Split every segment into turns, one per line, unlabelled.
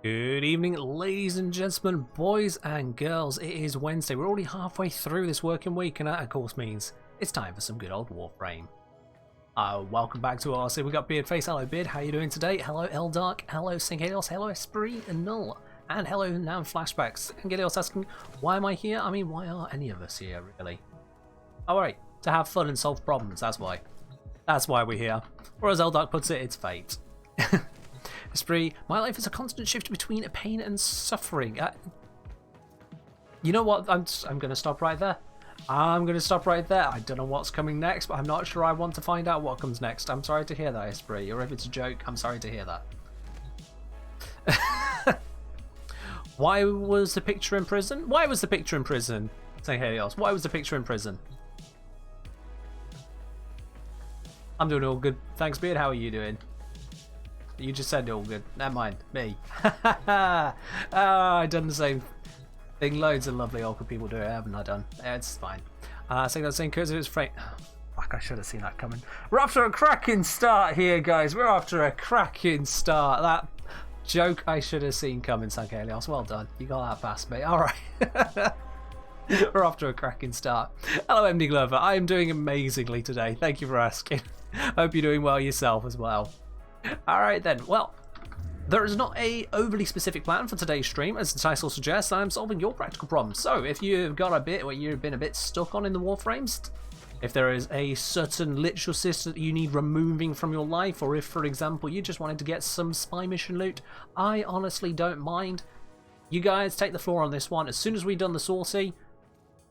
Good evening, ladies and gentlemen, boys and girls. It is Wednesday. We're already halfway through this working week, and that, of course, means it's time for some good old Warframe. Welcome back to RC. We got Beardface. Hello, Beard. How you doing today? Hello, Eldark. Hello, Syncadios. Hello, Esprit and Null. And hello, now Flashbacks. Syncadios asking, why am I here? I mean, why are any of us here, really? Alright, to have fun and solve problems. That's why. That's why we're here. Or as Eldark puts it, it's fate. Esprit, my life is a constant shift between pain and suffering. You know what? I'm going to stop right there. I'm going to stop right there. I don't know what's coming next, but I'm not sure I want to find out what comes next. I'm sorry to hear that, Esprit. Or if it's a joke, I'm sorry to hear that. Why was the picture in prison? Why was the picture in prison? Say hey else. Why was the picture in prison? I'm doing all good. Thanks, Beard. How are you doing? You just said all good. Never mind. Me. I've done the same thing. Loads of lovely awkward people do it, haven't I done? It's fine. Saying that same because it was fake. Fuck, I should have seen that coming. We're off to a cracking start here, guys. We're off to a cracking start. That joke I should have seen coming, Sankalios. Well done. You got that past me. Alright. We're off to a cracking start. Hello, MD Glover. I am doing amazingly today. Thank you for asking. Hope you're doing well yourself as well. Alright then, well, there is not a overly specific plan for today's stream. As the title suggests, I'm solving your practical problems. So if you've got a bit where you've been a bit stuck on in the Warframes, if there is a certain literal system that you need removing from your life, or if, for example, you just wanted to get some spy mission loot, I honestly don't mind. You guys take the floor on this one. As soon as we've done the saucy,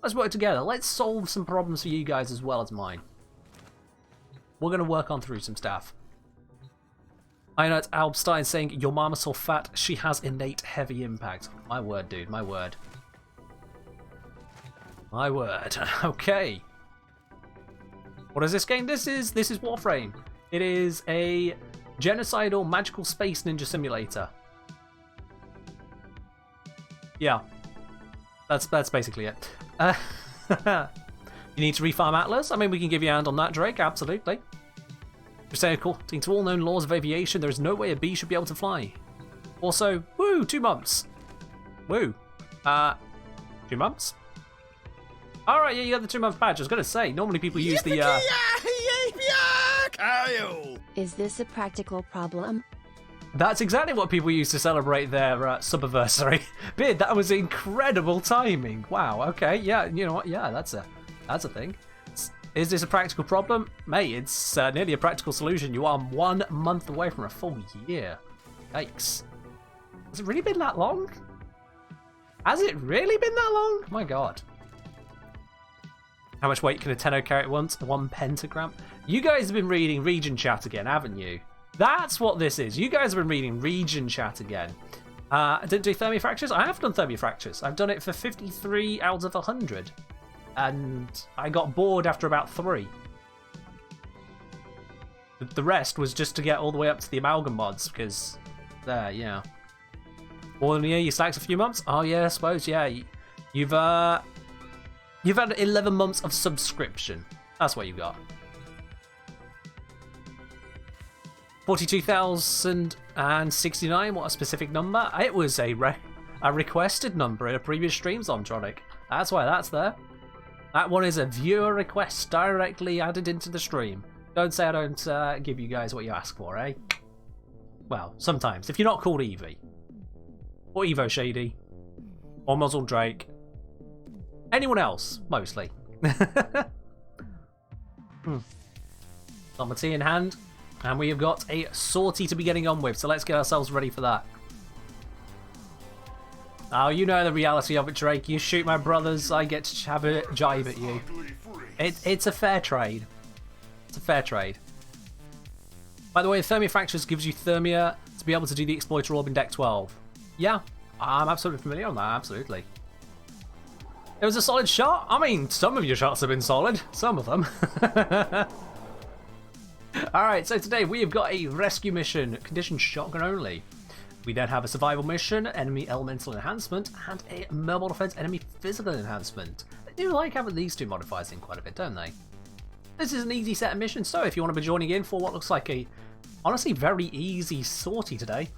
let's work together. Let's solve some problems for you guys as well as mine. We're going to work on through some stuff. I know it's Albstein saying, your mama's so fat, she has innate heavy impact. My word, dude, my word. My word. Okay. What is this game? This is Warframe. It is a genocidal magical space ninja simulator. Yeah. That's basically it. You need to refarm Atlas? I mean, we can give you a hand on that, Drake, absolutely. Saying, according to all known laws of aviation, there is no way a bee should be able to fly. Also, woo, 2 months. Woo. 2 months? Alright, yeah, you got the 2-month badge. I was going to say, normally people use the...
Is this a practical problem?
That's exactly what people use to celebrate their subiversary. Beard, that was incredible timing. Wow, okay, yeah, you know what? Yeah, that's a thing. Is this a practical problem? Mate, it's nearly a practical solution. You are 1 month away from a full year. Yikes. Has it really been that long? Has it really been that long? My god. How much weight can a tenno carry at once? 1 pentagram? You guys have been reading region chat again, haven't you? That's what this is. You guys have been reading region chat again. I didn't do thermofractures? I have done thermofractures. I've done it for 53 out of 100. And I got bored after about 3. The rest was just to get all the way up to the amalgam mods, because there, yeah. More than a year, you stacks a few months? Oh yeah, I suppose, yeah. You've had 11 months of subscription. That's what you got. 42,069, what a specific number. It was a requested number in a previous stream, Zomtronic. That's why that's there. That one is a viewer request directly added into the stream. Don't say I don't give you guys what you ask for, eh? Well, sometimes. If you're not called Evie. Or Evo Shady. Or Muzzle Drake. Anyone else, mostly. Got my tea in hand. And we have got a sortie to be getting on with. So let's get ourselves ready for that. Oh, you know the reality of it, Drake. You shoot my brothers, I get to have a jibe at you. It's a fair trade. It's a fair trade. By the way, Thermofractures gives you Thermia to be able to do the Exploiter Orb in Deck 12. Yeah, I'm absolutely familiar on that, absolutely. It was a solid shot. I mean, some of your shots have been solid. Some of them. Alright, so today we have got a rescue mission, condition shotgun only. We then have a survival mission, enemy elemental enhancement, and a mobile defense enemy physical enhancement. They do like having these 2 modifiers in quite a bit, don't they? This is an easy set of missions, so if you want to be joining in for what looks like a, honestly, very easy sortie today,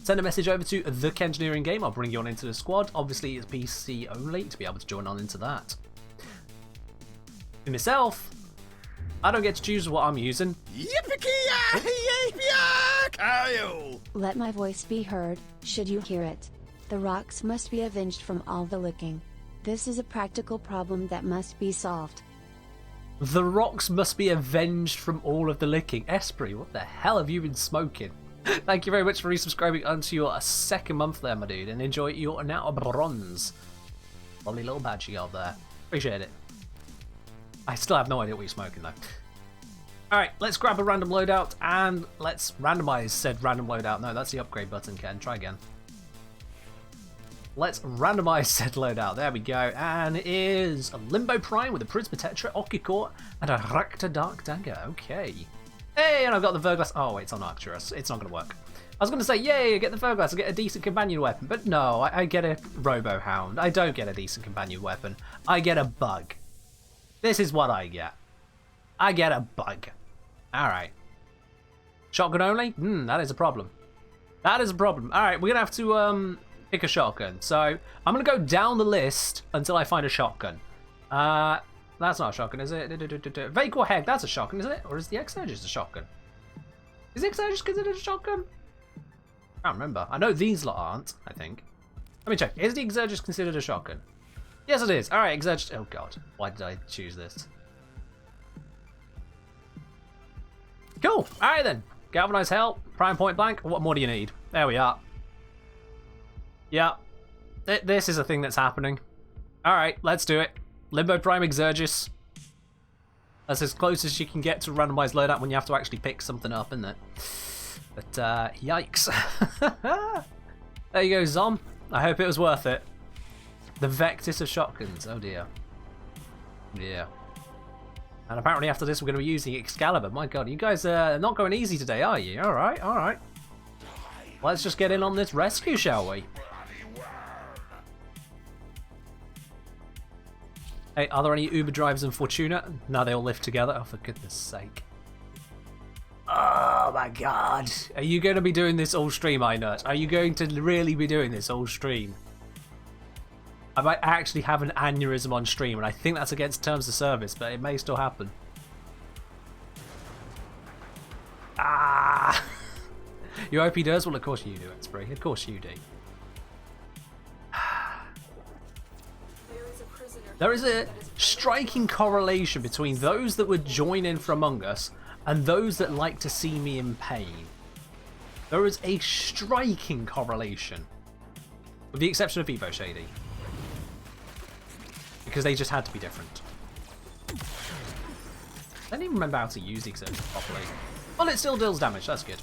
Send a message over to the Kengineering Game. I'll bring you on into the squad. Obviously, it's PC only to be able to join on into that. For myself, I don't get to choose what I'm using.
Let my voice be heard, should you hear it. The rocks must be avenged from all the licking. This is a practical problem that must be solved.
The rocks must be avenged from all of the licking. Esprit, what the hell have you been smoking? Thank you very much for resubscribing onto your second month there, my dude, and enjoy your now bronze. Lovely little badge you got there. Appreciate it. I still have no idea what you're smoking though. Alright, let's grab a random loadout and let's randomize said random loadout. No, that's the upgrade button, Ken. Try again. Let's randomize said loadout. There we go. And it is a Limbo Prime with a Prisma Tetra, Okicore, and a Recta Dark Dagger. Okay. Hey, and I've got the Verglass. Oh, wait, it's on Arcturus. It's not going to work. I was going to say, yay, I get the Verglass, I get a decent companion weapon. But no, I get a Robo Hound. I don't get a decent companion weapon. I get a bug. This is what I get. I get a bug. Alright. Shotgun only? That is a problem. That is a problem. Alright, we're going to have to pick a shotgun. So, I'm going to go down the list until I find a shotgun. That's not a shotgun, is it? Vacor Heck, that's a shotgun, isn't it? Or is the Exurgis a shotgun? Is the Exurgis considered a shotgun? I can't remember. I know these lot aren't, I think. Let me check. Is the Exurgis considered a shotgun? Yes, it is. Alright, Exurgis. Oh, God. Why did I choose this? Cool. Alright, then. Galvanized Hell. Prime Point Blank. What more do you need? There we are. Yeah. This is a thing that's happening. Alright, let's do it. Limbo Prime Exurgis. That's as close as you can get to randomized loadout when you have to actually pick something up, isn't it? But, yikes. There you go, Zom. I hope it was worth it. The Vectis of shotguns. Oh, dear. Yeah. And apparently after this we're going to be using Excalibur. My god, you guys are not going easy today, are you? Alright, alright. Let's just get in on this rescue, shall we? Hey, are there any Uber drivers in Fortuna? No, they all live together. Oh, for goodness sake. Oh my god. Are you going to be doing this all stream, iNut? Are you going to really be doing this all stream? I might actually have an aneurysm on stream, and I think that's against terms of service, but it may still happen. Ah! You hope he does? Well, of course you do, Esprit. Of course you do. There is a striking correlation between those that would join in for Among Us and those that like to see me in pain. There is a striking correlation. With the exception of Evo Shady. Because they just had to be different. I don't even remember how to use the Exurgis properly. Well, it still deals damage, that's good.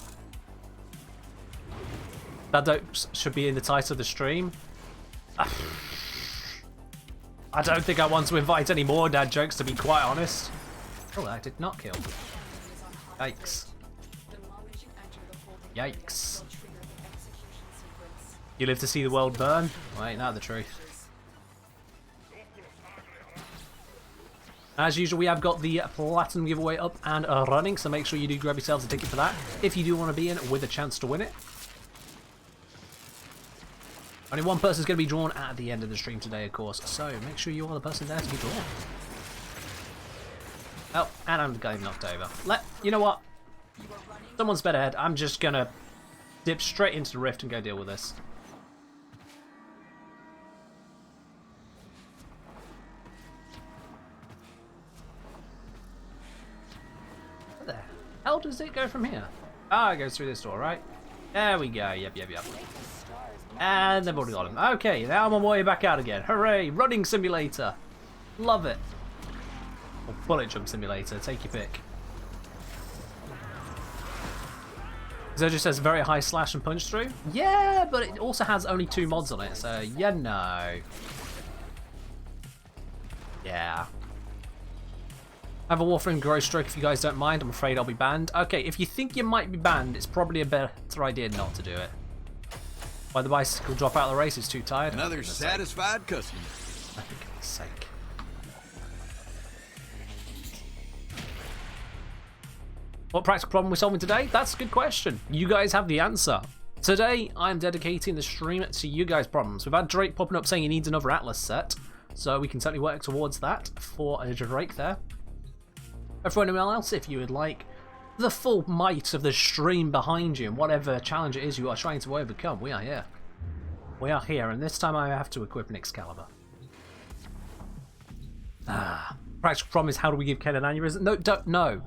That should be in the title of the stream. I don't think I want to invite any more dad jokes, to be quite honest. Oh, that did not kill. Yikes. Yikes. You live to see the world burn? Well, ain't that the truth? As usual, we have got the Platinum giveaway up and running, so make sure you do grab yourselves a ticket for that if you do want to be in with a chance to win it. Only one person is going to be drawn at the end of the stream today, of course, so make sure you are the person there to be drawn. Oh, and I'm getting knocked over. You know what? Someone's better head. I'm just going to dip straight into the rift and go deal with this. What the hell does it go from here? Ah, it goes through this door, right? There we go. Yep. And they've already got him. Okay, now I'm on my way back out again. Hooray! Running simulator. Love it. Or bullet jump simulator. Take your pick. So it just says very high slash and punch through. Yeah, but it also has only 2 mods on it, so you know. Yeah. I have a Warframe growth stroke if you guys don't mind. I'm afraid I'll be banned. Okay, if you think you might be banned, it's probably a better idea not to do it. Why the bicycle drop out of the race is too tired.
Another satisfied customer.
I think for sake. What practical problem we're solving today? That's a good question. You guys have the answer. Today, I'm dedicating the stream to you guys' problems. We've had Drake popping up saying he needs another Atlas set, so we can certainly work towards that for a Drake there. And for anyone else, if you would like the full might of the stream behind you and whatever challenge it is you are trying to overcome, we are here. We are here, and this time I have to equip an Excalibur. Practical promise, how do we give Ken an aneurysm? No, don't, no.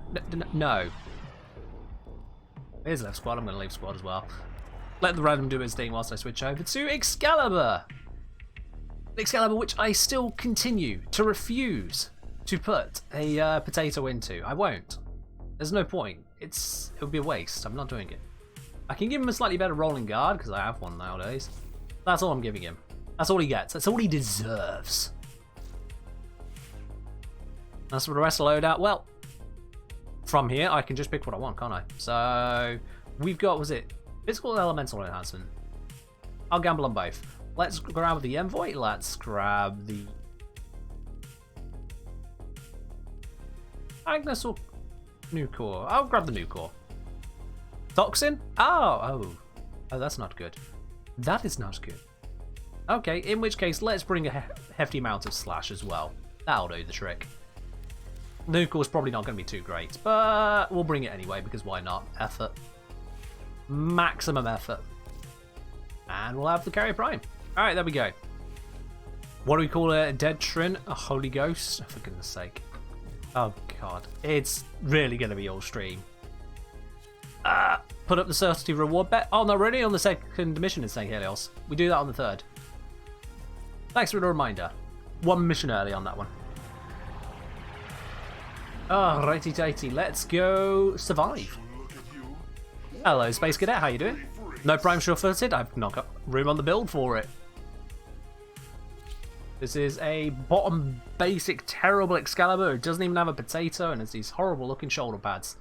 No. Here's left squad, I'm going to leave squad as well. Let the random do his thing whilst I switch over to Excalibur. Excalibur, which I still continue to refuse to put a potato into. I won't. There's no point. It would be a waste. I'm not doing it. I can give him a slightly better rolling guard because I have one nowadays. That's all I'm giving him. That's all he gets. That's all he deserves. That's for the rest of the loadout. Well, from here I can just pick what I want, can't I? So we've got, was it physical elemental enhancement? I'll gamble on both. Let's grab the envoy. Let's grab the Agnes or new core. I'll grab the new core. Toxin? Oh, that's not good. That is not good. Okay, in which case let's bring a hefty amount of slash as well. That'll do the trick. New core's probably not going to be too great, but we'll bring it anyway because why not? Effort. Maximum effort. And we'll have the carrier prime. Alright, there we go. What do we call a dead Trin? A Holy Ghost? Oh, for goodness sake. Oh god. It's really going to be all stream. Put up the certainty reward bet. Oh no, we're only on the second mission in St. Helios. We do that on the third. Thanks for the reminder. One mission early on that one. Oh, righty tighty. Let's go survive. Hello, Space Cadet. How you doing? No prime sure-footed? I've not got room on the build for it. This is a bottom basic terrible Excalibur. It doesn't even have a potato and it's these horrible looking shoulder pads.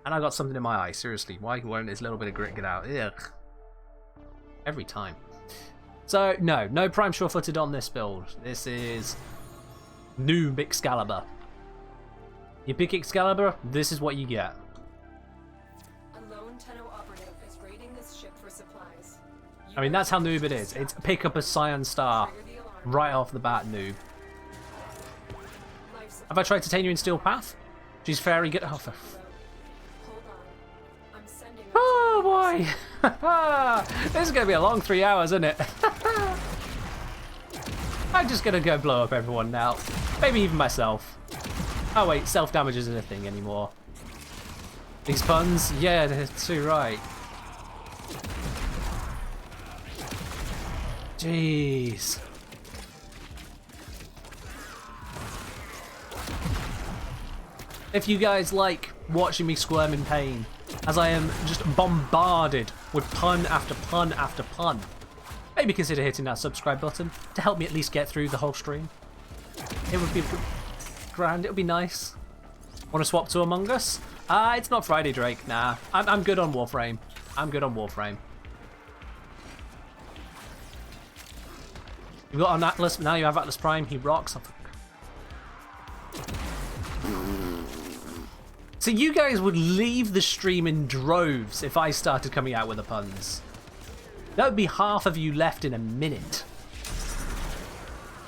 And I got something in my eye. Seriously, why won't this little bit of grit get out? Ugh. Every time. So, no prime sure-footed on this build. This is noob Excalibur. You pick Excalibur, this is what you get.
A lone 10O operative is raiding this ship for supplies.
I mean, that's how noob it is. It's pick up a Cyan Star right off the bat, noob. Have I tried Titania in Steel Path? She's very good. Oh, for... Oh boy! This is going to be a long 3 hours, isn't it? I'm just going to go blow up everyone now. Maybe even myself. Oh wait, self-damage isn't a thing anymore. These puns? Yeah, they're too right. Jeez. If you guys like watching me squirm in pain, as I am just bombarded with pun after pun after pun, maybe consider hitting that subscribe button to help me at least get through the whole stream. It would be grand, it would be nice. Want to swap to Among Us? It's not Friday, Drake. Nah, I'm good on Warframe. I'm good on Warframe. You've got an Atlas, now you have Atlas Prime, he rocks. So you guys would leave the stream in droves if I started coming out with the puns. That would be half of you left in a minute.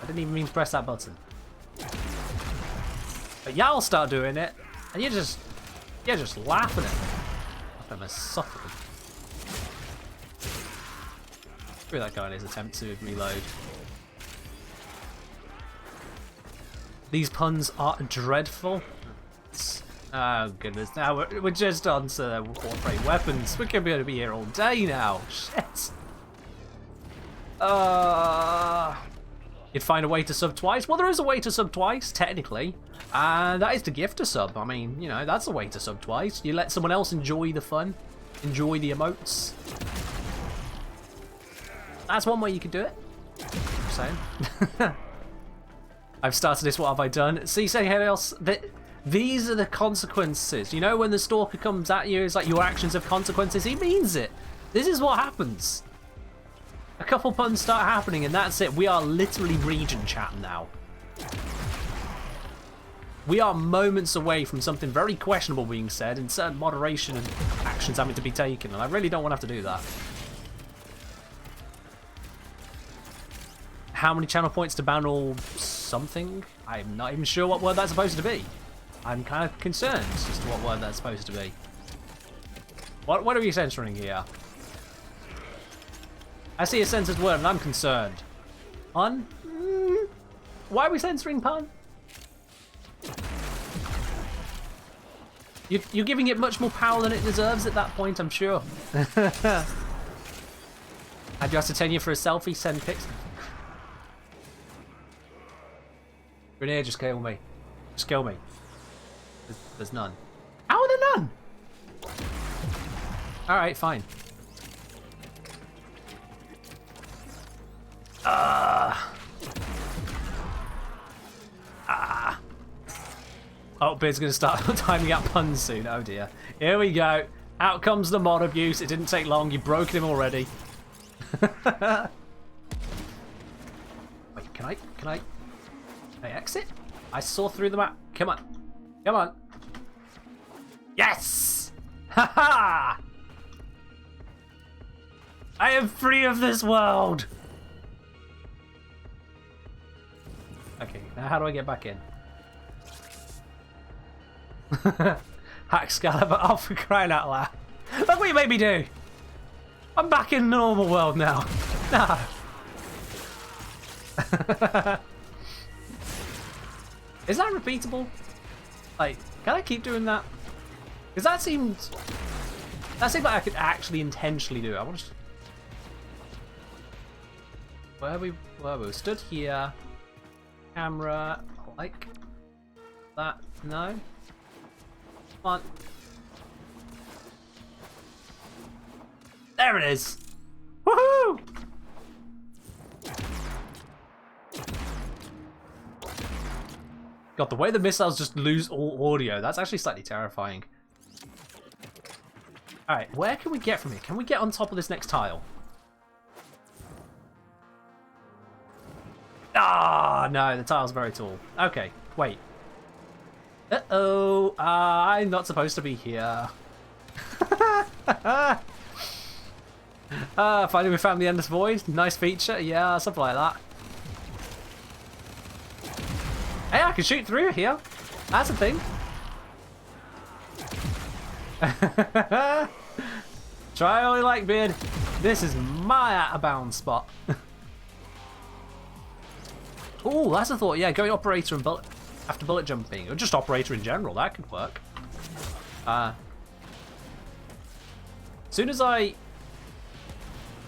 I didn't even mean to press that button. But y'all start doing it, and you're just laughing at me. I'm suffering. Screw that guy in his attempt to reload. These puns are dreadful. Oh goodness, now we're just on to Warframe weapons. We're going to be here all day now. Shit. You'd find a way to sub twice? Well, there is a way to sub twice, technically. And that is to gift a sub. I mean, you know, that's a way to sub twice. You let someone else enjoy the fun. Enjoy the emotes. That's one way you could do it. Just saying. I've started this, what have I done? See, say anything else? These are the consequences. You know, when the stalker comes at you, it's like your actions have consequences. He means it. This is what happens. A couple puns start happening and that's it. We are literally region chat now. We are moments away from something very questionable being said and certain moderation and actions having to be taken, and I really don't want to have to do that. how many channel points to ban all something? I'm not even sure what word that's supposed to be. I'm kind of concerned as to what word that's supposed to be. What are we censoring here? I see a censored word and I'm concerned. Pun? Why are we censoring pun? You're giving it much more power than it deserves at that point, I'm sure. Had you asked titania for a selfie? Send pics. Grenade, just kill me. Just kill me. There's none. How are there none? Alright, fine. Oh, Beard's gonna start timing out puns soon. Oh dear. Here we go. Out comes the mod abuse. It didn't take long. You've broken him already. Wait, can I exit? I saw through the map. Come on. Come on. Yes! Haha! I am free of this world! Okay, now how do I get back in? Hack Excalibur, oh, for crying out loud. Look what you made me do! I'm back in the normal world now. No. Is that repeatable? Like, can I keep doing that? Because that seems like I could actually intentionally do it. I want to... Where we stood here. Camera, like that. No. Come on. There it is. Woohoo! God, the way the missiles just lose all audio, that's actually slightly terrifying. Alright, where can we get from here? Can we get on top of this next tile? Ah, no, the tile's very tall. Okay, wait. Uh-oh, I'm not supposed to be here. Finally we found the Endless Void. Nice feature, yeah, something like that. Hey, I can shoot through here. That's a thing. Try all you like, Beard. This is my out-of-bounds spot. Oh, that's a thought. Yeah, going operator and bullet after bullet jumping, or just operator in general. That could work. As soon as I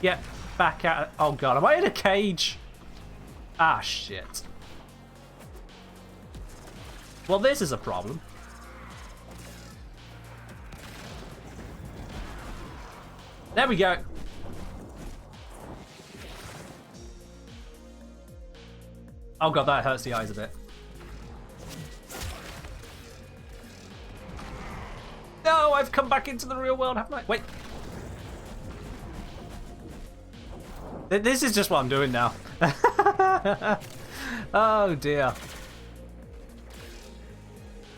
get back at... Oh god, am I in a cage? Ah, shit. Well, this is a problem. There we go. Oh god, that hurts the eyes a bit. No, I've come back into the real world, haven't I? Wait. This is just what I'm doing now. Oh dear.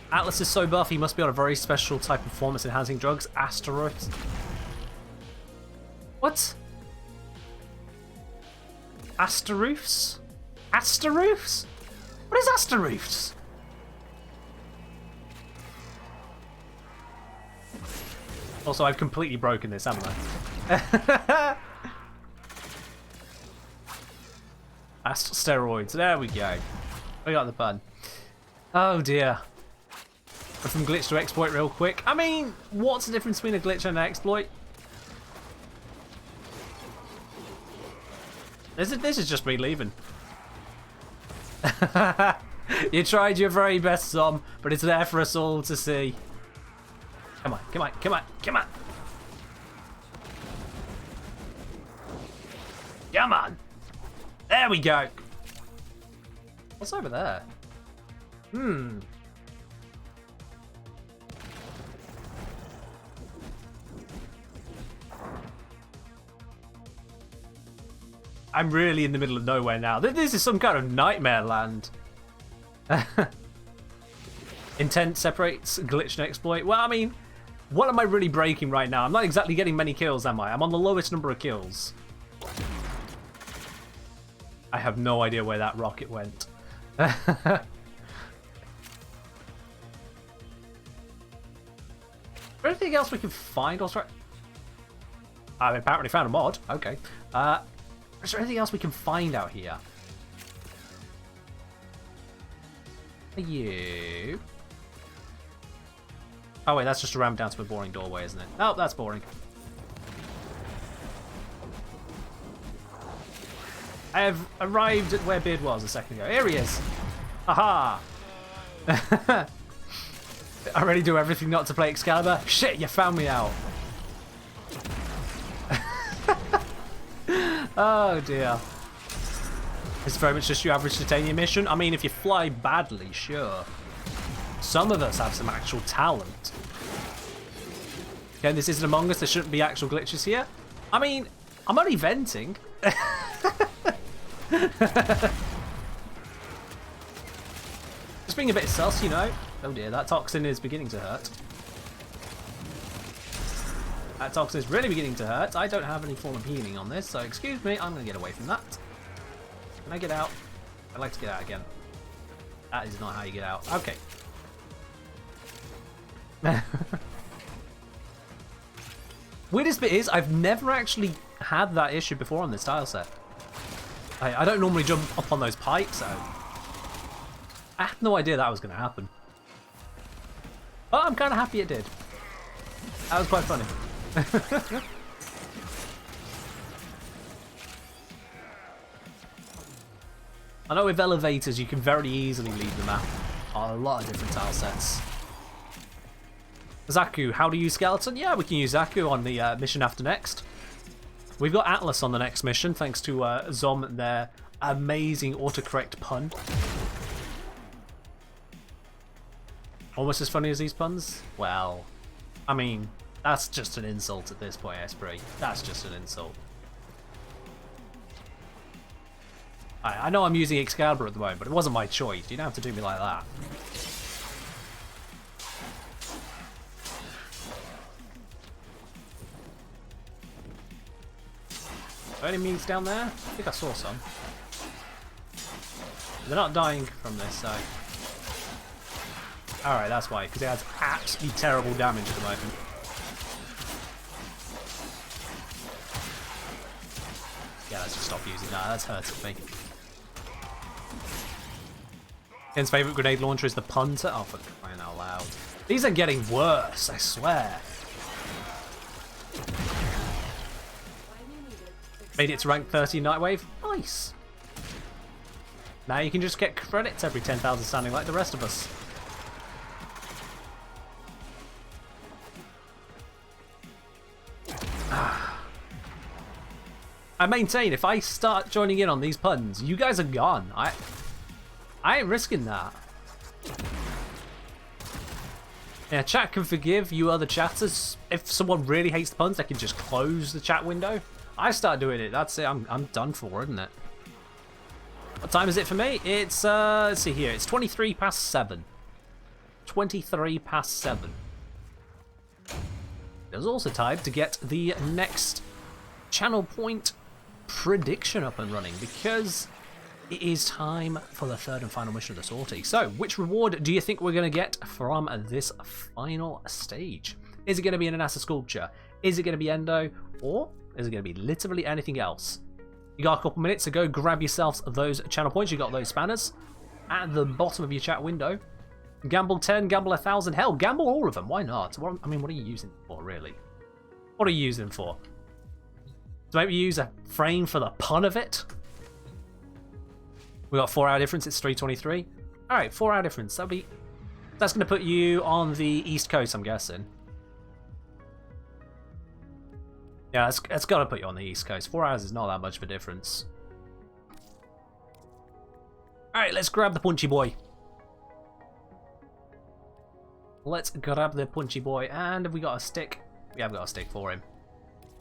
Atlas is so buff, he must be on a very special type of performance-enhancing drugs. Asteroids. What? Asteroofs? Asteroofs? What is Asteroofs? Also, I've completely broken this, haven't I? Steroids. There we go. We got the pun. Oh dear. And from glitch to exploit real quick. I mean, what's the difference between a glitch and an exploit? This is just me leaving. You tried your very best, Zom, but it's there for us all to see. Come on, come on, come on, come on. Come on. There we go. What's over there? I'm really in the middle of nowhere now. This is some kind of nightmare land. Intent separates glitch and exploit. Well, I mean, what am I really breaking right now? I'm not exactly getting many kills, am I? I'm on the lowest number of kills. I have no idea where that rocket went. Anything else we can find? Also, I apparently found a mod. Okay. Is there anything else we can find out here? You. Oh wait, that's just a ramp down to a boring doorway, isn't it? Oh, that's boring. I have arrived at where Beard was a second ago. Here he is. Haha. I already do everything not to play Excalibur. Shit, you found me out. Oh dear. It's very much just your average titania mission. I mean, if you fly badly, sure. Some of us have some actual talent. Again, this isn't Among Us. There shouldn't be actual glitches here. I mean, I'm only venting. Just being a bit sus, you know. Oh dear, that toxin is beginning to hurt. That toxin is really beginning to hurt. I don't have any form of healing on this, so excuse me, I'm going to get away from that. Can I get out? I'd like to get out again. That is not how you get out. Okay. Weirdest bit is, I've never actually had that issue before on this tile set. I don't normally jump up on those pipes, so I had no idea that was going to happen. But I'm kind of happy it did. That was quite funny. I know with elevators you can very easily leave the map on a lot of different tile sets. Zaku, how do you use skeleton? Yeah, we can use Zaku on the mission after next. We've got Atlas on the next mission, thanks to Zom and their amazing autocorrect pun. Almost as funny as these puns? Well, I mean, that's just an insult at this point, Esprit. That's just an insult. I know I'm using Excalibur at the moment, but it wasn't my choice. You don't have to do me like that. Enemies down there? I think I saw some. They're not dying from this, so... Alright, that's why, because it has absolutely terrible damage at the moment. Yeah, let's just stop using that. That's hurting me. Ken's favourite grenade launcher is the punter. Oh, for crying out loud. These are getting worse, I swear. Made it to rank 30 Nightwave. Nice. Now you can just get credits every 10,000 standing like the rest of us. I maintain, if I start joining in on these puns, you guys are gone. I ain't risking that. Yeah, chat can forgive you other chatters. If someone really hates the puns, they can just close the chat window. I start doing it, that's it, I'm done for, isn't it? What time is it for me? It's, let's see here, it's 23 past 7. 23 past 7. There's also time to get the next channel point prediction up and running, because it is time for the third and final mission of the sortie. So, which reward do you think we're going to get from this final stage? Is it going to be an NASA sculpture? Is it going to be Endo? Or is it going to be literally anything else? You got a couple minutes to go grab yourselves those channel points. You got those spanners at the bottom of your chat window. Gamble 10, gamble 1,000. Hell, gamble all of them. Why not? I mean, what are you using for, really? What are you using for? To maybe use a frame for the pun of it? We got 4 hour difference. It's 3:23. All right, 4 hour difference. That's going to put you on the East Coast, I'm guessing. Yeah, it's got to put you on the East Coast. 4 hours is not that much of a difference. All right, let's grab the punchy boy. Let's grab the punchy boy. And have we got a stick? We have got a stick for him.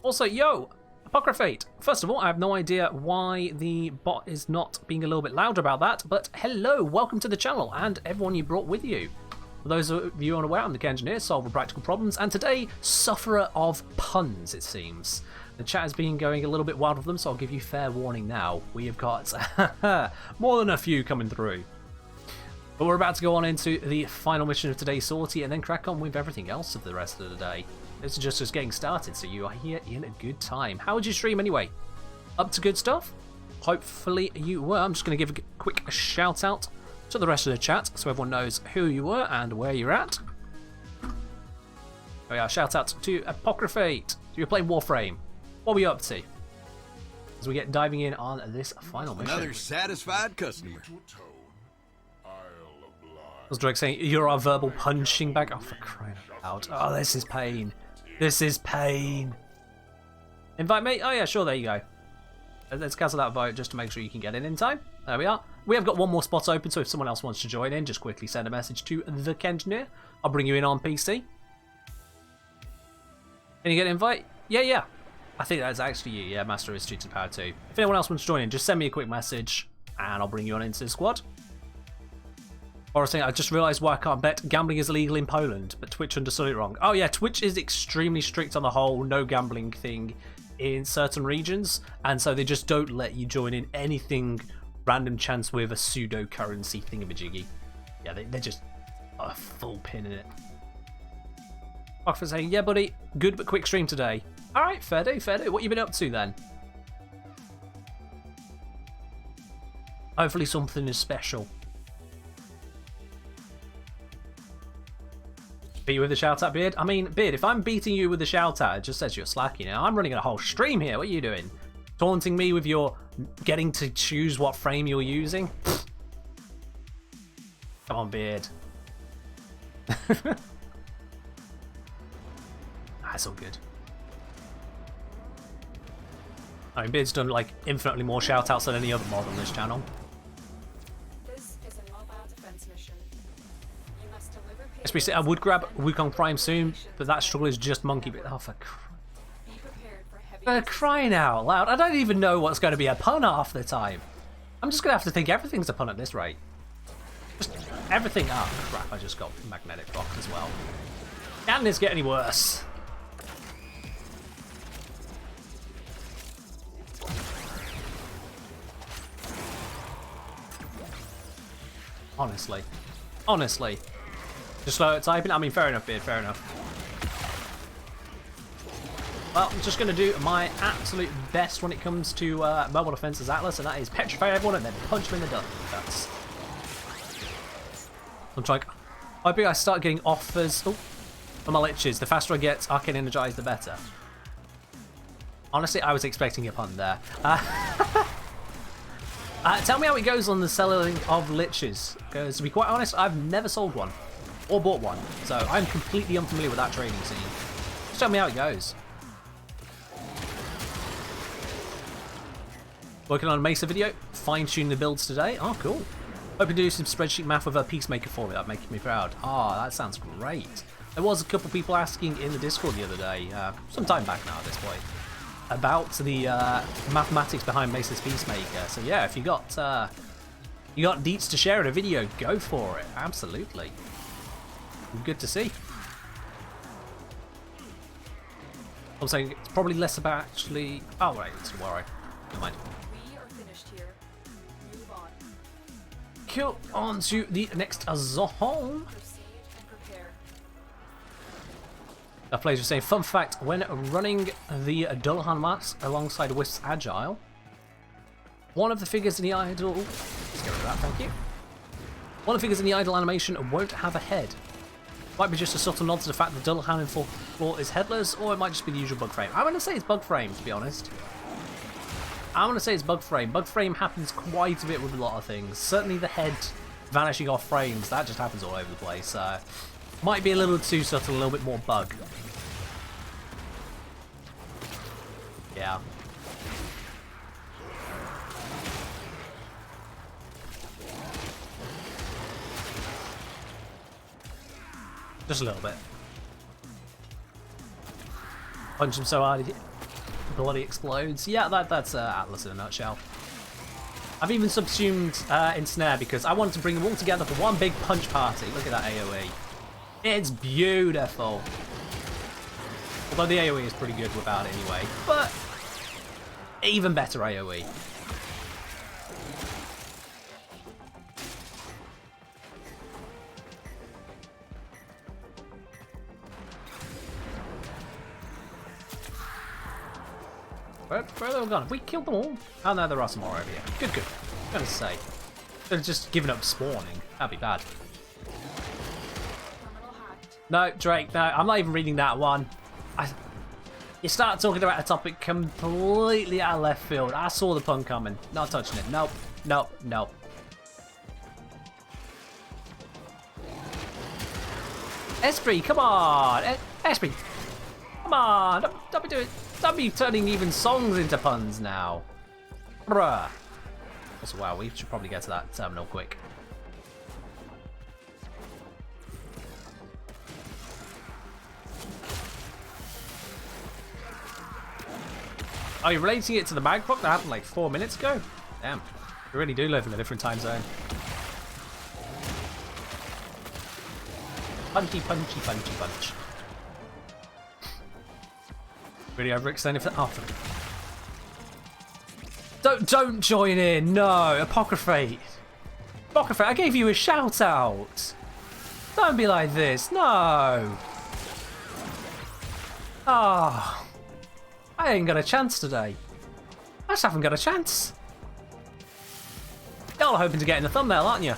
Also, yo, Apocryphate. First of all, I have no idea why the bot is not being a little bit louder about that, but hello, welcome to the channel, and everyone you brought with you. For those of you unaware, I'm the Engineer, solver practical problems, and today, sufferer of puns, it seems. The chat has been going a little bit wild with them, so I'll give you fair warning now. We have got more than a few coming through. But we're about to go on into the final mission of today's sortie and then crack on with everything else of the rest of the day. This is just getting started, so you are here in a good time. How would you stream anyway? Up to good stuff? Hopefully you were. I'm just going to give a quick shout out to the rest of the chat so everyone knows who you were and where you're at. Oh yeah, shout out to Apocryphate. So you're playing Warframe. What are we up to? As we get diving in on this final mission.
Another satisfied customer.
Was Drake saying you're our verbal punching bag? Oh, for crying out loud. Oh, this is pain. This is pain. Invite me? Oh yeah, sure, there you go. Let's cancel that vote just to make sure you can get in time. There we are. We have got one more spot open, so if someone else wants to join in, just quickly send a message to the Kengineer. I'll bring you in on PC. Can you get an invite? Yeah. I think that's actually you. Yeah, Master is Streets of Power 2. If anyone else wants to join in, just send me a quick message and I'll bring you on into the squad. Or I just realised why I can't bet. Gambling is illegal in Poland, but Twitch understood it wrong. Oh yeah, Twitch is extremely strict on the whole no gambling thing in certain regions, and so they just don't let you join in anything random chance with a pseudo currency thingamajiggy. Yeah, they're just a full pin in it. Fuck for saying, yeah buddy, good but quick stream today. Alright, fair day. What you been up to then? Hopefully something is special. Beat you with a shout out, Beard? I mean, Beard, if I'm beating you with a shout out, it just says you're slack, you know. I'm running a whole stream here. What are you doing? Taunting me with your getting to choose what frame you're using? Come on, Beard. That's all good. I mean, Beard's done like infinitely more shout outs than any other mod on this channel.
This is a mobile defense mission. You must deliver
Especially, I would grab Wukong Prime soon, but that struggle is just monkey. Oh,
be prepared for heavy
crying out loud. I don't even know what's going to be a pun half the time. I'm just going to have to think everything's a pun at this rate. Just everything. Oh, crap. I just got magnetic block as well. Can this get any worse? Honestly. Just slow at typing. I mean, fair enough, Beard, fair enough. Well, I'm just going to do my absolute best when it comes to mobile defenses Atlas, and that is petrify everyone and then punch them in the guts. I'm trying. Hoping I start getting offers for my liches. The faster I get Arcane Energized, the better. Honestly, I was expecting a pun there. Tell me how it goes on the selling of liches, because to be quite honest, I've never sold one or bought one, so I'm completely unfamiliar with that trading scene. Just tell me how it goes. Working on a Mesa video, fine-tune the builds today. Oh, cool. Hoping to do some spreadsheet math with a Peacemaker for me. That'd make me proud. Ah, that sounds great. There was a couple of people asking in the Discord the other day, some time back now at this point, about the mathematics behind Mesa's Peacemaker. So yeah, if you got deets to share in a video, go for it. Absolutely. Good to see. I'm saying it's probably less about actually. Oh right, don't worry. Never mind.
We are finished here. Move on.
Kill on to the next zone.
Proceed and prepare.
Our players are saying, fun fact, when running the Dullahan mask alongside Wisp's Agile, one of the figures in the idle... Let's get rid of that, thank you. One of the figures in the idle animation won't have a head. Might be just a subtle nod to the fact that Dullahan in full floor is headless, or it might just be the usual bug frame. I'm going to say it's bug frame, to be honest. I'm going to say it's bug frame. Bug frame happens quite a bit with a lot of things. Certainly the head vanishing off frames, that just happens all over the place. Might be a little too subtle, a little bit more bug. Yeah. Just a little bit. Punch him so hard the body explodes. Yeah, that's Atlas in a nutshell. I've even subsumed Ensnare because I wanted to bring them all together for one big punch party. Look at that AoE. It's beautiful. Although the AoE is pretty good without it anyway. But Even better AoE. Where are they all gone? Have we killed them all? Oh no, there are some more over here. Good, good. I was gonna say. They're just giving up spawning. That'd be bad. No, Drake, no. I'm not even reading that one. You start talking about a topic completely out of left field. I saw the pun coming. Not touching it. Nope. Nope. Nope. Esprit, come on. Esprit. Come on. Don't be doing... Don't be turning even songs into puns now. Bruh. Also, wow, we should probably get to that terminal quick. Are you relating it to the mag clock that happened like 4 minutes ago? Damn. We really do live in a different time zone. Punchy, punchy, punchy, punch. Really overextended for Don't join in, no, Apocryphate. Apocryphate, I gave you a shout out. Don't be like this, no. Ah. I ain't got a chance today. I just haven't got a chance. Y'all are hoping to get in the thumbnail, aren't you?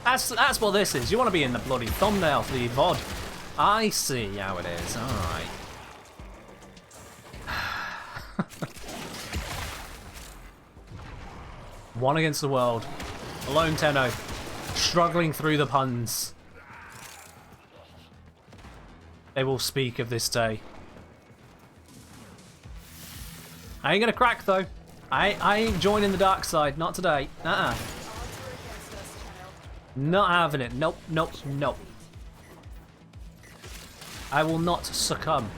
That's what this is. You want to be in the bloody thumbnail for the VOD. I see how it is. Alright. One against the world. Alone 10-0. Struggling through the puns. They will speak of this day. I ain't gonna crack though. I ain't joining the dark side. Not today. Not having it. Nope, nope, nope. I will not succumb.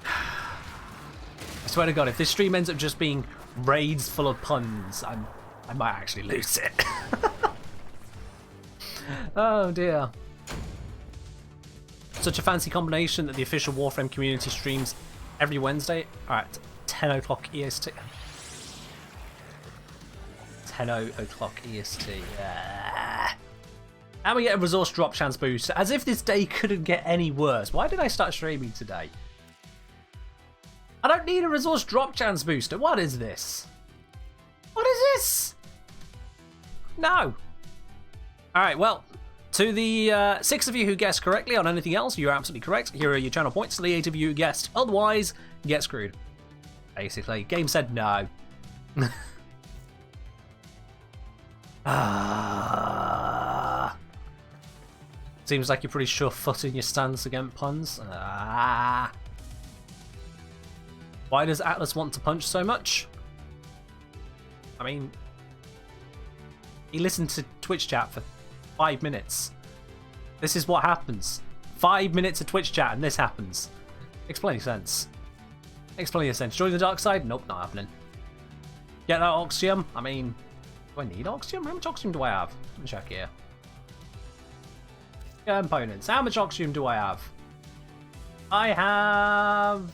I swear to God, if this stream ends up just being raids full of puns, I might actually lose it. Oh dear. Such a fancy combination that the official Warframe community streams every Wednesday at 10 o'clock EST. 10 o'clock EST. Yeah. And we get a resource drop chance boost. As if this day couldn't get any worse. Why did I start streaming today? I don't need a resource drop chance booster. What is this? What is this? No. Alright, well, to the 6 of you who guessed correctly on anything else, you're absolutely correct. Here are your channel points. To the 8 of you who guessed otherwise, get screwed. Basically, game said no. Seems like you're pretty sure-footed in your stance against puns. Why does Atlas want to punch so much? I mean, he listened to Twitch chat for 5 minutes. This is what happens. 5 minutes of Twitch chat and this happens. Makes plenty of sense. Makes plenty of sense. Join the dark side? Nope, not happening. Get that Oxium? I mean, do I need Oxium? How much Oxium do I have? Let me check here. Components. How much Oxium do I have? I have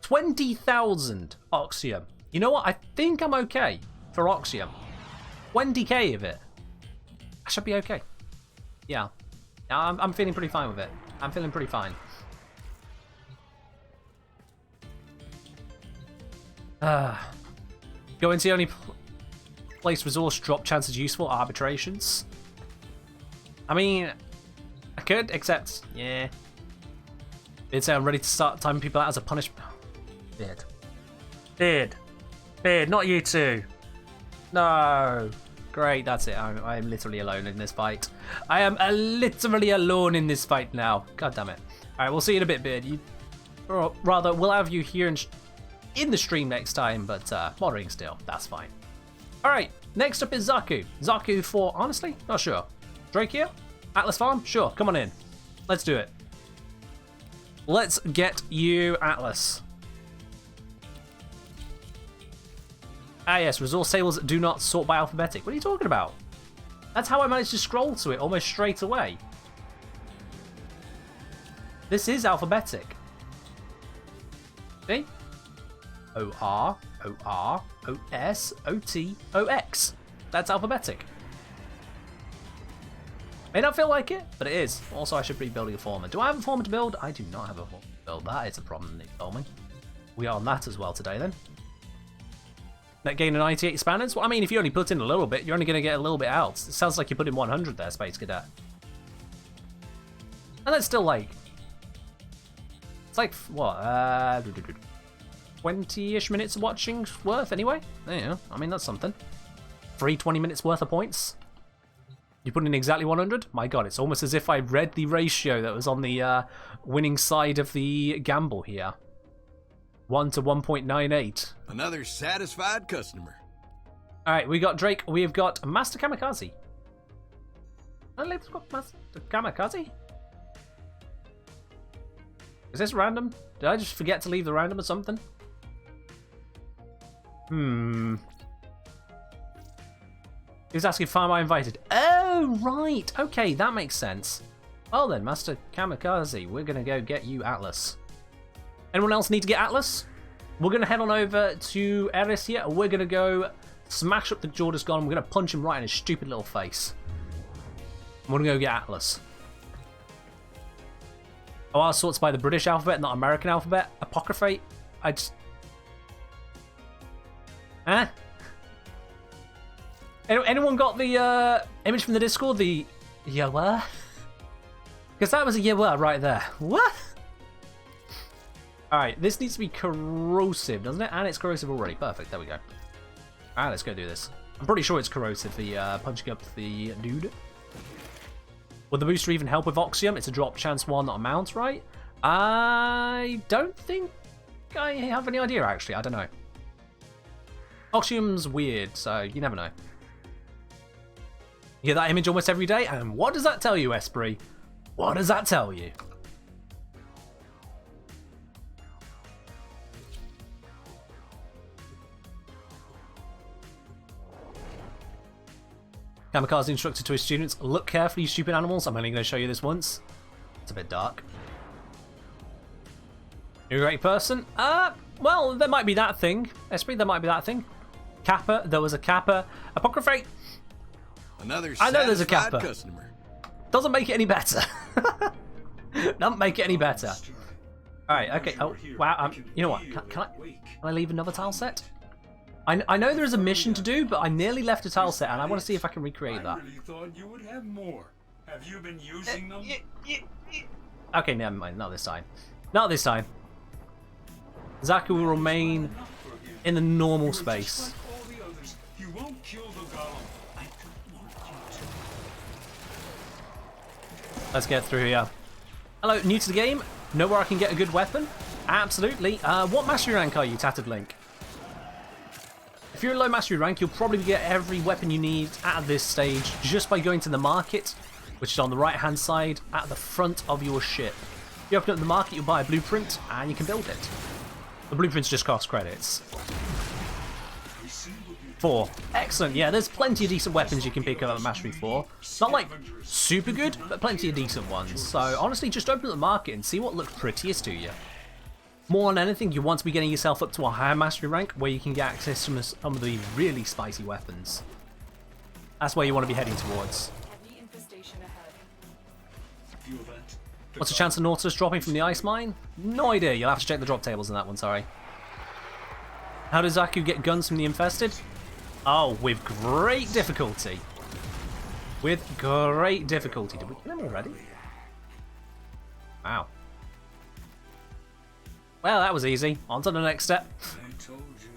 20,000 Oxium. You know what? I think I'm okay for Oxium. 20k of it. I should be okay. Yeah. I'm feeling pretty fine with it. I'm feeling pretty fine. Going to the only place resource drop chance is useful, arbitrations. I mean, I could, except, yeah. Did say I'm ready to start timing people out as a punishment. Did, not you two. No. Great, that's it. I'm literally alone in this fight. I am literally alone in this fight now. God damn it. Alright, we'll see you in a bit, Beard. Or rather, we'll have you here in the stream next time, but modding still. That's fine. Alright, next up is Zaku. Zaku for, honestly, not sure. Drake here? Atlas Farm? Sure, come on in. Let's do it. Let's get you, Atlas. Ah yes, resource tables do not sort by alphabetic. What are you talking about? That's how I managed to scroll to it almost straight away. This is alphabetic. See? O-R, O-R, O-S, O-T, O-X. That's alphabetic. May not feel like it, but it is. Also, I should be building a former. Do I have a former to build? I do not have a former to build. That is a problem, Nick told me. We are on that as well today, then. Net gain of 98 spanners? Well, I mean, if you only put in a little bit, you're only going to get a little bit out. It sounds like you put in 100 there, Space Cadet. And that's still like... It's like, what? 20-ish minutes of watching worth, anyway? There you go. I mean, that's something. Free 20 minutes worth of points. You put in exactly 100? My god, it's almost as if I read the ratio that was on the winning side of the gamble here. 1 to 1.98.
Another satisfied customer.
Alright, we got Drake. We've got Master Kamikaze. Let's go Master Kamikaze. Is this random? Did I just forget to leave the random or something? He was asking if am I invited. Oh, right. Okay, that makes sense. Well then, Master Kamikaze, we're going to go get you Atlas. Anyone else need to get Atlas? We're going to head on over to Eris here. We're going to go smash up the Jordas Gone. We're going to punch him right in his stupid little face. We're going to go get Atlas. Oh, I was sorted by the British alphabet, not American alphabet. Apocryphate. I just... Huh? Anyone got the image from the Discord? The Yawa? Because that was a Yawa right there. What? Alright, this needs to be corrosive, doesn't it? And it's corrosive already. Perfect, there we go. Alright, let's go do this. I'm pretty sure it's corrosive, the punching up the dude. Will the booster even help with Oxium? It's a drop chance one, not a mount, right? I don't think I have any idea, actually. I don't know. Oxium's weird, so you never know. You get that image almost every day, and what does that tell you, Esprit? What does that tell you? Kamikaze instructor to his students, look carefully, you stupid animals. I'm only going to show you this once. It's a bit dark. You're a great person? Well, there might be that thing. Esprit, there might be that thing. Kappa, there was a Kappa. Apocryphate.
Another
I know there's a
satisfied
Kappa.
customer.
Doesn't make it any better. Doesn't make it any better. Alright, okay. Oh, wow. You know what? Can I leave another tile set? I know there is a mission to do, but I nearly left a tile set, and I want to see if I can recreate that.
I really thought you would have more. Have you been using them?
Okay, never mind. Not this time. Not this time. Zaku will remain in the normal space.
You won't kill the golem. I don't want you to.
Let's get through here. Hello, new to the game? Know where I can get a good weapon? Absolutely. What mastery rank are you, Tattered Link? If you're a low mastery rank, you'll probably get every weapon you need at this stage just by going to the market, which is on the right-hand side at the front of your ship. If you open up the market, you'll buy a blueprint, and you can build it. The blueprints just cost credits. 4. Excellent. Yeah, there's plenty of decent weapons you can pick up at Mastery 4. Not like super good, but plenty of decent ones. So honestly, just open up the market and see what looks prettiest to you. More than anything, you want to be getting yourself up to a higher Mastery rank where you can get access to some of the really spicy weapons. That's where you want to be heading towards.
Heavy infestation ahead.
Feel that?
What's the chance of Nautilus dropping from the ice mine? No idea. You'll have to check the drop tables on that one, sorry. How does Zaku get guns from the infested? Oh, with great difficulty. With great difficulty. Did we kill him already? Wow. Well, that was easy. On to the next step.
I told you.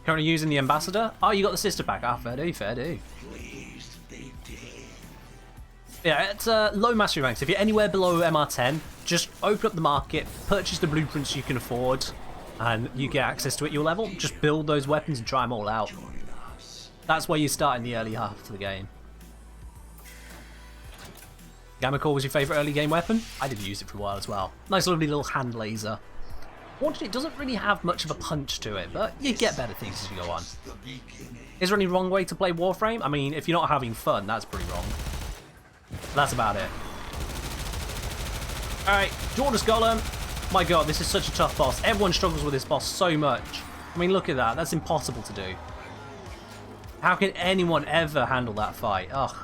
Currently using the Ambassador. Oh, you got the sister pack. Ah, fair do, fair do.
Please, they did.
Yeah, it's low mastery ranks. If you're anywhere below MR10, just open up the market, purchase the blueprints you can afford, and you get access to it at your level. Just build those weapons and try them all out. That's where you start in the early half of the game. Gamma Core was your favourite early game weapon? I did use it for a while as well. Nice lovely little hand laser. Fortunately, it doesn't really have much of a punch to it, but you get better things as you go on. Is there any wrong way to play Warframe? I mean, if you're not having fun, that's pretty wrong. That's about it. Alright, Jordas Golem. My god, this is such a tough boss. Everyone struggles with this boss so much. I mean, look at that. That's impossible to do. How can anyone ever handle that fight? Ugh.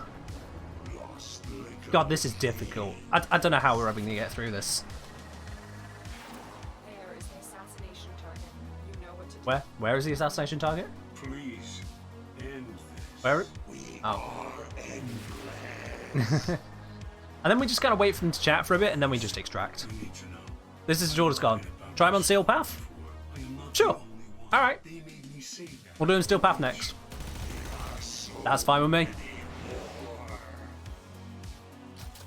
God, this is difficult. I don't know how we're ever going to get through this.
There is the assassination target. You know what to do.
Where is the assassination target?
Please, end this.
Where? Oh. And then we just kind of wait for them to chat for a bit, and then we just extract.
You need to know.
This is Jordas gone. Try him on Steel Path?
I am not
Sure.
the only one.
Alright.
They made me say that.
We'll do him Steel Path next. That's fine with me.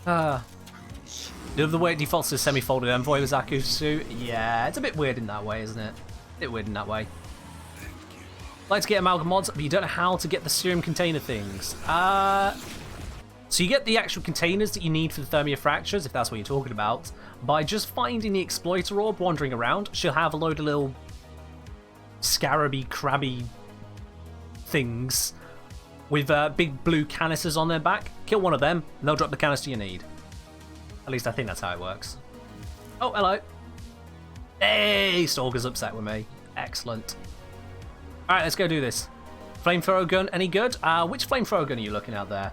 The way it defaults to semi-folded envoy with Zaku's suit. Yeah, it's a bit weird in that way, isn't it? A bit weird in that way. Like to get amalgam mods, but you don't know how to get the serum container things. So you get the actual containers that you need for the Thermia Fractures, if that's what you're talking about, by just finding the Exploiter Orb wandering around. She'll have a load of little scaraby, crabby things with big blue canisters on their back. Kill one of them, and they'll drop the canister you need. At least I think that's how it works. Oh, hello. Hey, Stalker's upset with me. Excellent. Alright, let's go do this. Flamethrower gun, any good? Which flamethrower gun are you looking at there?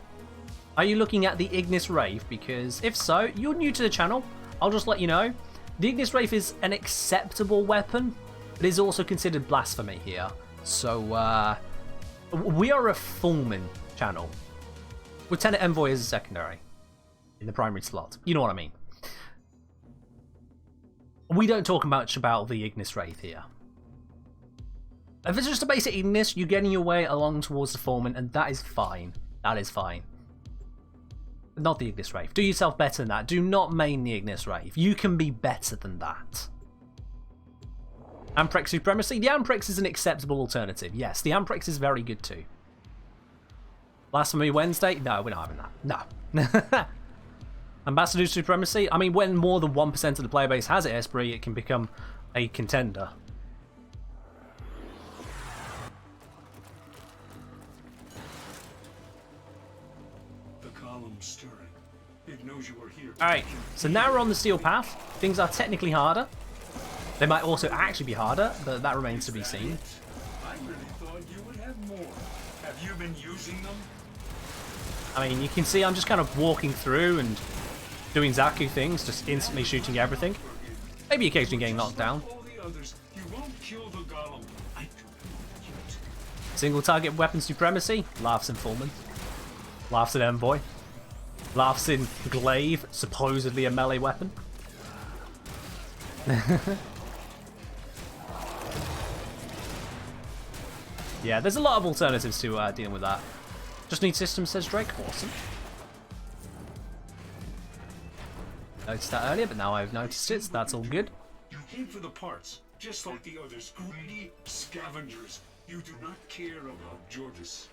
Are you looking at the Ignis Wraith? Because if so, you're new to the channel. I'll just let you know. The Ignis Wraith is an acceptable weapon, but is also considered blasphemy here. So, we are a Fulmin channel. Lieutenant Envoy is a secondary in the primary slot. You know what I mean. We don't talk much about the Ignis Wraith here. If it's just a basic Ignis, you're getting your way along towards the Fulmin, and that is fine. That is fine. But not the Ignis Wraith. Do yourself better than that. Do not main the Ignis Wraith. You can be better than that. Amprex Supremacy. The Amprex is an acceptable alternative. Yes, the Amprex is very good too. Blasphemy Wednesday? No, we're not having that. No. Ambassador Supremacy? I mean, when more than 1% of the player base has it, Esprit, it can become a contender.
The column's stirring. It knows you are here.
Alright, so now we're on the Steel Path. Things are technically harder. They might also actually be harder, but that remains to be seen.
I really thought you would have more. Have you been using them?
I mean, you can see I'm just kind of walking through and doing Zaku things, just instantly shooting everything. Maybe occasionally getting knocked down.
All the others, you won't kill the golem. I do it.
Single target weapon supremacy. Laughs in Fulmin. Laughs at Envoy. Laughs in Glaive, supposedly a melee weapon. Yeah, there's a lot of alternatives to dealing with that. Just need systems, says Drake. Awesome. Noticed that earlier, but now I've noticed it, so that's all good.
You came for the parts, just like the others. Greedy scavengers. You do not care about Jordas.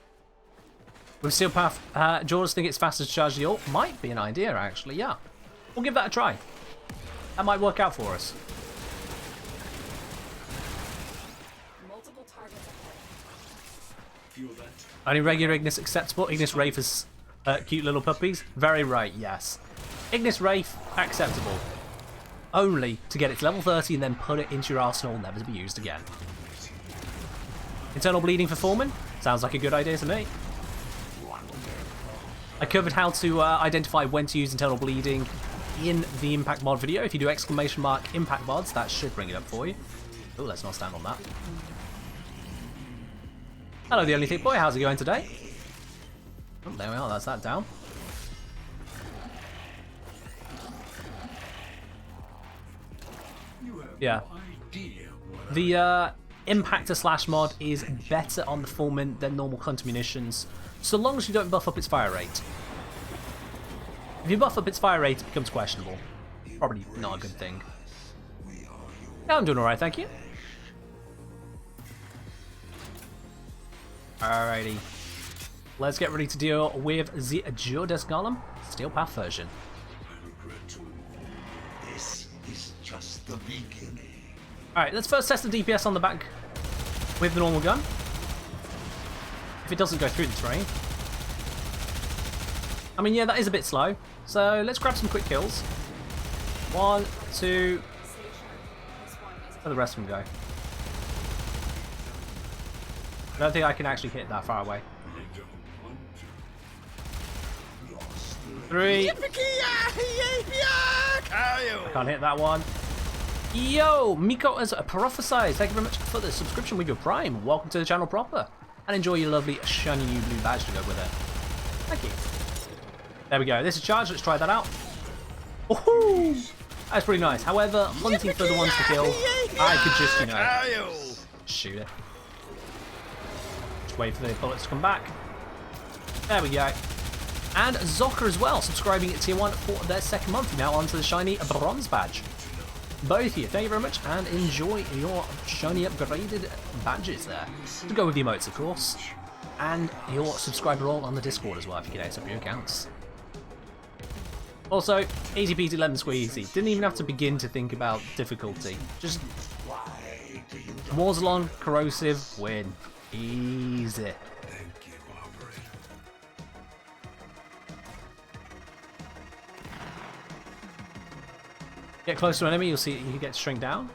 With Steel Path, Jordas think it's faster to charge the ult. Might be an idea, actually, yeah. We'll give that a try. That might work out for us.
Multiple targets ahead.
Feel that?
Only regular Ignis acceptable. Ignis Wraith is cute little puppies. Very right, yes. Ignis Wraith, acceptable. Only to get it to level 30 and then put it into your arsenal, never to be used again. Internal bleeding for Fulmin? Sounds like a good idea to me. I covered how to identify when to use internal bleeding in the impact mod video. If you do exclamation mark impact mods, that should bring it up for you. Oh, let's not stand on that. Hello, the only thick boy. How's it going today? Oh, there we are. That's that down. Yeah. The Impactor Slash mod is better on the Fulmin than normal Hunter Munitions, so long as you don't buff up its fire rate. If you buff up its fire rate, it becomes questionable. Probably not a good thing. Yeah, I'm doing alright, thank you. Alrighty. Let's get ready to deal with the Jordas Golem Steel Path version.
This is just the beginning.
Alright, let's first test the DPS on the back with the normal gun. If it doesn't go through the terrain. I mean, yeah, that is a bit slow. So let's grab some quick kills. 1, 2. Where the rest of them go? I don't think I can actually hit that far away. 3. I can't hit that one. Yo, Miko has prophesized. Thank you very much for the subscription with your Prime. Welcome to the channel proper. And enjoy your lovely shiny new blue badge to go with it. Thank you. There we go. This is charged. Let's try that out. Woohoo! That's pretty nice. However, hunting for the ones to kill, I could just, you know, shoot it. Just wait for the bullets to come back. There we go. And Zocker as well, subscribing at tier 1 for their second month. Now onto the shiny bronze badge. Both of you, thank you very much, and enjoy your shiny upgraded badges there. To go with the emotes, of course. And your subscriber role on the Discord as well, if you can ace up your accounts. Also, easy peasy lemon squeezy. Didn't even have to begin to think about difficulty. Just Warzlon, corrosive, win. Easy. Get close to an enemy, you'll see you get shrink down.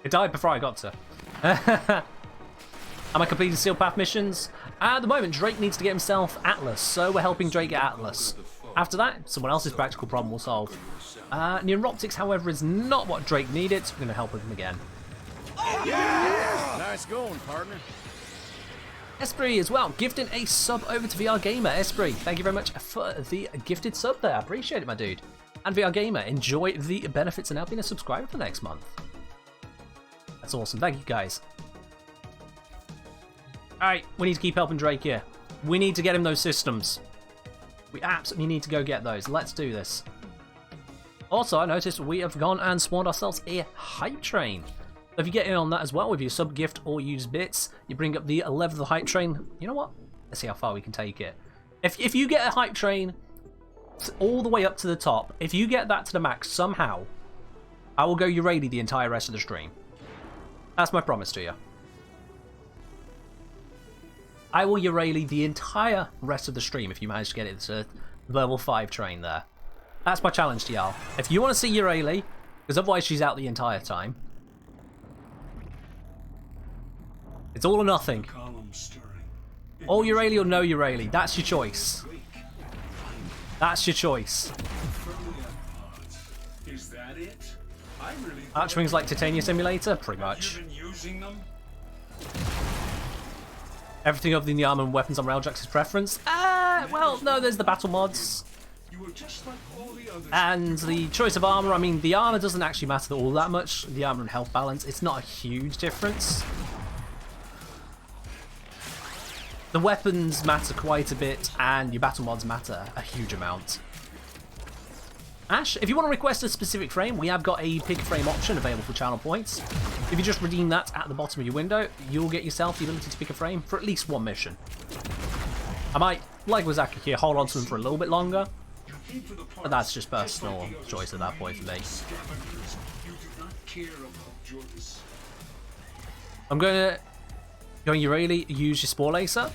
It died before I got to. Am I completing Steel Path missions? At the moment, Drake needs to get himself Atlas, so we're helping Drake get Atlas. After that, someone else's practical problem will solve. Neuroptics, however, is not what Drake needed, so we're going to help with him again.
Yeah! Nice going, partner.
Esprit as well, gifting a sub over to VR Gamer. Esprit, thank you very much for the gifted sub there. I appreciate it, my dude. And VR Gamer, enjoy the benefits and now being a subscriber for next month. That's awesome. Thank you, guys. Alright, we need to keep helping Drake here. We need to get him those systems. We absolutely need to go get those. Let's do this. Also, I noticed we have gone and spawned ourselves a hype train. So if you get in on that as well with your sub gift or use bits, you bring up the level of the hype train. You know what? Let's see how far we can take it. If you get a hype train all the way up to the top, if you get that to the max somehow, I will go Urali the entire rest of the stream. That's my promise to you. I will Urali the entire rest of the stream if you manage to get it to level 5 train there. That's my challenge to y'all. If you want to see Urali, because otherwise she's out the entire time. It's all or nothing. All Urali or no Urali. That's your choice. That's your choice.
Is that it?
Archwing's like Titania Simulator? Pretty much. Everything other than the armor and weapons on Railjack's preference? Well, no, there's the battle mods. And the choice of armor, I mean, the armor doesn't actually matter all that much. The armor and health balance, it's not a huge difference. The weapons matter quite a bit, and your battle mods matter a huge amount. Ash, if you want to request a specific frame, we have got a pick frame option available for channel points. If you just redeem that at the bottom of your window, you'll get yourself the ability to pick a frame for at least one mission. I might, like with Zaki here, hold on to them for a little bit longer, but that's just personal choice at that point for me. I'm going to really use your Spore Lacer.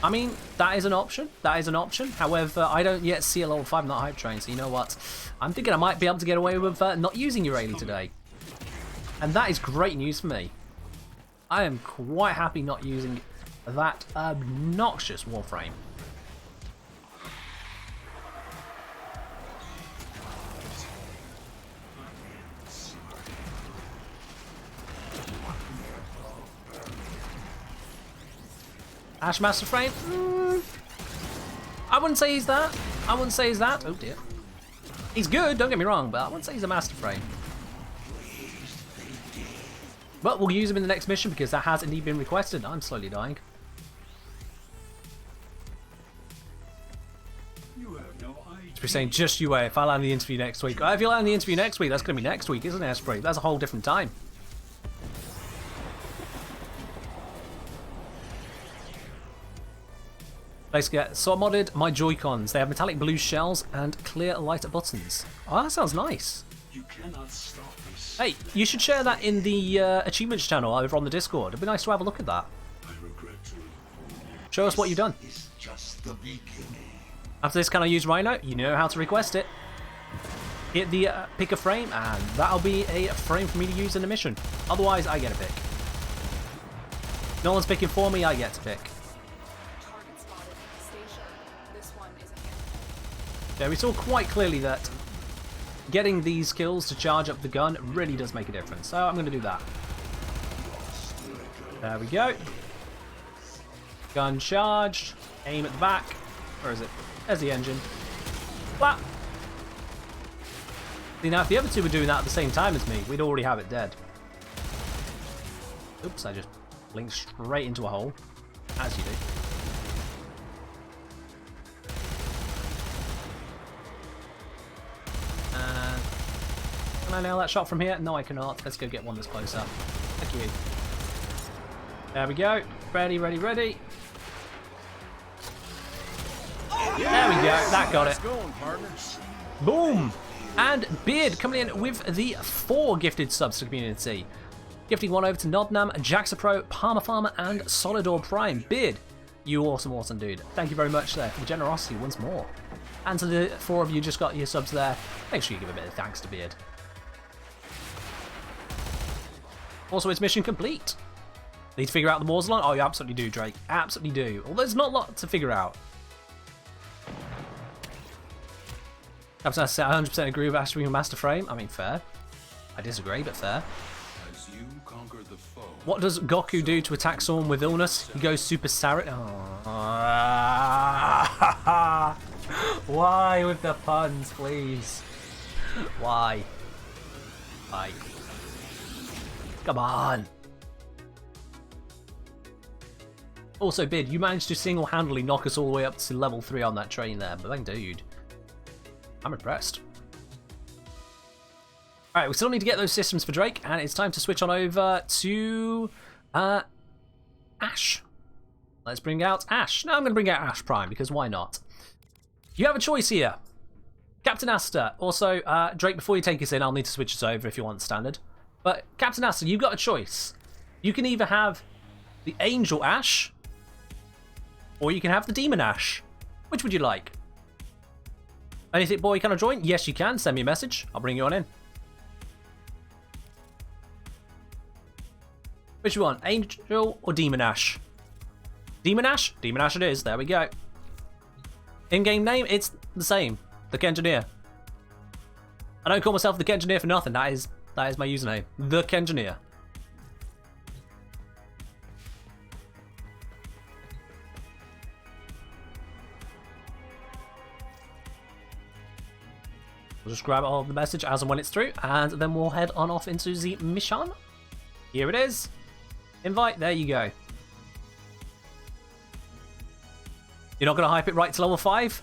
I mean, that is an option. That is an option. However, I don't yet see a level 5 not hype train, so you know what? I'm thinking I might be able to get away with not using Urali today. And that is great news for me. I am quite happy not using that obnoxious Warframe. Ash Master Frame? I wouldn't say he's that. I wouldn't say he's that. Oh dear. He's good, don't get me wrong, but I wouldn't say he's a Master Frame. But we'll use him in the next mission because that has indeed been requested. I'm slowly dying. We're saying just you wait if I land the interview next week. If you land the interview next week, that's going to be next week, isn't it, Esprit? That's a whole different time. Let's get so I modded my Joy-Cons. They have metallic blue shells and clear lighter buttons. Oh, that sounds nice.
You cannot stop us.
Hey, you should share that in the achievements channel over on the Discord. It'd be nice to have a look at that.
I regret to.
Show us what you've done.
It's just the beginning.
After this, can I use Rhino? You know how to request it. Hit the pick a frame, and that'll be a frame for me to use in the mission. Otherwise, I get a pick. No one's picking for me, I get to pick.
Target spotted. Stay sharp. This one is a handful.
Yeah, we saw quite clearly that getting these kills to charge up the gun really does make a difference. So I'm going to do that. There we go. Gun charged. Aim at the back. Where is it? There's the engine. Flap. See, now if the other two were doing that at the same time as me, we'd already have it dead. Oops, I just blinked straight into a hole. As you do. And can I nail that shot from here? No, I cannot. Let's go get one that's closer. Thank you. There we go. Ready, ready, ready. There we go. That got it. Boom. And Beard coming in with the 4 gifted subs to the community. Gifting one over to Nodnam, Jaxapro, Palmer Farmer, and Solidor Prime. Beard, you awesome dude. Thank you very much there for the generosity once more. And to the 4 of you just got your subs there, make sure you give a bit of thanks to Beard. Also, it's mission complete. Need to figure out the Warzone? Oh, you absolutely do, Drake. Absolutely do. Although there's not a lot to figure out. Captain, I 100% agree with Ash being a master frame. I mean, fair. I disagree, but fair.
As you conquer the foe.
What does Goku do to attack someone with illness? He goes Super Saiyan. Oh. Why with the puns, please? Why? Why? Come on. Also, Bid, you managed to single-handedly knock us all the way up to level 3 on that train there, but then, dude, I'm impressed. Alright, we still need to get those systems for Drake, and it's time to switch on over to Ash. Let's bring out Ash. No, I'm going to bring out Ash Prime, because why not? You have a choice here. Captain Asta. Also, Drake, before you take us in, I'll need to switch us over if you want standard. But, Captain Asta, you've got a choice. You can either have the Angel Ash, or you can have the Demon Ash. Which would you like? Anything, boy, can I join? Yes, you can. Send me a message. I'll bring you on in. Which one? Angel or Demon Ash? Demon Ash? Demon Ash it is. There we go. In-game name, it's the same. The Kengineer. I don't call myself the Kengineer for nothing. That is my username. The Kengineer. We'll just grab all of the message as and when it's through, and then we'll head on off into the mission. Here it is. Invite, there you go. You're not going to hype it right to level 5?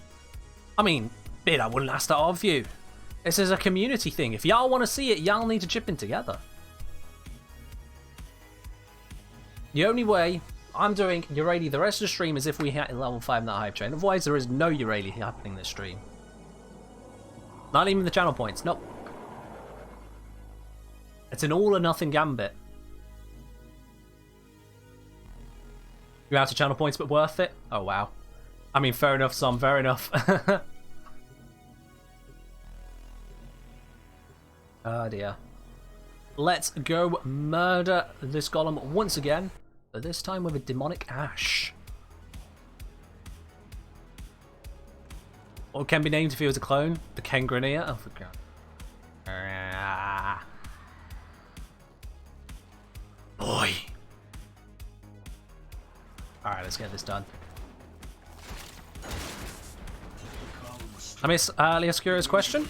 I mean, Bid, I wouldn't ask that of you. This is a community thing. If y'all want to see it, y'all need to chip in together. The only way I'm doing Urali the rest of the stream is if we hit level 5 in that hype train. Otherwise, there is no Urali happening this stream. Not even the channel points, nope. It's an all or nothing gambit. You're out of channel points, but worth it? Oh, wow. I mean, fair enough, Sam, fair enough. Oh, dear. Let's go murder this golem once again, but this time with a demonic ash. What can be named if he was a clone? The Kengrenier? Oh, for God. Boy. Alright, let's get this done. I miss Leoscuro's question.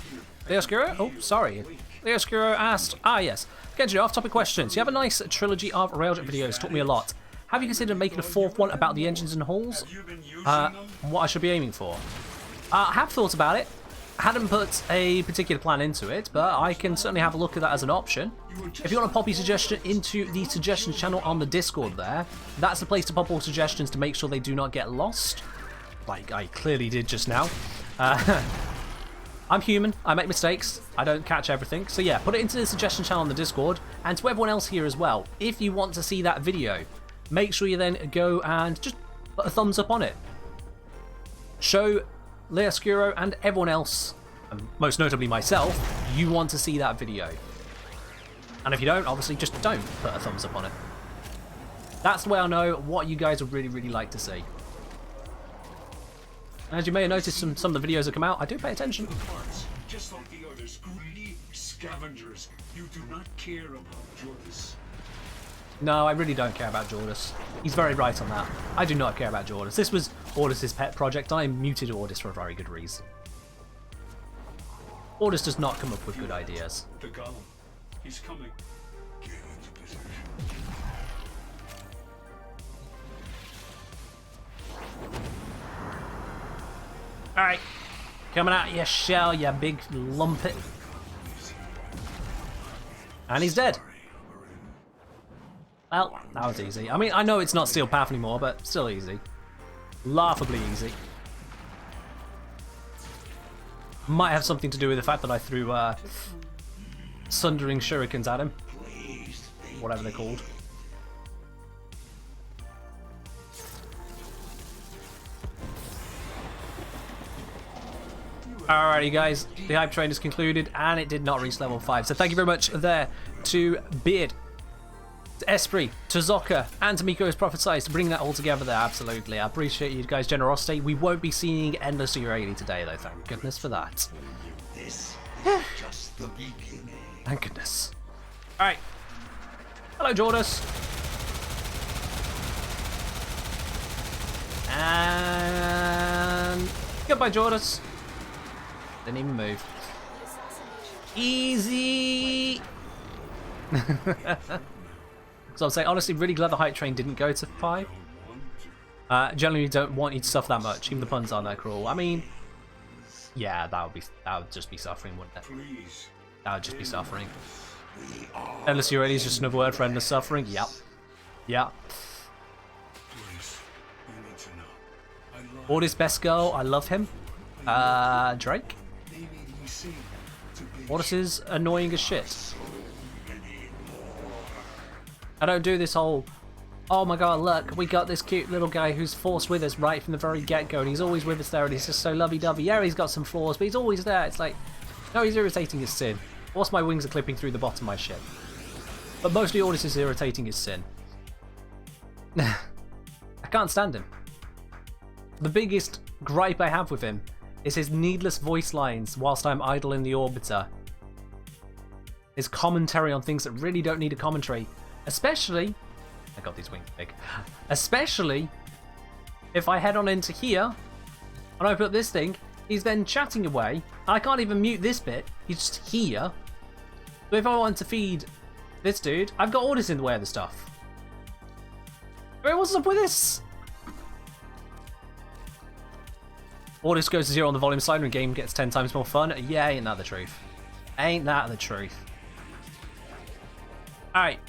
Leoscuro? Oh, sorry. Leoscuro asked, yes. Genji, off-topic questions. You have a nice trilogy of Railjet videos, taught me a lot. Have you considered making a 4th one about the engines and hulls? What I should be aiming for? I have thought about it. I hadn't put a particular plan into it, but I can certainly have a look at that as an option. If you want to pop your suggestion into the suggestions channel on the Discord there, that's the place to pop all suggestions to make sure they do not get lost. Like I clearly did just now. I'm human, I make mistakes, I don't catch everything. So yeah, put it into the suggestion channel on the Discord, and to everyone else here as well. If you want to see that video, make sure you then go and just put a thumbs up on it. Show Leoscuro, and everyone else, and most notably myself, you want to see that video. And if you don't, obviously just don't put a thumbs up on it. That's the way I know what you guys would really, really like to see. And as you may have noticed from some of the videos that come out, I do pay attention.
Parts, just like the others, greedy scavengers. You do not care about Jordis.
No, I really don't care about Jordis. He's very right on that. I do not care about Jordis. This was Ordis' pet project. I muted Ordis for a very good reason. Ordis does not come up with good ideas.
The golem. He's coming. Get into position.
Alright. Coming out of your shell, you big lumpet. And he's dead. Well, that was easy. I mean, I know it's not Steel Path anymore, but still easy. Laughably easy. Might have something to do with the fact that I threw sundering shurikens at him. Whatever they're called. Alrighty guys, the hype train is concluded and it did not reach level 5. So thank you very much there to Beard, to Esprit, to Zoka, and to Miko's Prophesize to bring that all together there. Absolutely. I appreciate you guys' generosity. We won't be seeing Endless Urali today though, thank goodness for that.
This is just the beginning.
Thank goodness. Alright. Hello, Jordis. And goodbye, Jordis. Didn't even move. Easy. So I'll say, honestly, really glad the hype train didn't go to 5. Generally, don't want you to suffer that much. Even the puns aren't that cruel. I mean, yeah, that would just be suffering, wouldn't it?
Please.
That would just be suffering. Endless Urali is just another word for endless suffering. Yep. Yep.
Please. You need to know. I love
Ordis best girl. I love him. Drake.
They made me sing to be
Ordis is annoying as shit. I don't do this whole, oh my god, look, we got this cute little guy who's forced with us right from the very get-go, and he's always with us there, and he's just so lovey-dovey. Yeah, he's got some flaws, but he's always there. It's like, no, he's irritating his sin. Whilst my wings are clipping through the bottom of my ship. But mostly Ordis is irritating his sin. I can't stand him. The biggest gripe I have with him is his needless voice lines whilst I'm idle in the orbiter. His commentary on things that really don't need a commentary. Especially, I got these wings big. Especially if I head on into here and open up this thing, he's then chatting away. I can't even mute this bit. He's just here. But if I want to feed this dude, I've got Ordis in the way of the stuff. Wait, what's up with this? Ordis goes to 0 on the volume side when the game gets 10 times more fun. Yeah, ain't that the truth? Ain't that the truth? Alright.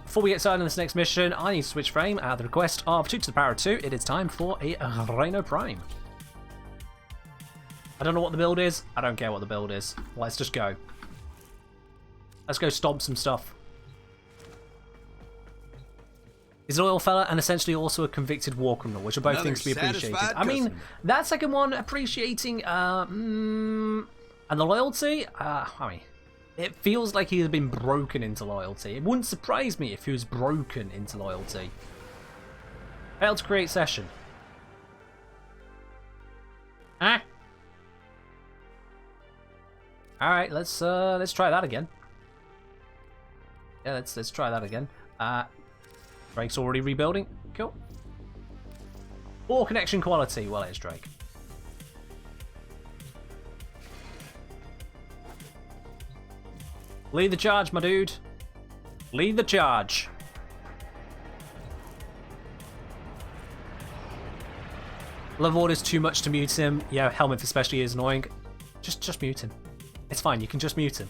Before we get started on this next mission, I need to switch frame at the request of 2 to the power of 2. It is time for a Rhino Prime. I don't know what the build is. I don't care what the build is. Let's just go. Let's go stomp some stuff. He's a loyal fella and essentially also a convicted war criminal, which are both
Another
things to be appreciated.
satisfied
I mean,
customer.
that second one, appreciating, and the loyalty, I mean, it feels like he has been broken into loyalty. It wouldn't surprise me if he was broken into loyalty. Failed to create session. Ah. All right, let's try that again. Yeah, let's try that again. Drake's already rebuilding. Cool. Poor connection quality. Well, it's Drake. Lead the charge, my dude. Lead the charge. Love Ordis too much to mute him. Yeah, Helmet especially is annoying. Just mute him. It's fine, you can just mute him.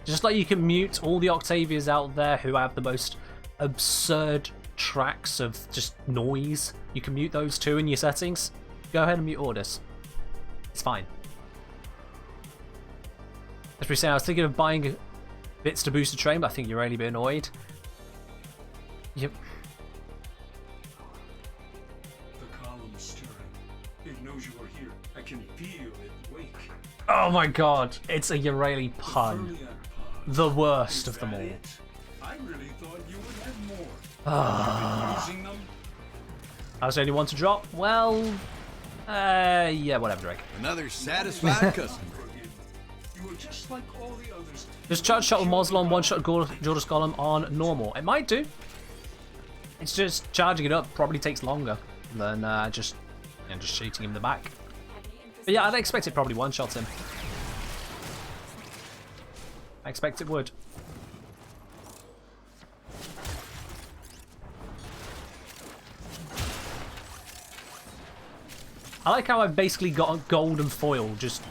Just like you can mute all the Octavias out there who have the most absurd tracks of just noise. You can mute those too in your settings. Go ahead and mute Ordis. It's fine. As we say, I was thinking of buying bits to boost the train, but I think you're really a bit annoyed. Yep.
The column is stirring. It knows you are here. I can feel
Oh my god, it's a Urali pun. The worst of them all.
I really thought you would have more. Using them?
I was the only one to drop? Well, yeah, whatever, Drake.
Another satisfied customer.
You were just like all the others.
Just charge shot with Moslon, one shot Jordas Golem on normal. It might do. It's just charging it up probably takes longer than just shooting him in the back. But yeah, I'd expect it probably one-shots him. I expect it would. I like how I've basically got a golden foil just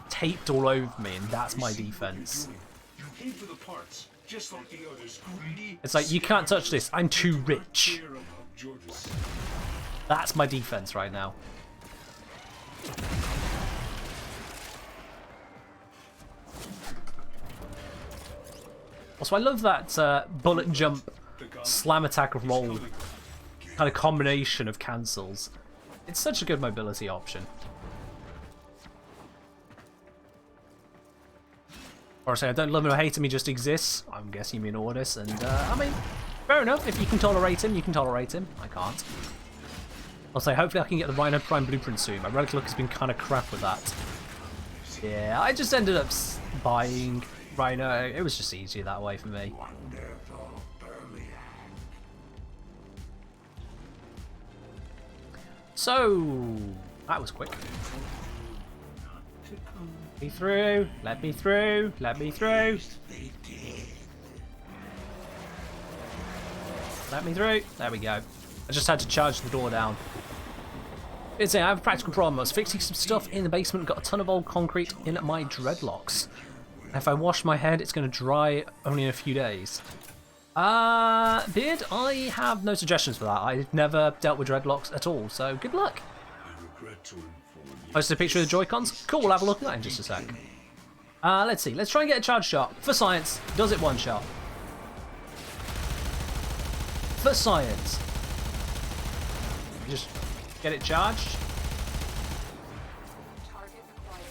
taped all over me, and that's my defense.
You came for the parts, just like the others. Greedy.
It's like, you can't touch this, I'm too rich.
Care about George's.
That's my defense right now. Also, I love that bullet jump, slam attack roll kind of combination of cancels. It's such a good mobility option. Or say I don't love him or hate him, he just exists. I'm guessing you mean Ordis, and I mean, fair enough. If you can tolerate him, you can tolerate him. I can't. I'll say hopefully I can get the Rhino Prime blueprint soon. My relic look has been kind of crap with that. Yeah, I just ended up buying Rhino. It was just easier that way for me. So that was quick. Let me through. Let me through. Let me through. Let me through. There we go. I just had to charge the door down. I have a practical problem. I was fixing some stuff in the basement, got a ton of old concrete in my dreadlocks. If I wash my head, it's going to dry only in a few days. Beard, I have no suggestions for that. I've never dealt with dreadlocks at all, so good luck.
I regret to inform you.
Posted a picture of the Joy-Cons. Cool, we'll have a look at that in just a sec. Let's see. Let's try and get a charge shot. For science. Does it one shot? For science. Just get it charged.
Target acquired.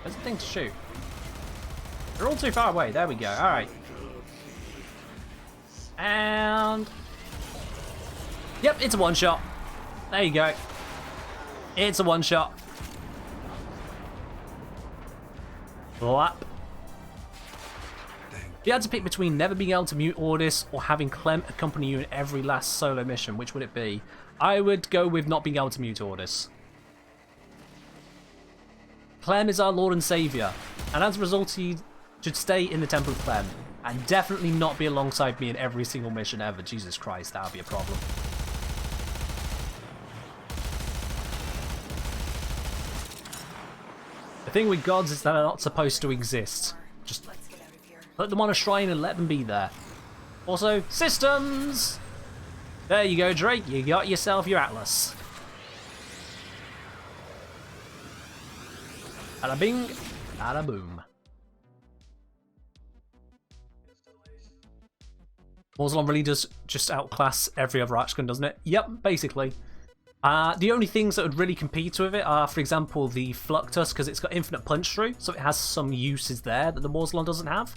Where's the thing to shoot? They're all too far away. There we go. Alright. And... yep, it's a one-shot. There you go. It's a one-shot. Lap. If you had to pick between never being able to mute Ordis or having Clem accompany you in every last solo mission, which would it be? I would go with not being able to mute Ordis. Clem is our Lord and Saviour, and as a result he should stay in the Temple of Clem, and definitely not be alongside me in every single mission ever. Jesus Christ, that would be a problem. The thing with gods is that they're not supposed to exist. Just put them on a shrine and let them be there. Also, systems! There you go, Drake, you got yourself your Atlas. Bada bing, bada boom. Moslon really does just outclass every other Archgun, doesn't it? Yep, basically. The only things that would really compete with it are, for example, the Fluctus, because it's got infinite punch through, so it has some uses there that the Moslon doesn't have.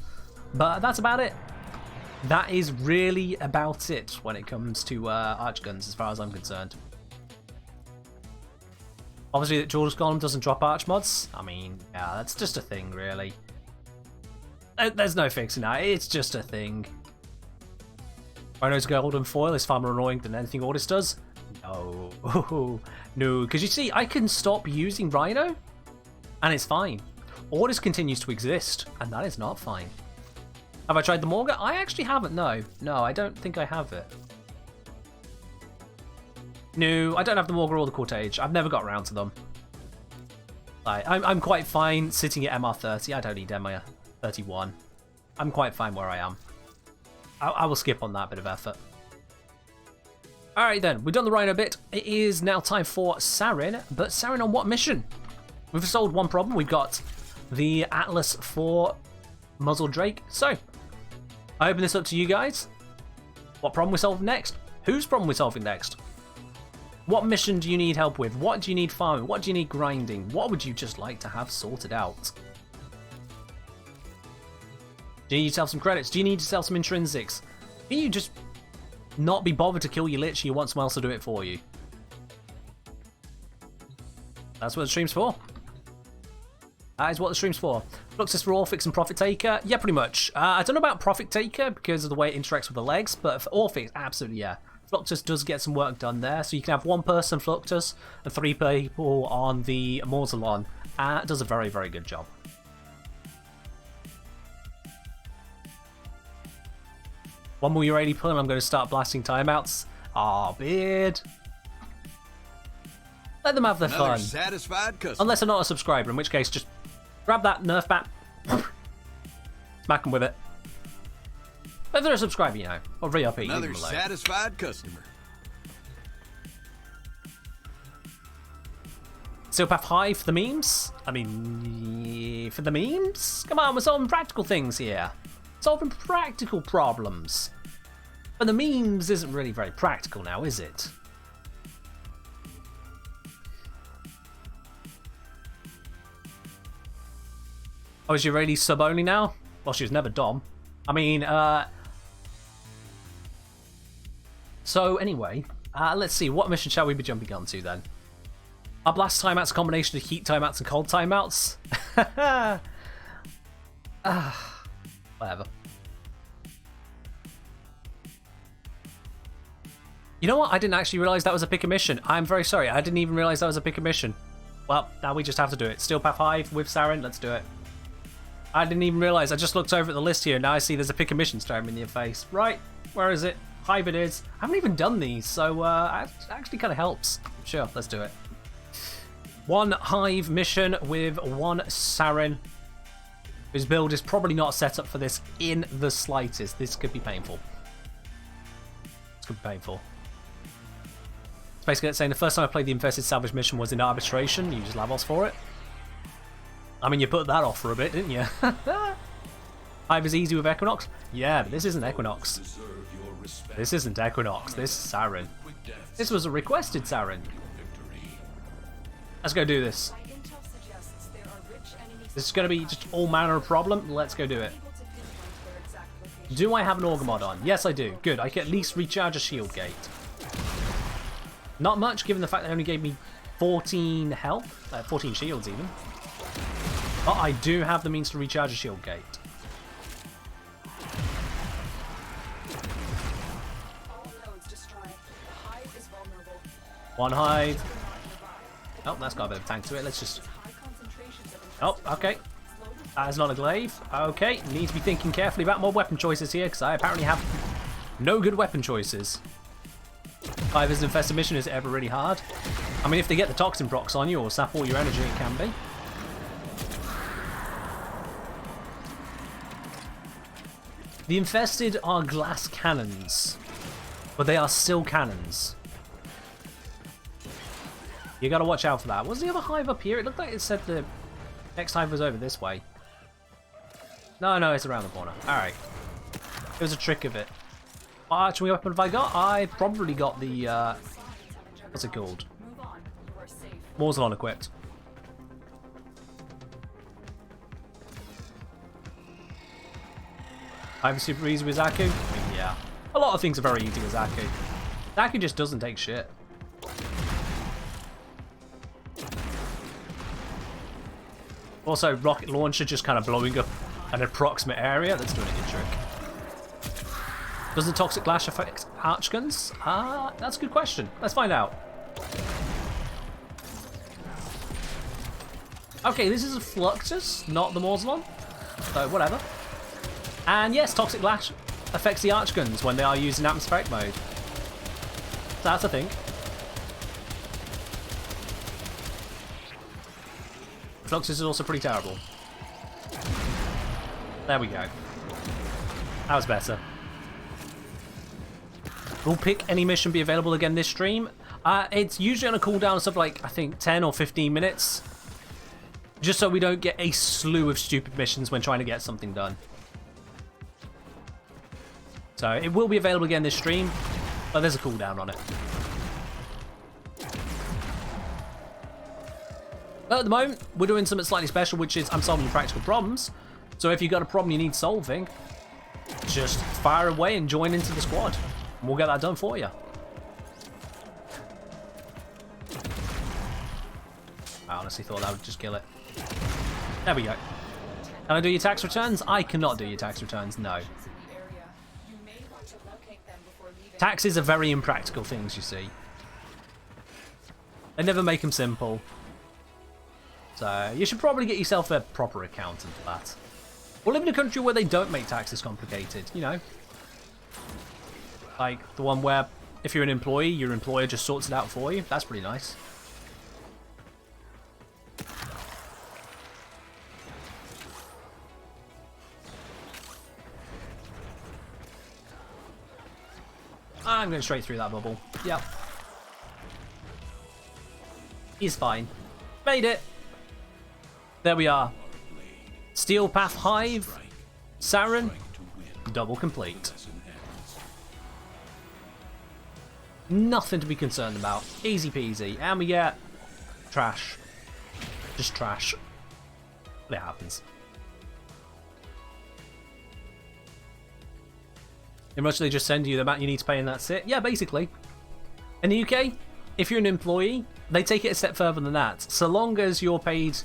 But that's about it. That is really about it when it comes to Archguns, as far as I'm concerned. Obviously, that Jordas Golem doesn't drop Arch mods. I mean, yeah, that's just a thing, really. There's no fixing that. It's just a thing. Rhino's Golden Foil is far more annoying than anything Ordis does. No. No, because you see, I can stop using Rhino, and it's fine. Ordis continues to exist, and that is not fine. Have I tried the Morga? I actually haven't, no. No, I don't think I have it. No, I don't have the Morga or the Cortege. I've never got around to them. I'm quite fine sitting at MR30. I don't need MR31. I'm quite fine where I am. I will skip on that bit of effort. Alright then, we've done the Rhino bit. It is now time for Sarin, but Sarin on what mission? We've solved one problem. We've got the Atlas for Muzzle Drake. So, I open this up to you guys. What problem we're solving next? Whose problem we're solving next? What mission do you need help with? What do you need farming? What do you need grinding? What would you just like to have sorted out? Do you need to sell some credits? Do you need to sell some intrinsics? Can you just not be bothered to kill your lich? You want someone else to do it for you? That's what the stream's for. That is what the stream's for. Fluxus for Orphix and Profit Taker? Yeah, pretty much. I don't know about Profit Taker because of the way it interacts with the legs, but for Orphix, absolutely, yeah. Fluxus does get some work done there, so you can have one person Fluxus and 3 people on the Mausolon. It does a very, very good job. One more you're 80 pull and I'm going to start blasting timeouts. Aw, beard. Let them have their fun.
Satisfied customer.
Unless they're not a subscriber, in which case just grab that Nerf bat, smack them with it. If they're a subscriber, you know, or re-up it.
Another satisfied customer.
Steelpath High for the memes? I mean, for the memes? Come on, we're solving practical things here. Solving practical problems. But the memes isn't really very practical now, is it? Oh, is she really sub only now? Well, she was never Dom. I mean, so anyway, let's see. What mission shall we be jumping on to then? Our blast timeouts, a combination of heat timeouts and cold timeouts. Whatever. You know what? I didn't actually realize that was a pick a mission. I'm very sorry. I didn't even realize that was a pick a mission. Well, now we just have to do it. Steelpath Hive with Saren. Let's do it. I didn't even realize. I just looked over at the list here. Now I see there's a pick a mission staring me in your face. Right. Where is it? Hive it is. I haven't even done these, so it actually kind of helps. Sure, let's do it. One Hive mission with one Saren, whose build is probably not set up for this in the slightest. This could be painful. This could be painful. It's basically saying the first time I played the Infested Salvage mission was in Arbitration. You used Lavos for it. I mean, you put that off for a bit, didn't you? Hive is easy with Equinox? Yeah, but this isn't Equinox. This isn't Equinox. This is Saren. This was a requested Saren. Let's go do this. This is going to be just all manner of problem. Let's go do it. Do I have an Auger mod on? Yes, I do. Good. I can at least recharge a shield gate. Not much, given the fact that it only gave me 14 health. 14 shields, even. But I do have the means to recharge a shield gate. One Hive. Oh, that's got a bit of tank to it. Let's just... Oh, okay. That is not a glaive. Okay, need to be thinking carefully about more weapon choices here, because I apparently have no good weapon choices. Hive as an infested mission, is it ever really hard? I mean, if they get the toxin procs on you or sap all your energy, it can be. The infested are glass cannons, but they are still cannons. You gotta watch out for that. Was the other Hive up here? It looked like it said the next Hive was over this way. No, it's around the corner. Alright. It was a trick of it. What archery weapon have I got? I probably got the, what's it called? Mausolon equipped. I'm super easy with Zaku? Yeah. A lot of things are very easy with Zaku. Zaku just doesn't take shit. Also, rocket launcher just kind of blowing up an approximate area. That's doing a good trick. Does the toxic glash affect archguns? That's a good question. Let's find out. Okay, this is a Fluxus, not the Mausolon. So, whatever. And yes, toxic glash affects the archguns when they are used in atmospheric mode. So that's a thing. Fluxus is also pretty terrible. There we go. That was better. Will pick any mission be available again this stream? It's usually on a cooldown of something like, I think, 10 or 15 minutes. Just so we don't get a slew of stupid missions when trying to get something done. So it will be available again this stream, but there's a cooldown on it. But at the moment, we're doing something slightly special, which is I'm solving practical problems. So if you've got a problem you need solving, just fire away and join into the squad. And we'll get that done for you. I honestly thought that would just kill it. There we go. Can I do your tax returns? I cannot do your tax returns, no. Taxes are very impractical things, you see. They never make them simple. So you should probably get yourself a proper accountant for that. Or live in a country where they don't make taxes complicated, you know. Like the one where if you're an employee, your employer just sorts it out for you. That's pretty nice. I'm going straight through that bubble. Yep. He's fine. Made it! There we are. Steel Path Hive. Saren. Double complete. Nothing to be concerned about. Easy peasy. And we get trash. Just trash. But it happens. In much they just send you the amount you need to pay and that's it. Yeah, basically. In the UK, if you're an employee, they take it a step further than that. So long as you're paid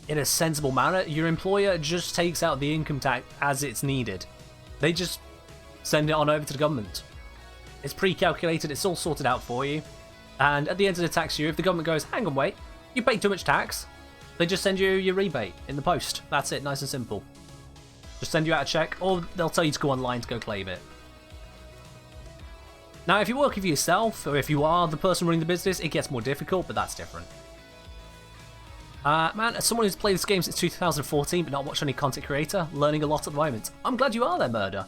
in a sensible manner, your employer just takes out the income tax as it's needed. They just send it on over to the government. It's pre-calculated, it's all sorted out for you. And at the end of the tax year, if the government goes, hang on, wait, you paid too much tax, they just send you your rebate in the post. That's it, nice and simple. Just send you out a check, or they'll tell you to go online to go claim it. Now, if you're working for yourself, or if you are the person running the business, it gets more difficult, but that's different. Man, as someone who's played this game since 2014 but not watched any content creator, learning a lot at the moment. I'm glad you are there, Murder.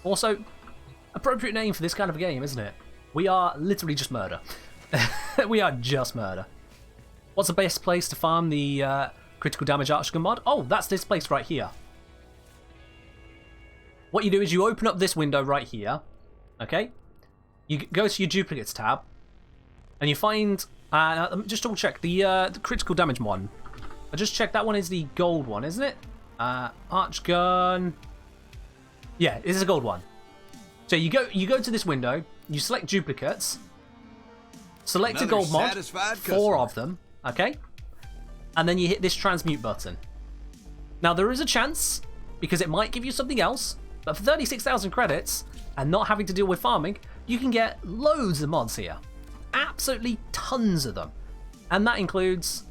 Also, appropriate name for this kind of a game, isn't it? We are literally just murder. We are just murder. What's the best place to farm the critical damage archgun mod? Oh, that's this place right here. What you do is you open up this window right here, okay? You go to your duplicates tab, and you find, just double check, the critical damage one. I just checked that one is the gold one, isn't it? Archgun. Yeah, this is a gold one. So you go to this window, you select duplicates, select a gold mod, 4 of them, okay? And then you hit this transmute button. Now there is a chance, because it might give you something else, but for 36,000 credits, and not having to deal with farming, you can get loads of mods here. Absolutely tons of them. And that includes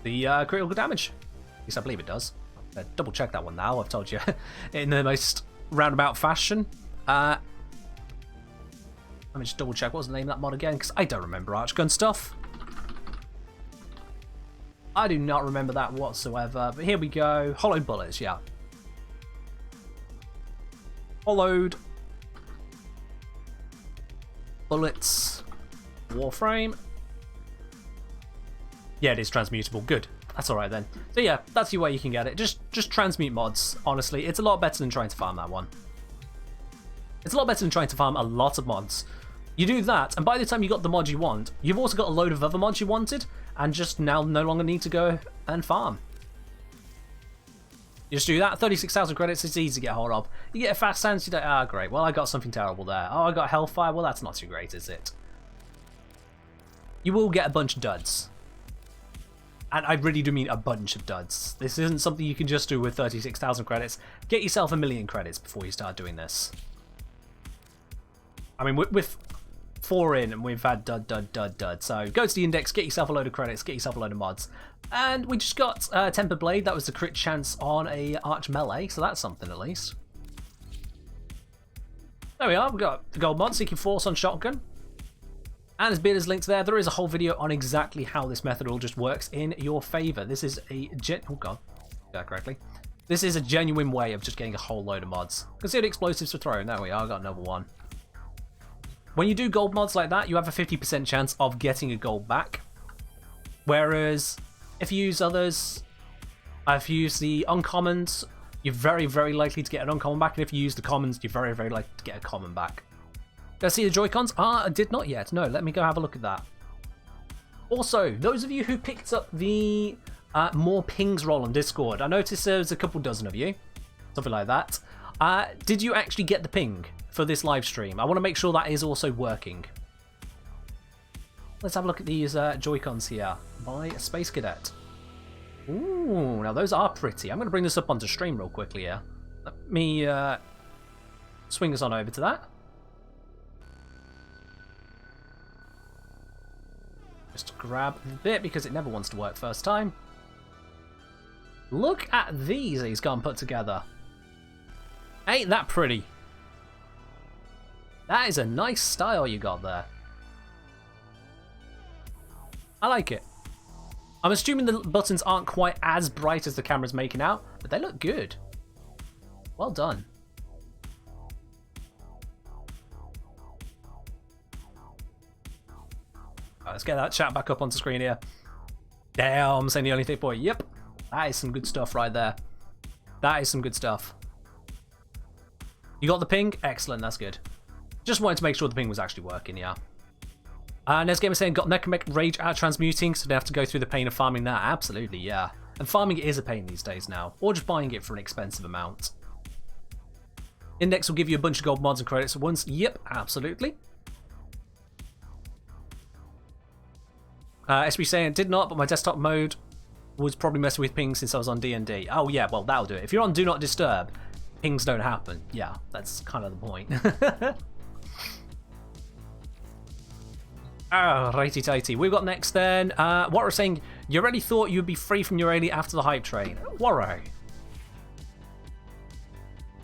the critical damage. At least I believe it does. Double check that one now, I've told you in the most roundabout fashion. Let me just double check, what was the name of that mod again? Because I don't remember Archgun stuff. I do not remember that whatsoever, but here we go. Hollowed bullets, yeah. Hollowed bullets. Warframe. Yeah, it is transmutable. Good. That's alright then. So yeah, that's the way you can get it. Just transmute mods, honestly. It's a lot better than trying to farm that one. It's a lot better than trying to farm a lot of mods. You do that, and by the time you got the mod you want, you've also got a load of other mods you wanted, and just now no longer need to go and farm. You just do that, 36,000 credits, it's easy to get hold of. You get a fast stance, you don't, great, well I got something terrible there. Oh, I got Hellfire, well that's not too great, is it? You will get a bunch of duds. And I really do mean a bunch of duds. This isn't something you can just do with 36,000 credits. Get yourself 1,000,000 credits before you start doing this. I mean, with 4 in, and we've had dud. So go to the index, get yourself a load of credits, get yourself a load of mods. And we just got Tempered Blade. That was the crit chance on a Arch Melee, so that's something at least. There we are, we've got the gold mod, Seeking Force on Shotgun. And as Beard is linked there, there is a whole video on exactly how this method all just works in your favour. This is a oh god, got that correctly. This is a genuine way of just getting a whole load of mods. Consider explosives for throwing. There we are, I got another one. When you do gold mods like that, you have a 50% chance of getting a gold back. Whereas if you use others, if you use the uncommons, you're very, very likely to get an uncommon back. And if you use the commons, you're very, very likely to get a common back. Did I see the Joy-Cons? I did not yet. No, let me go have a look at that. Also, those of you who picked up the more pings roll on Discord, I noticed there's a couple dozen of you, something like that. Did you actually get the ping for this live stream? I want to make sure that is also working. Let's have a look at these Joy-Cons here by Space Cadet. Ooh, now those are pretty. I'm going to bring this up onto stream real quickly here. Let me swing us on over to that. Just grab a bit because it never wants to work first time. Look at these he's gone put together. Ain't that pretty? That is a nice style you got there. I like it. I'm assuming the buttons aren't quite as bright as the camera's making out, but they look good. Well done. Right, let's get that chat back up onto screen here. Damn, saying the only thick boy. Yep, that is some good stuff right there. That is some good stuff. You got the ping? Excellent, that's good. Just wanted to make sure the ping was actually working, yeah. Nesgamer saying, got Necromech Rage out transmuting, so they have to go through the pain of farming that. Absolutely, yeah. And farming is a pain these days now, or just buying it for an expensive amount. Index will give you a bunch of gold mods and credits at once. Yep, absolutely. SB saying, did not, but my desktop mode was probably messing with ping since I was on D&D. Oh yeah, well that'll do it. If you're on Do Not Disturb, pings don't happen. Yeah, that's kind of the point. Righty tighty. We've got next then. Warro saying, you already thought you'd be free from Urali after the hype train. Warro.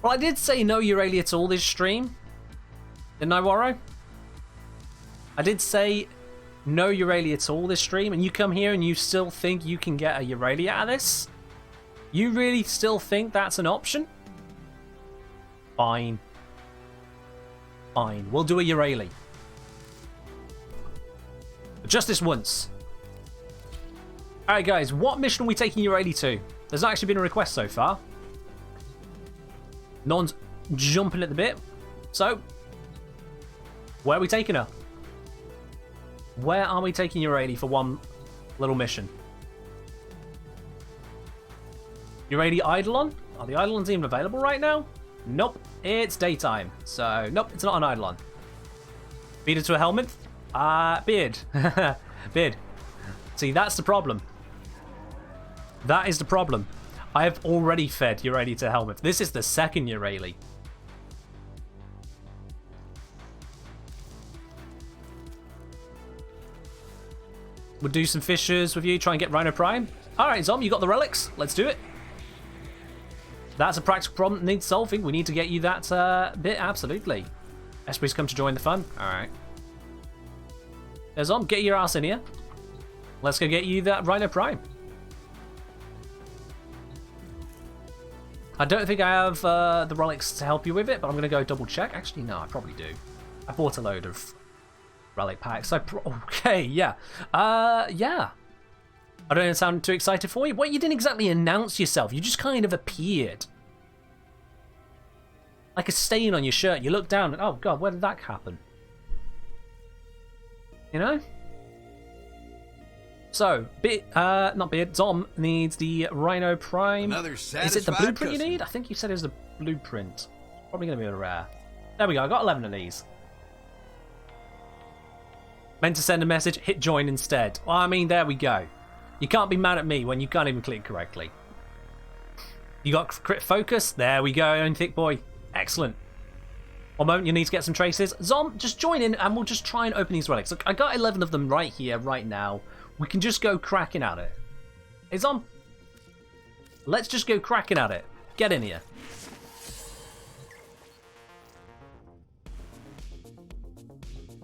Well, I did say no Urali at all this stream. Didn't I, Warro? I did say no Urali at all this stream, and you come here and you still think you can get a Urali out of this? You really still think that's an option? Fine. Fine. We'll do a Urali. Just this once. Alright guys, what mission are we taking Urali to? There's not actually been a request so far. No one's jumping at the bit. So, where are we taking her? Where are we taking Urali for one little mission? Urali Eidolon? Are the Eidolons even available right now? Nope, it's daytime. So, nope, it's not an Eidolon. Beat it to a helmet? Beard. Beard. See, that's the problem. That is the problem. I have already fed Urali to helmet. This is the second Urali. We'll do some fishers with you, try and get Rhino Prime. Alright, Zom, you got the relics. Let's do it. That's a practical problem that needs solving. We need to get you that bit, absolutely. Esprit's come to join the fun. Alright. There's Zom, get your ass in here. Let's go get you that Rhino Prime. I don't think I have the relics to help you with it, but I'm going to go double check. Actually, no, I probably do. I bought a load of relic packs. Okay, yeah. Yeah. I don't sound too excited for you. Well, you didn't exactly announce yourself. You just kind of appeared. Like a stain on your shirt. You look down and, oh god, where did that happen? You know? So, not Beard, Zom needs the Rhino Prime. Is it the blueprint you need? I think you said it was the blueprint. Probably going to be a rare. There we go, I got 11 of these. Meant to send a message, hit join instead. Well, I mean, there we go. You can't be mad at me when you can't even click correctly. You got crit focus? There we go, own thick boy. Excellent. One moment, you need to get some traces. Zom, just join in and we'll just try and open these relics. Look, I got 11 of them right here, right now. We can just go cracking at it. Hey, Zom. Let's just go cracking at it. Get in here.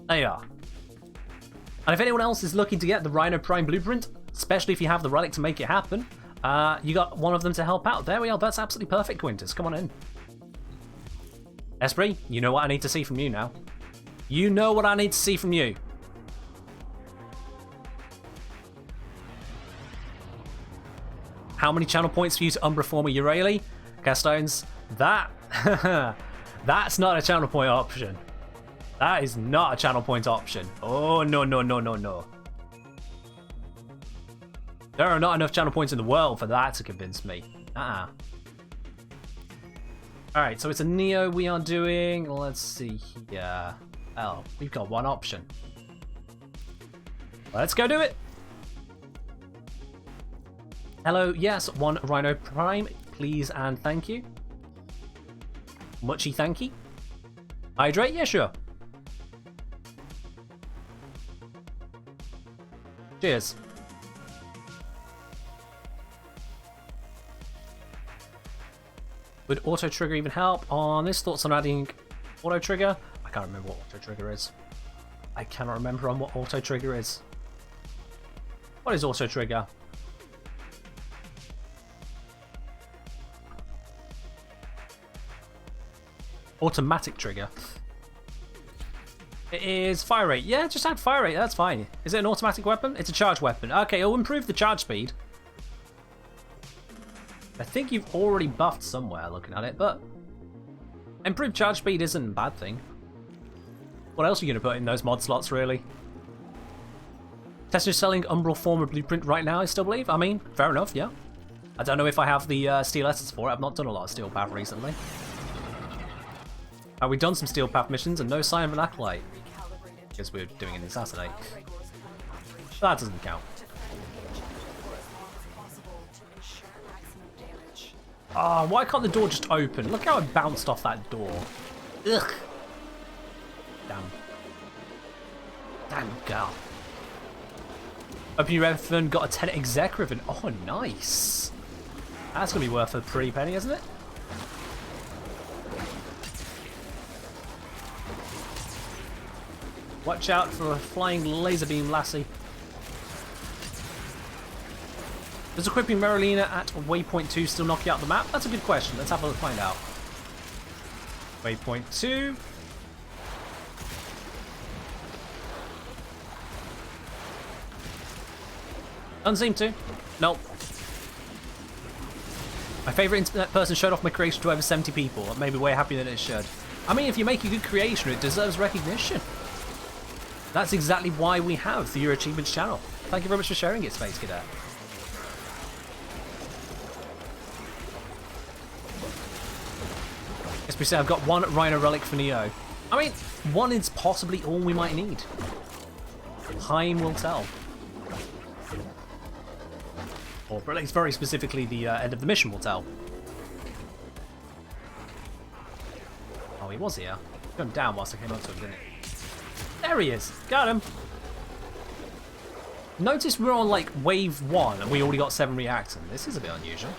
There you are. And if anyone else is looking to get the Rhino Prime blueprint, especially if you have the relic to make it happen, you got one of them to help out. There we are. That's absolutely perfect, Quintus. Come on in. Esprit, you know what I need to see from you now. You know what I need to see from you. How many channel points for you to Umbra form a Urali? Castones, that's not a channel point option. That is not a channel point option. Oh, no, no, no, no, no. There are not enough channel points in the world for that to convince me. Alright, so it's a Neo we are doing. Let's see here. Oh, we've got one option. Let's go do it. Hello, yes, one Rhino Prime, please and thank you. Muchy thanky. Hydrate, yeah, sure. Cheers. Would auto trigger even help on this? Thoughts on adding auto trigger? I can't remember what auto trigger is. I cannot remember on what auto trigger is. What is auto trigger? Automatic trigger. It is fire rate. Yeah, just add fire rate. That's fine. Is it an automatic weapon? It's a charge weapon. Okay, it'll improve the charge speed. I think you've already buffed somewhere looking at it, but improved charge speed isn't a bad thing. What else are you going to put in those mod slots, really? Tesla's selling Umbral Former Blueprint right now, I still believe. I mean, fair enough, yeah. I don't know if I have the Steel Essence for it. I've not done a lot of Steel Path recently. We've done some Steel Path missions and no sign of an Acolyte. Because we're doing an Assassinate. But that doesn't count. Ah, why can't the door just open? Look how it bounced off that door. Ugh. Damn. Damn girl. Open your ribbon, got a 10 exec ribbon. Oh, nice. That's going to be worth a pretty penny, isn't it? Watch out for a flying laser beam, lassie. Does equipping Merlina at waypoint 2 still knock you out the map? That's a good question. Let's have a look, find out. Waypoint 2. Doesn't seem to. Nope. My favourite internet person showed off my creation to over 70 people. That made me way happier than it should. I mean, if you make a good creation, it deserves recognition. That's exactly why we have the Your Achievements channel. Thank you very much for sharing it, Space Cadet. As we say, I've got one Rhino Relic for Neo. I mean, one is possibly all we might need. Time will tell. Or at least very specifically the end of the mission will tell. Oh, he was here. He went down whilst I came up to him, didn't he? There he is. Got him. Notice we're on like wave 1 and we already got 7 reactors. This is a bit unusual.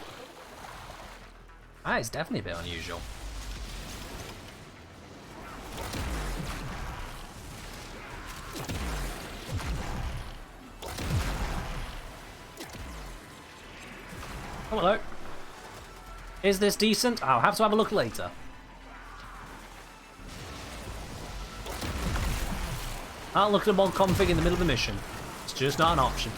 That is definitely a bit unusual. Oh, hello. Is this decent? I'll have to have a look later. I'll look at the mod config in the middle of the mission. It's just not an option.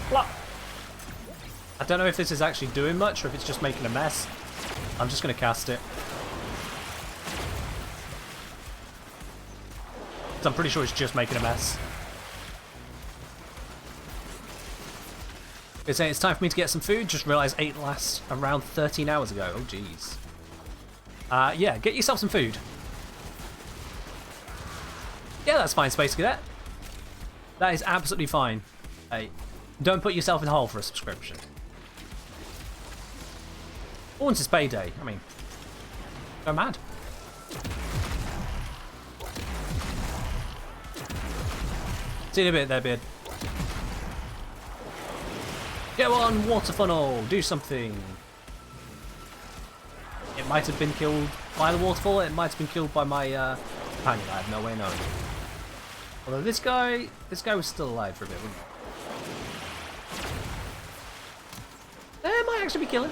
What? I don't know if this is actually doing much or if it's just making a mess. I'm just going to cast it. I'm pretty sure it's just making a mess. It's saying it's time for me to get some food. Just realised I ate last around 13 hours ago. Oh, jeez. Yeah, get yourself some food. Yeah, that's fine, Space Cadet. That is absolutely fine. Hey, don't put yourself in the hole for a subscription. Once it's payday. I mean, go mad. See you in a bit there, Beard. Go on, water funnel, do something. It might have been killed by the waterfall, it might have been killed by my companion, I have no way of knowing. Although this guy was still alive for a bit, wasn't he? It might actually be killing.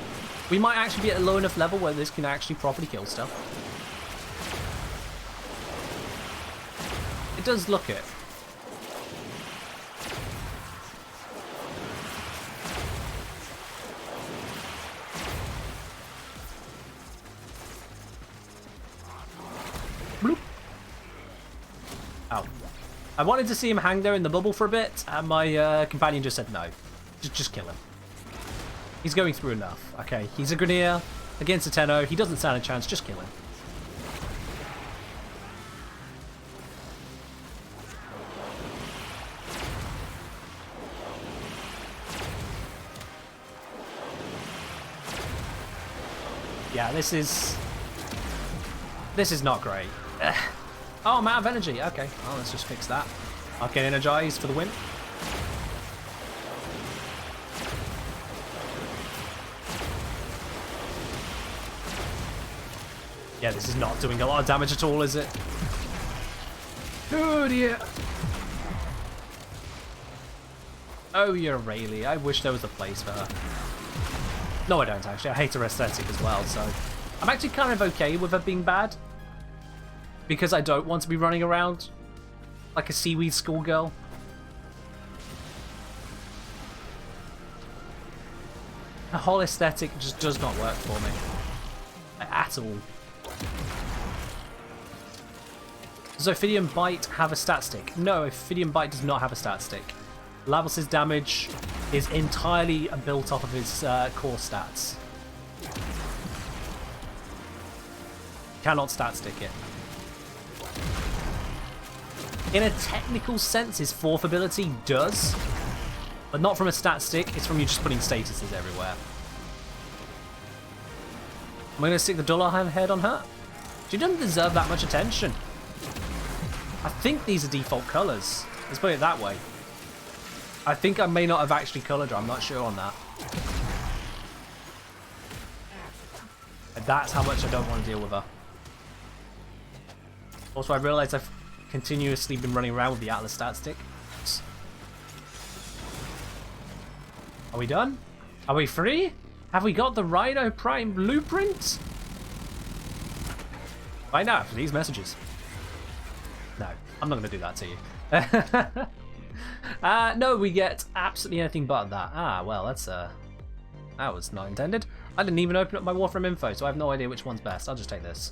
We might actually be at a low enough level where this can actually properly kill stuff. It does look it. I wanted to see him hang there in the bubble for a bit, and my companion just said no. Just kill him. He's going through enough. Okay, he's a Grenier against a 10-0. He doesn't stand a chance. Just kill him. Yeah, this is not great. Oh, I'm out of energy. Okay, well, let's just fix that. I'll get energized for the win. Yeah, this is not doing a lot of damage at all, is it? Oh dear. Oh, you're Rayleigh. I wish there was a place for her. No, I don't actually. I hate her aesthetic as well, so I'm actually kind of okay with her being bad. Because I don't want to be running around like a seaweed schoolgirl. The whole aesthetic just does not work for me. At all. Does Ophidian Bite have a stat stick? No, Ophidian Bite does not have a stat stick. Lavos' damage is entirely built off of his core stats. Cannot stat stick it. In a technical sense, his fourth ability does, but not from a stat stick, it's from you just putting statuses everywhere. I'm going to stick the Dullahan head on her. She doesn't deserve that much attention. I think these are default colours. Let's put it that way. I think I may not have actually coloured her, I'm not sure on that. But that's how much I don't want to deal with her. Also, I realised I've continuously been running around with the Atlas stat stick. Are we done? Are we free? Have we got the Rhino Prime blueprint? Find out after these messages. No, I'm not going to do that to you. No, we get absolutely anything but that. Ah, well, that's that was not intended. I didn't even open up my Warframe info, so I have no idea which one's best. I'll just take this.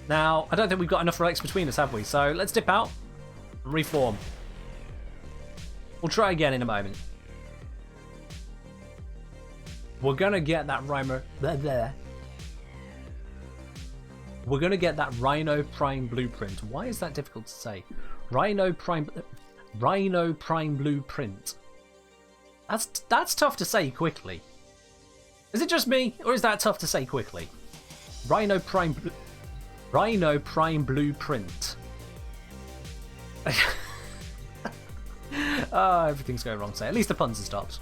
Now, I don't think we've got enough relics between us, have we? So let's dip out and reform. We'll try again in a moment. We're gonna get that Rhino. We're gonna get that Rhino Prime blueprint. Why is that difficult to say? Rhino Prime blueprint. That's tough to say quickly. Is it just me, or is that tough to say quickly? Rhino Prime blueprint. Oh, everything's going wrong today. At least the puns have stopped.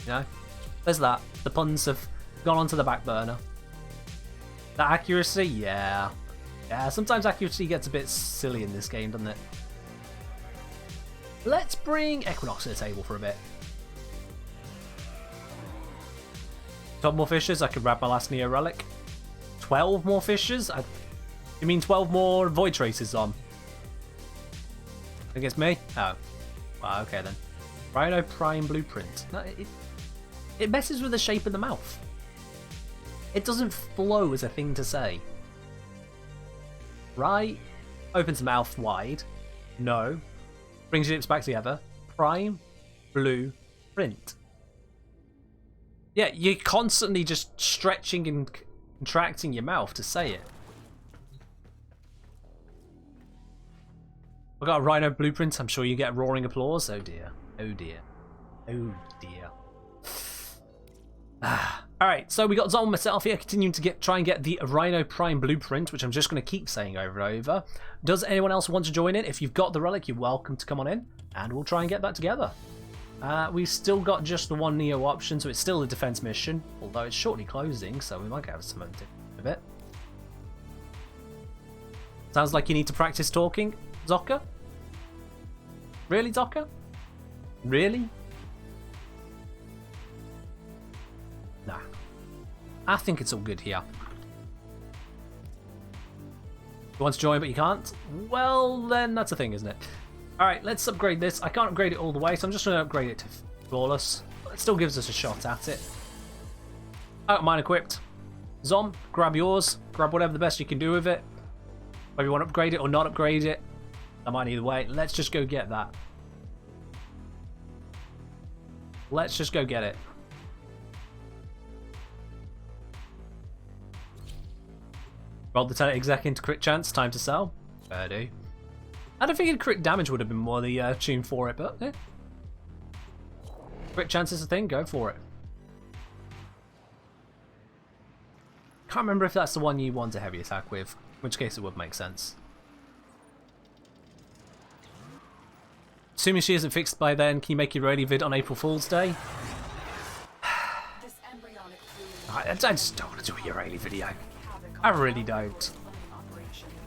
You know? There's that. The puns have gone onto the back burner. The accuracy? Yeah. Yeah, sometimes accuracy gets a bit silly in this game, doesn't it? Let's bring Equinox to the table for a bit. 12 more fishes, I could grab my last Neo Relic. 12 more fishes? You mean 12 more Void Traces on? Against me? Oh. Well, okay then. Rhino Prime Blueprint. No, it messes with the shape of the mouth. It doesn't flow as a thing to say. Right. Opens the mouth wide. No. Brings your lips back together. Prime Blueprint. Yeah, you're constantly just stretching and contracting your mouth to say it. We got a Rhino Blueprint. I'm sure you get roaring applause. Oh dear. Oh dear. Oh dear. Alright, so we got Zol and myself here continuing to try and get the Rhino Prime Blueprint, which I'm just going to keep saying over and over. Does anyone else want to join in? If you've got the relic, you're welcome to come on in, and we'll try and get that together. We've still got just the one Neo option, so it's still a defense mission, although it's shortly closing, so we might have some a bit. Sounds like you need to practice talking, Zocca? Really, Zocca? Really? Nah. I think it's all good here. You want to join but you can't? Well, then that's a thing, isn't it? Alright, let's upgrade this. I can't upgrade it all the way, so I'm just going to upgrade it to flawless. It still gives us a shot at it. I don't mind equipped. Zom, grab yours. Grab whatever the best you can do with it. Whether you want to upgrade it or not upgrade it. I might either way. Let's just go get that. Let's just go get it. Roll the Lieutenant Exec into crit chance. Time to sell. Fair do. I don't think crit damage would have been more the tune for it, but yeah. Crit chance is a thing. Go for it. Can't remember if that's the one you want a heavy attack with, in which case it would make sense. Assuming she isn't fixed by then, can you make your early vid on April Fool's Day?
This embryonic
I just don't want to do a Eurali video. I really don't.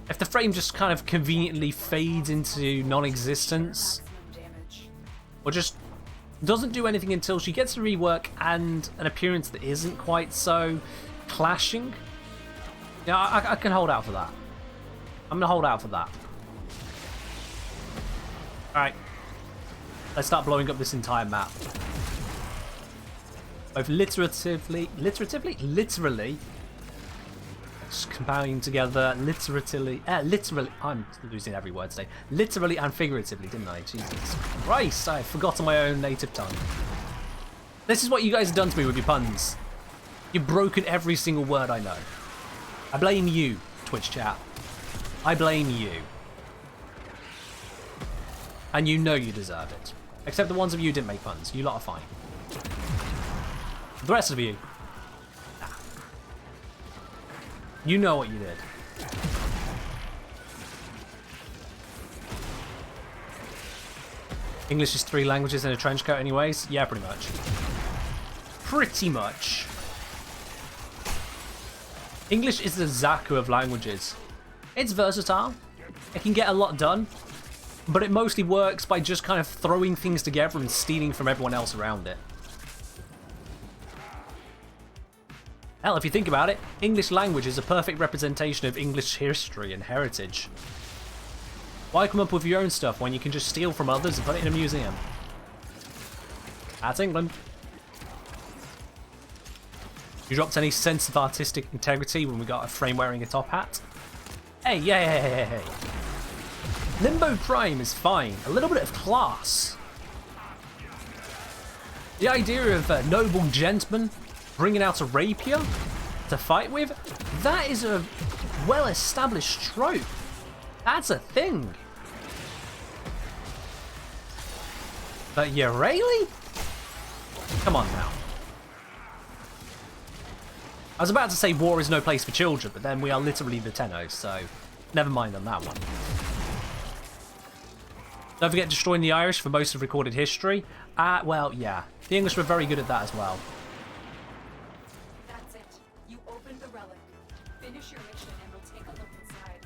If the frame just kind of conveniently fades into non-existence, or just doesn't do anything until she gets a rework and an appearance that isn't quite so clashing, yeah, I can hold out for that. I'm gonna hold out for that. Alright. Let's start blowing up this entire map. Both literally, just combining together, literally, I'm losing every word today. Literally and figuratively, didn't I? Jesus Christ, I've forgotten my own native tongue. This is what you guys have done to me with your puns. You've broken every single word I know. I blame you, Twitch chat. I blame you. And you know you deserve it. Except the ones of you who didn't make puns. You lot are fine. The rest of you, nah. You know what you did. English is 3 languages in a trench coat anyways? Yeah, pretty much. Pretty much. English is the Zaku of languages. It's versatile. It can get a lot done. But it mostly works by just kind of throwing things together and stealing from everyone else around it. Hell, if you think about it, English language is a perfect representation of English history and heritage. Why come up with your own stuff when you can just steal from others and put it in a museum? That's England. You dropped any sense of artistic integrity when we got a frame wearing a top hat? Hey, hey. Limbo Prime is fine. A little bit of class. The idea of a noble gentleman bringing out a rapier to fight with, that is a well-established trope. That's a thing. But you really? Come on now. I was about to say war is no place for children, but then we are literally the Tenno, so never mind on that one. Don't forget destroying the Irish for most of recorded history. Well, yeah. The English were very good at that as well.
That's it. You opened the relic. Finish your mission and we'll take a look inside.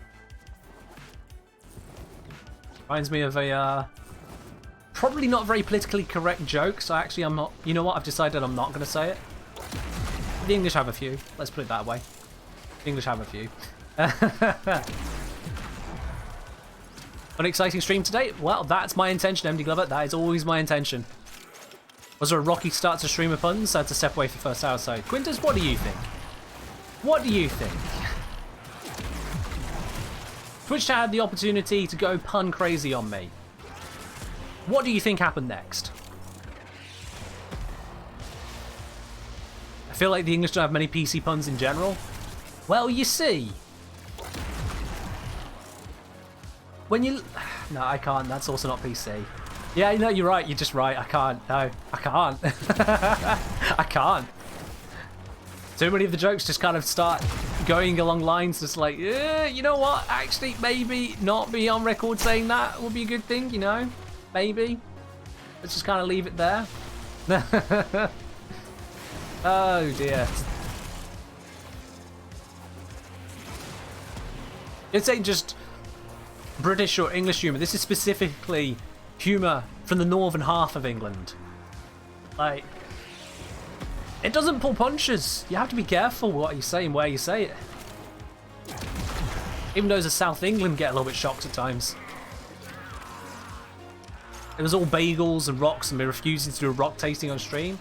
Reminds me of a, probably not very politically correct joke, so actually I'm not, you know what, I've decided I'm not going to say it. The English have a few, let's put it that way. The English have a few. An exciting stream today? Well, that's my intention, MD Glover. That is always my intention. Was there a rocky start to stream of puns? I had to step away for the first hour, so Quintus, what do you think? What do you think? Twitch chat had the opportunity to go pun crazy on me. What do you think happened next? I feel like the English don't have many PC puns in general. Well, you see. When you... No, I can't. That's also not PC. Yeah, no, you're right. You're just right. I can't. No, I can't. I can't. So many of the jokes just kind of start going along lines just like, you know what? Actually, maybe not be on record saying that would be a good thing, you know? Maybe. Let's just kind of leave it there. Oh, dear. It's ain't just British or English humour. This is specifically humour from the northern half of England. Like, it doesn't pull punches. You have to be careful what you say and where you say it. Even those of South England get a little bit shocked at times. It was all bagels and rocks and me refusing to do a rock tasting on stream.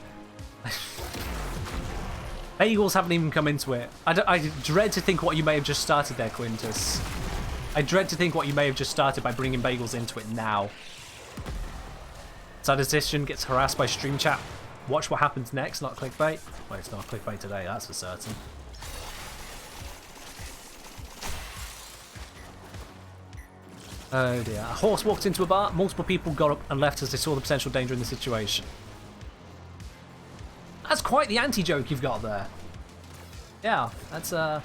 Bagels haven't even come into it. I dread to think what you may have just started there, Quintus. I dread to think what you may have just started by bringing bagels into it now. Statistician gets harassed by stream chat. Watch what happens next, not clickbait. Well, it's not clickbait today, that's for certain. Oh dear. A horse walked into a bar. Multiple people got up and left as they saw the potential danger in the situation. That's quite the anti-joke you've got there. Yeah, that's huh.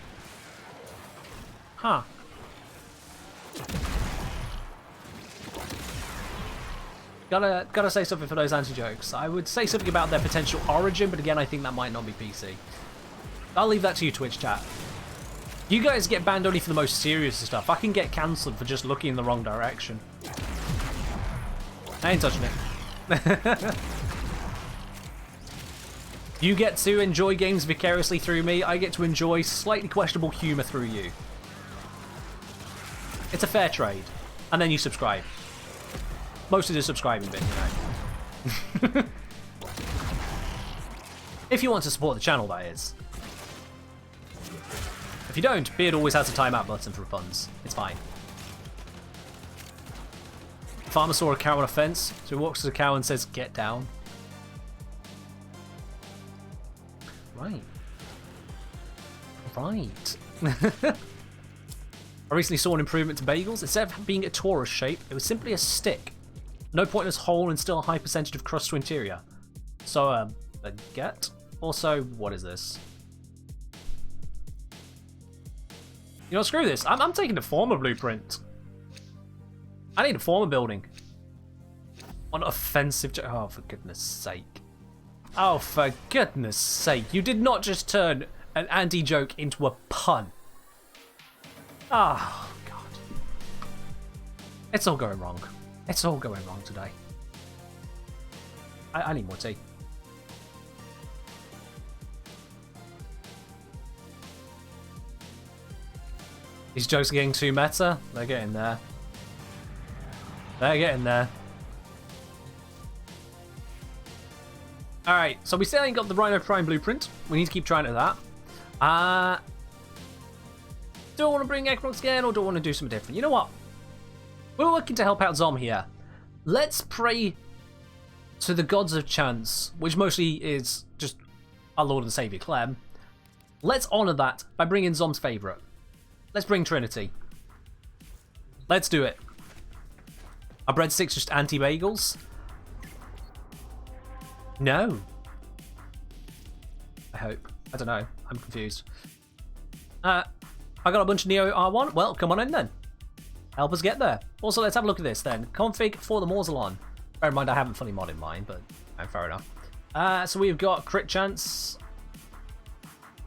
Gotta say something for those anti-jokes. I would say something about their potential origin, but again, I think that might not be PC. I'll leave that to you, Twitch chat. You guys get banned only for the most serious stuff. I can get cancelled for just looking in the wrong direction. I ain't touching it. You get to enjoy games vicariously through me. I get to enjoy slightly questionable humour through you. It's a fair trade. And then you subscribe. Mostly the subscribing bit, you know. If you want to support the channel, that is. If you don't, Beard always has a timeout button for funds. It's fine. Farmer saw a cow on a fence, so he walks to the cow and says, "Get down." Right. Right. I recently saw an improvement to bagels. Instead of being a torus shape, it was simply a stick. No pointless hole and still a high percentage of crust to interior. So, a baguette? Also, what is this? You know, screw this. I'm taking the former blueprint. I need a former building. What an offensive joke. Oh, for goodness sake. Oh, for goodness sake. You did not just turn an anti-joke into a pun. Oh, God. It's all going wrong. It's all going wrong today. I need more tea. These jokes are getting too meta. They're getting there. They're getting there. Alright, so we still ain't got the Rhino Prime blueprint. We need to keep trying at that. Do I want to bring Equinox again, or do I want to do something different? You know what? We're looking to help out Zom here. Let's pray to the gods of chance, which mostly is just our Lord and Saviour Clem. Let's honour that by bringing Zom's favourite. Let's bring Trinity. Let's do it. Are breadsticks just anti-bagels? No. I hope. I don't know. I'm confused. I got a bunch of Neo R1. Well, come on in then. Help us get there. Also, let's have a look at this then. Config for the Mausolon. Bear in mind, I haven't fully modded mine, but fair enough. So we've got crit chance,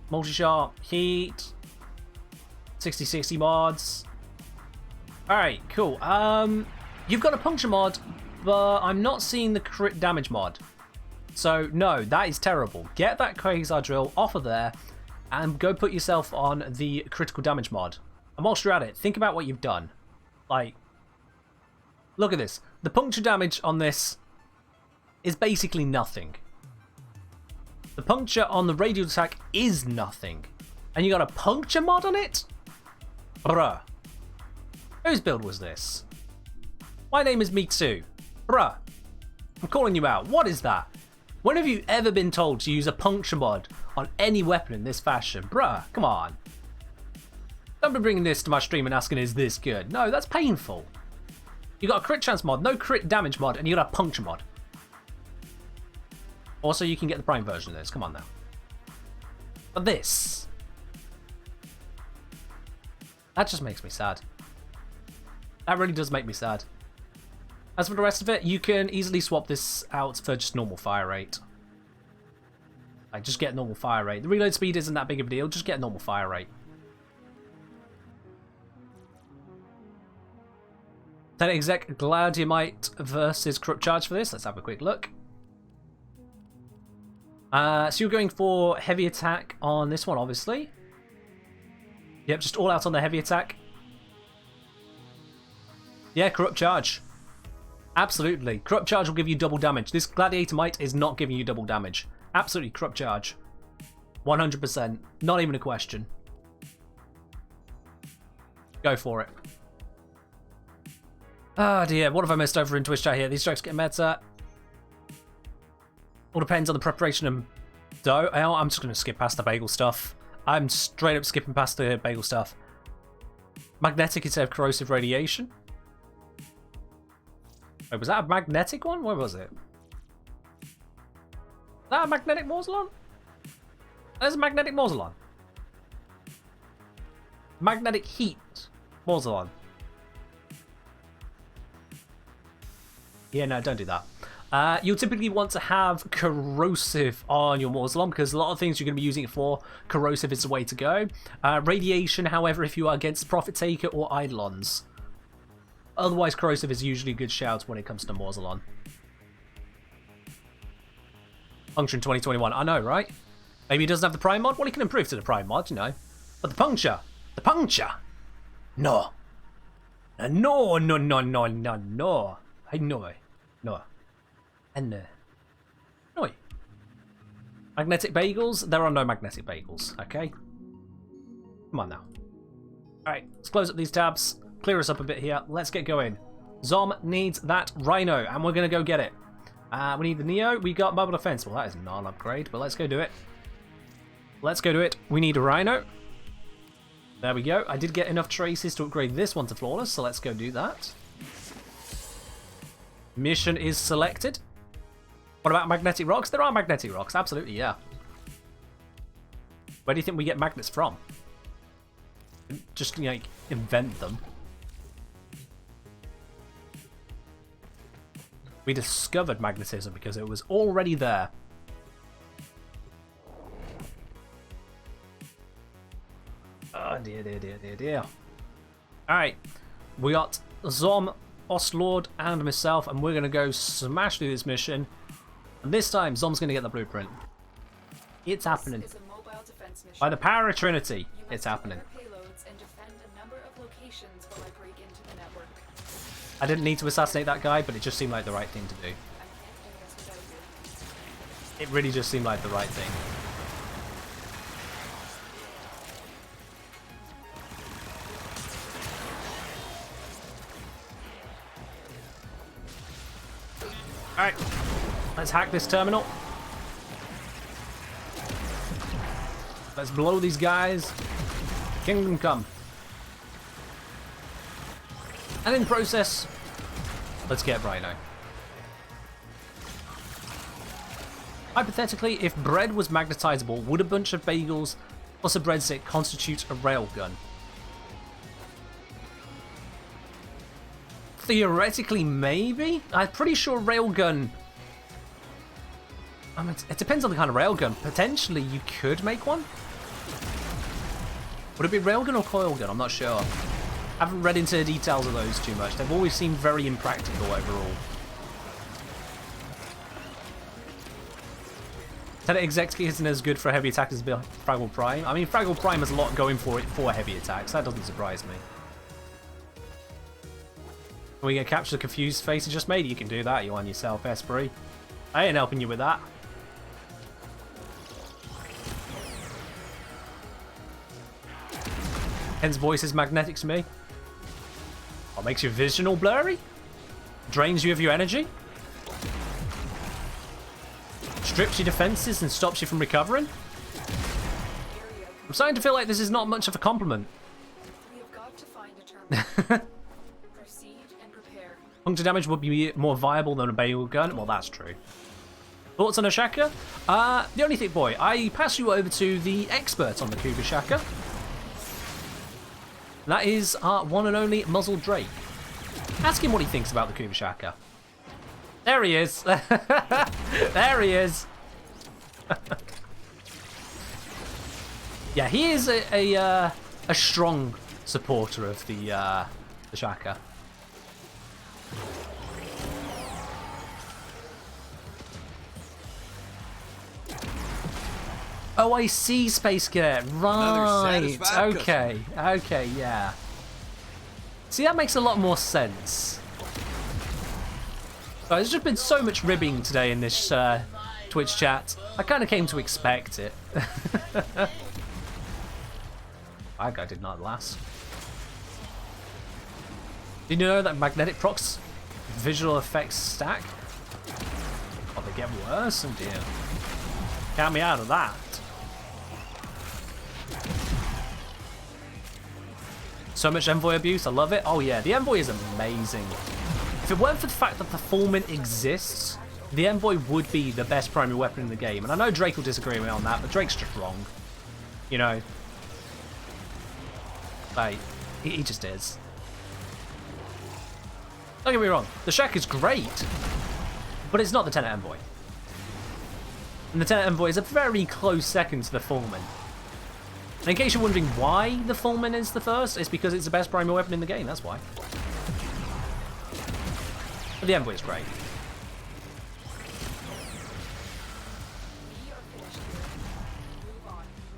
multi-shot, heat, 60/60 mods. Alright, cool. You've got a puncture mod, but I'm not seeing the crit damage mod. So, no, that is terrible. Get that Quasar drill off of there and go put yourself on the critical damage mod. And whilst you're at it, think about what you've done. Like, look at this. The puncture damage on this is basically nothing. The puncture on the radial attack is nothing. And you got a puncture mod on it? Bruh. Whose build was this? My name is Me2. Bruh. I'm calling you out. What is that? When have you ever been told to use a puncture mod on any weapon in this fashion? Bruh, come on. Don't be bringing this to my stream and asking, is this good? No, that's painful. You got a crit chance mod, no crit damage mod, and you got a puncture mod. Also, you can get the prime version of this. Come on now. But this... that just makes me sad. That really does make me sad. As for the rest of it, you can easily swap this out for just normal fire rate. Like, just get normal fire rate. The reload speed isn't that big of a deal, just get normal fire rate. Then exec Gladiamite versus Corrupt Charge for this. Let's have a quick look. So you're going for heavy attack on this one, obviously. Yep, just all out on the heavy attack. Yeah, Corrupt Charge. Absolutely. Corrupt Charge will give you double damage. This Gladiator Might is not giving you double damage. Absolutely, Corrupt Charge. 100%. Not even a question. Go for it. Oh dear, what have I missed over in Twitch chat here? These jokes get better. All depends on the preparation of dough. I'm just going to skip past the bagel stuff. I'm straight up skipping past the bagel stuff. Magnetic instead of corrosive radiation. Wait, was that a magnetic one? Where was it? Is that a magnetic Morzelon? There's a magnetic Morzelon. Magnetic heat Morzelon. Yeah, no, don't do that. You'll typically want to have corrosive on your Morzelon because a lot of things you're going to be using it for, corrosive is the way to go. Radiation, however, if you are against Profit Taker or Eidolons. Otherwise, corrosive is usually a good shout when it comes to Morzelon. Puncture in 2021, I know, right? Maybe he doesn't have the Prime mod? Well, he can improve to the Prime mod, you know. But the puncture! The puncture! No. No, no, no, no, no, no. I know. No. And no. Magnetic bagels? There are no magnetic bagels, okay? Come on now. Alright, let's close up these tabs, clear us up a bit here. Let's get going. Zom needs that Rhino, and we're going to go get it. We need the Neo. We got Mobile Defense. Well, that is not an upgrade, but let's go do it. Let's go do it. We need a Rhino. There we go. I did get enough traces to upgrade this one to Flawless, so let's go do that. Mission is selected. What about magnetic rocks? There are magnetic rocks, absolutely, yeah. Where do you think we get magnets from? Just, like, invent them. We discovered magnetism because it was already there. Oh dear, dear, dear, dear, dear. Alright, we got Zom, Ostlord, and myself, and we're going to go smash through this mission. And this time, Zom's going to get the blueprint. It's happening. By the power of Trinity, it's happening. I didn't need to assassinate that guy, but it just seemed like the right thing to do. It really just seemed like the right thing. Alright, let's hack this terminal. Let's blow these guys. Kingdom come. And in the process, let's get Rhino. Hypothetically, if bread was magnetizable, would a bunch of bagels plus a breadstick constitute a railgun? Theoretically, maybe? I'm pretty sure railgun... I mean, it depends on the kind of railgun. Potentially, you could make one? Would it be railgun or coil gun? I'm not sure. I haven't read into the details of those too much. They've always seemed very impractical overall. Tenet exec isn't as good for a heavy attack as Fraggle Prime. I mean, Fraggle Prime has a lot going for it for heavy attacks. That doesn't surprise me. Are we going to capture the confused face I just made? You can do that, you on yourself, Esprit. I ain't helping you with that. Ken's voice is magnetic to me. What makes your vision all blurry? Drains you of your energy? Strips your defenses and stops you from recovering? I'm starting to feel like this is not much of a compliment.
We have got to find a terminal. Proceed and prepare.
Puncture damage would be more viable than a bagel gun. Well, that's true. Thoughts on a Shaka? The only thing, boy, I pass you over to the expert on the Cougar Shaka. That is our one and only Muzzle Drake. Ask him what he thinks about the Cougar Shaka. There he is. There he is. Yeah, he is a strong supporter of the Shaka. Oh, I see, Space Cadet. Right. Okay. Okay, yeah. See, that makes a lot more sense. There's just been so much ribbing today in this Twitch chat. I kind of came to expect it. That guy did not last. Did you know that magnetic procs visual effects stack? Oh, they get worse? Oh dear. Count me out of that. So much Envoy abuse, I love it. Oh yeah, the Envoy is amazing. If it weren't for the fact that the Foreman exists, the Envoy would be the best primary weapon in the game. And I know Drake will disagree with me on that, but Drake's just wrong. You know? Like, he just is. Don't get me wrong, the Shack is great, but it's not the Tenet Envoy. And the Tenet Envoy is a very close second to the Foreman. And in case you're wondering why the Foreman is the first, it's because it's the best primary weapon in the game, that's why. But the Envoy is great.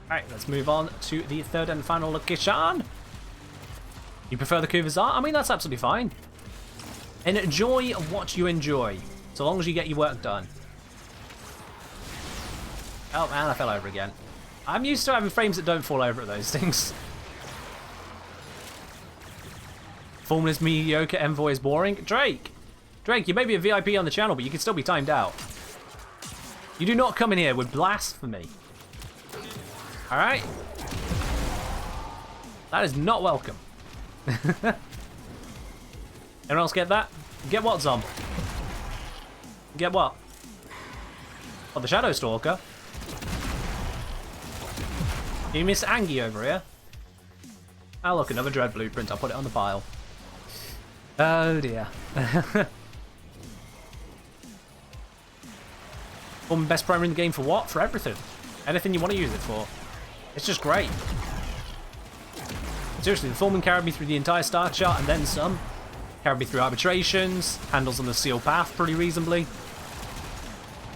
Alright, let's move on to the third and final location. You prefer the Kuvazar? I mean, that's absolutely fine. Enjoy what you enjoy, so long as you get your work done. Oh man, I fell over again. I'm used to having frames that don't fall over at those things. Foreman is mediocre, Envoy is boring. Drake! Drake, you may be a VIP on the channel, but you can still be timed out. You do not come in here with blasphemy. Alright? That is not welcome. Anyone else get that? Get what, Zom? Get what? Oh, the Shadow Stalker. You miss Angie over here? Oh look, another Dread blueprint. I'll put it on the pile. Oh dear. Best primer in the game for what? For everything. Anything you want to use it for. It's just great. Seriously, the Foreman carried me through the entire star chart and then some. Carried me through arbitrations, handles on the seal path pretty reasonably.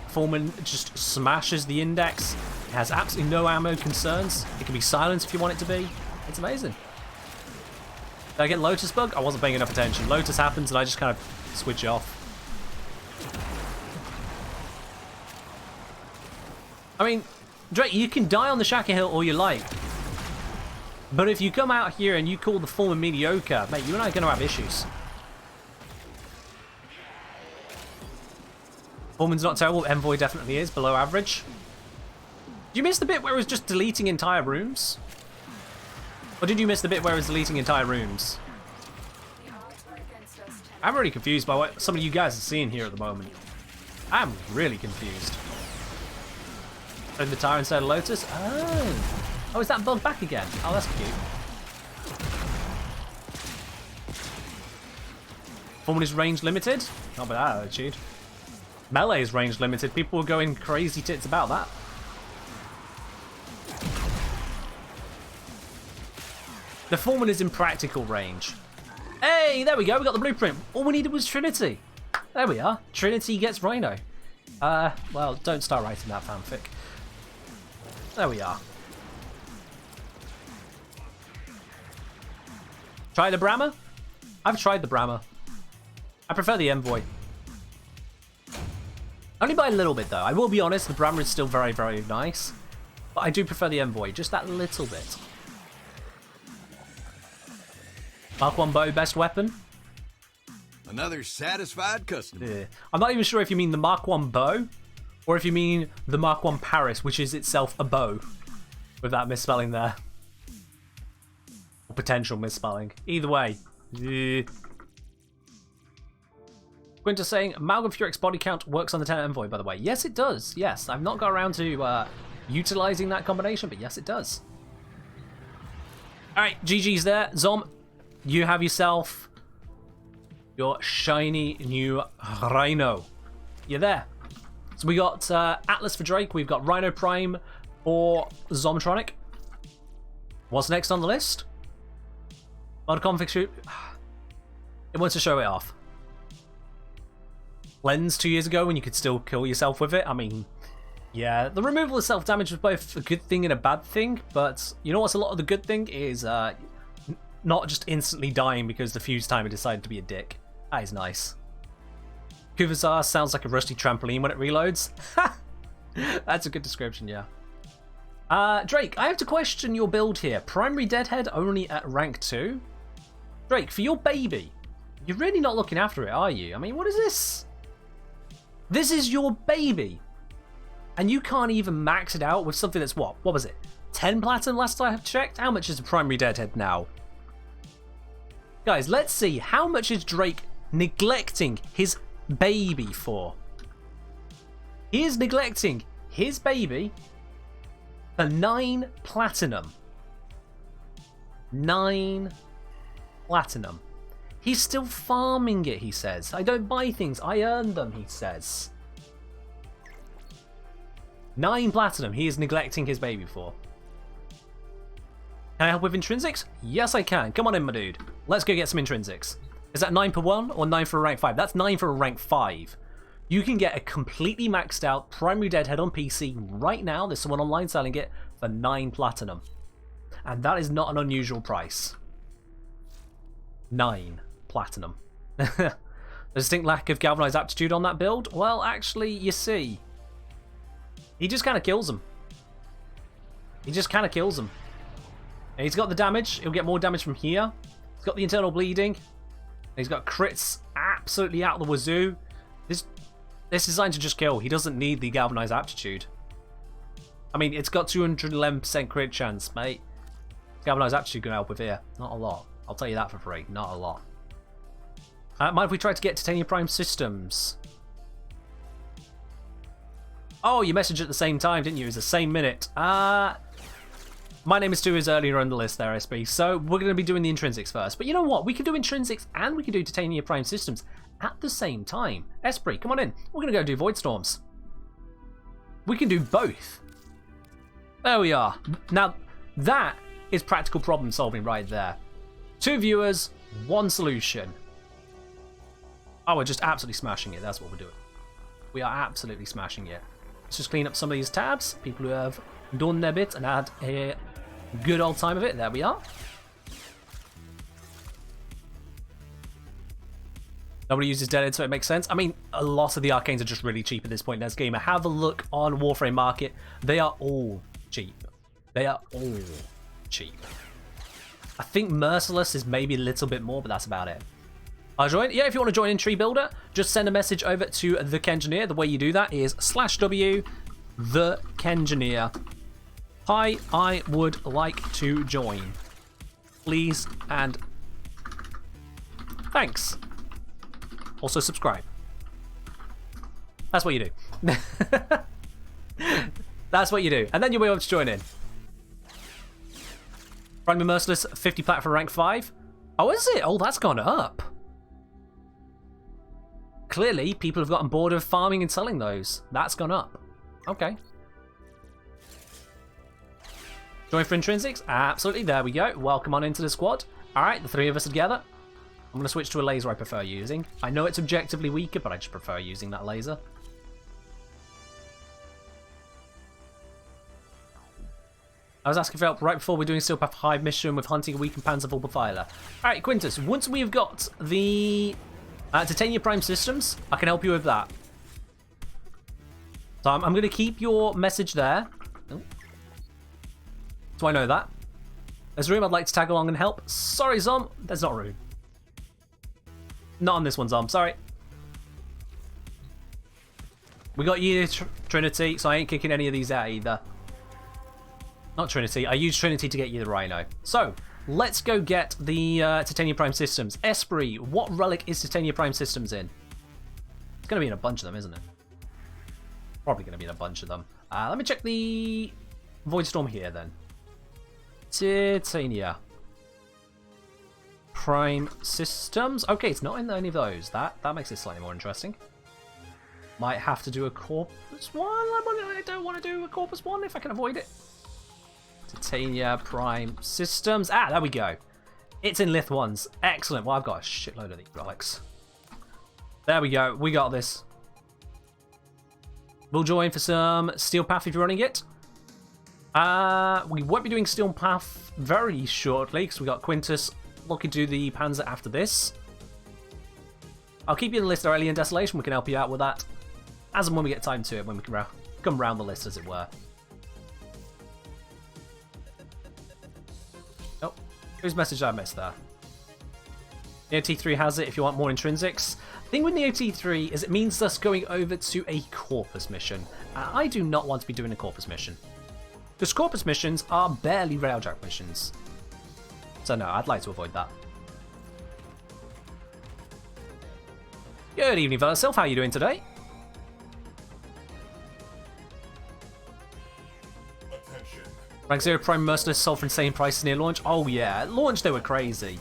Foreman just smashes the index. It has absolutely no ammo concerns. It can be silenced if you want it to be. It's amazing. Did I get Lotus bug? I wasn't paying enough attention. Lotus happens and I just kind of switch off. I mean, Drake, you can die on the Shaka Hill all you like. But if you come out here and you call the Foreman mediocre, mate, you and I are going to have issues. Foreman's not terrible, Envoy definitely is, below average. Did you miss the bit where it was just deleting entire rooms? Or did you miss the bit where it was deleting entire rooms? I'm really confused by what some of you guys are seeing here at the moment. I'm really confused. In the tower instead of Lotus? Oh. Oh, is that bug back again? Oh, that's cute. Foreman is range limited? Not by that attitude. Melee is range limited. People were going crazy tits about that. The Foreman is in practical range. Hey, there we go. We got the blueprint. All we needed was Trinity. There we are. Trinity gets Rhino. Well, don't start writing that fanfic. There we are. Try the Brahma? I've tried the Brahma. I prefer the Envoy. Only by a little bit, though. I will be honest, the Brahma is still very, very nice. But I do prefer the Envoy, just that little bit. Mark 1 bow, best weapon?
Another satisfied customer.
Yeah. I'm not even sure if you mean the Mark 1 bow, or if you mean the Mark 1 Paris, which is itself a bow. With that misspelling there. Or potential misspelling. Either way. Yeah. Quintus saying, Amalgam Furix body count works on the Tenet Envoy, by the way. Yes, it does. Yes, I've not got around to utilizing that combination, but yes, it does. Alright, GG's there. Zom, you have yourself your shiny new Rhino. You're there. So we got Atlas for Drake. We've got Rhino Prime for Zomtronic. What's next on the list? Mod config shoot. It wants to show it off. Lens 2 years ago when you could still kill yourself with it. I mean, yeah, the removal of self-damage was both a good thing and a bad thing, but you know what's a lot of the good thing is not just instantly dying because the fuse timer decided to be a dick. That is nice. Kuvazar sounds like a rusty trampoline when it reloads. Ha! That's a good description, yeah. Drake, I have to question your build here. Primary Deadhead only at rank 2? Drake, for your baby, you're really not looking after it, are you? I mean, what is this? This is your baby. And you can't even max it out with something that's what? What was it? 10 platinum last I checked? How much is a Primary Deadhead now? Guys, let's see. How much is Drake neglecting his baby for? He is neglecting his baby for 9 platinum. 9 platinum. He's still farming it, he says. I don't buy things, I earn them, he says. 9 platinum he is neglecting his baby for. Can I help with intrinsics? Yes, I can. Come on in, my dude. Let's go get some intrinsics. Is that 9 per 1 or 9 for a rank 5? That's 9 for a rank 5. You can get a completely maxed out Primary Deadhead on PC right now. There's someone online selling it for 9 platinum. And that is not an unusual price. 9 platinum. A distinct lack of galvanized aptitude on that build? Well, actually, you see, he just kind of kills him. He just kind of kills him. And he's got the damage. He'll get more damage from here. He's got the internal bleeding. He's got crits absolutely out the wazoo. This is designed to just kill. He doesn't need the galvanized aptitude. I mean, it's got 211% crit chance, mate. Galvanized aptitude can help with here. Not a lot. I'll tell you that for free. Not a lot. Mind if we try to get Titania Prime systems? Oh, you messaged at the same time, didn't you? It was the same minute. My name is 2 is earlier on the list there, SB. So we're going to be doing the intrinsics first. But you know what? We can do intrinsics and we can do Titania Prime systems at the same time. Esprit, come on in. We're going to go do Void Storms. We can do both. There we are. Now, that is practical problem solving right there. 2 viewers, 1 solution. Oh, we're just absolutely smashing it. That's what we're doing. We are absolutely smashing it. Let's just clean up some of these tabs. People who have done their bit and had a good old time of it. There we are. Nobody uses Deadhead, so it makes sense. I mean, a lot of the arcanes are just really cheap at this point in this game. Have a look on Warframe Market. They are all cheap. They are all cheap. I think Merciless is maybe a little bit more, but that's about it. I'll join. Yeah, if you want to join in Tree Builder, just send a message over to the Kengineer. The way you do that is /w the Kengineer. Hi, I would like to join. Please and thanks. Also subscribe. That's what you do. That's what you do. And then you'll be able to join in. Prime Merciless, 50 plat for rank 5. Oh, is it? Oh, that's gone up. Clearly, people have gotten bored of farming and selling those. That's gone up. Okay. Join for intrinsics? Absolutely. There we go. Welcome on into the squad. All right, the 3 of us are together. I'm going to switch to a laser I prefer using. I know it's objectively weaker, but I just prefer using that laser. I was asking for help right before we're doing Steel Path Hive mission with hunting a weakened Panzervolber Pfeiler. Alright, Quintus, once we've got the Titania Prime systems, I can help you with that. So I'm going to keep your message there. Oh. So I know that. There's room I'd like to tag along and help. Sorry, Zom, there's not room. Not on this one, Zom, sorry. We got you, Trinity, so I ain't kicking any of these out either. Not Trinity, I used Trinity to get you the Rhino. So, let's go get the Titania Prime systems. Esprit, what relic is Titania Prime systems in? It's going to be in a bunch of them, isn't it? Probably going to be in a bunch of them. Let me check the Void Storm here then. Titania Prime systems. Okay, it's not in any of those. That makes it slightly more interesting. Might have to do a Corpus one. I don't want to do a Corpus one if I can avoid it. Titania Prime systems. There we go. It's in Lith ones. Excellent. Well, I've got a shitload of these relics. There we go. We got this. We'll join for some Steel Path if you're running it. We won't be doing Steel Path very shortly because we got Quintus looking to do the Panzer after this. I'll keep you in the list of Alien Desolation. We can help you out with that as and when we get time to it, when we can come round the list, as it were. Oh, whose message did I miss there? NeoT3 has it if you want more intrinsics. The thing with NeoT3 is it means us going over to a Corpus mission. I do not want to be doing a Corpus mission. Because Corpus missions are barely Railjack missions. So no, I'd like to avoid that. Good evening, Versilf. How are you doing today? Rank 0 Prime Merciless sold for insane prices near launch. Oh yeah, at launch they were crazy.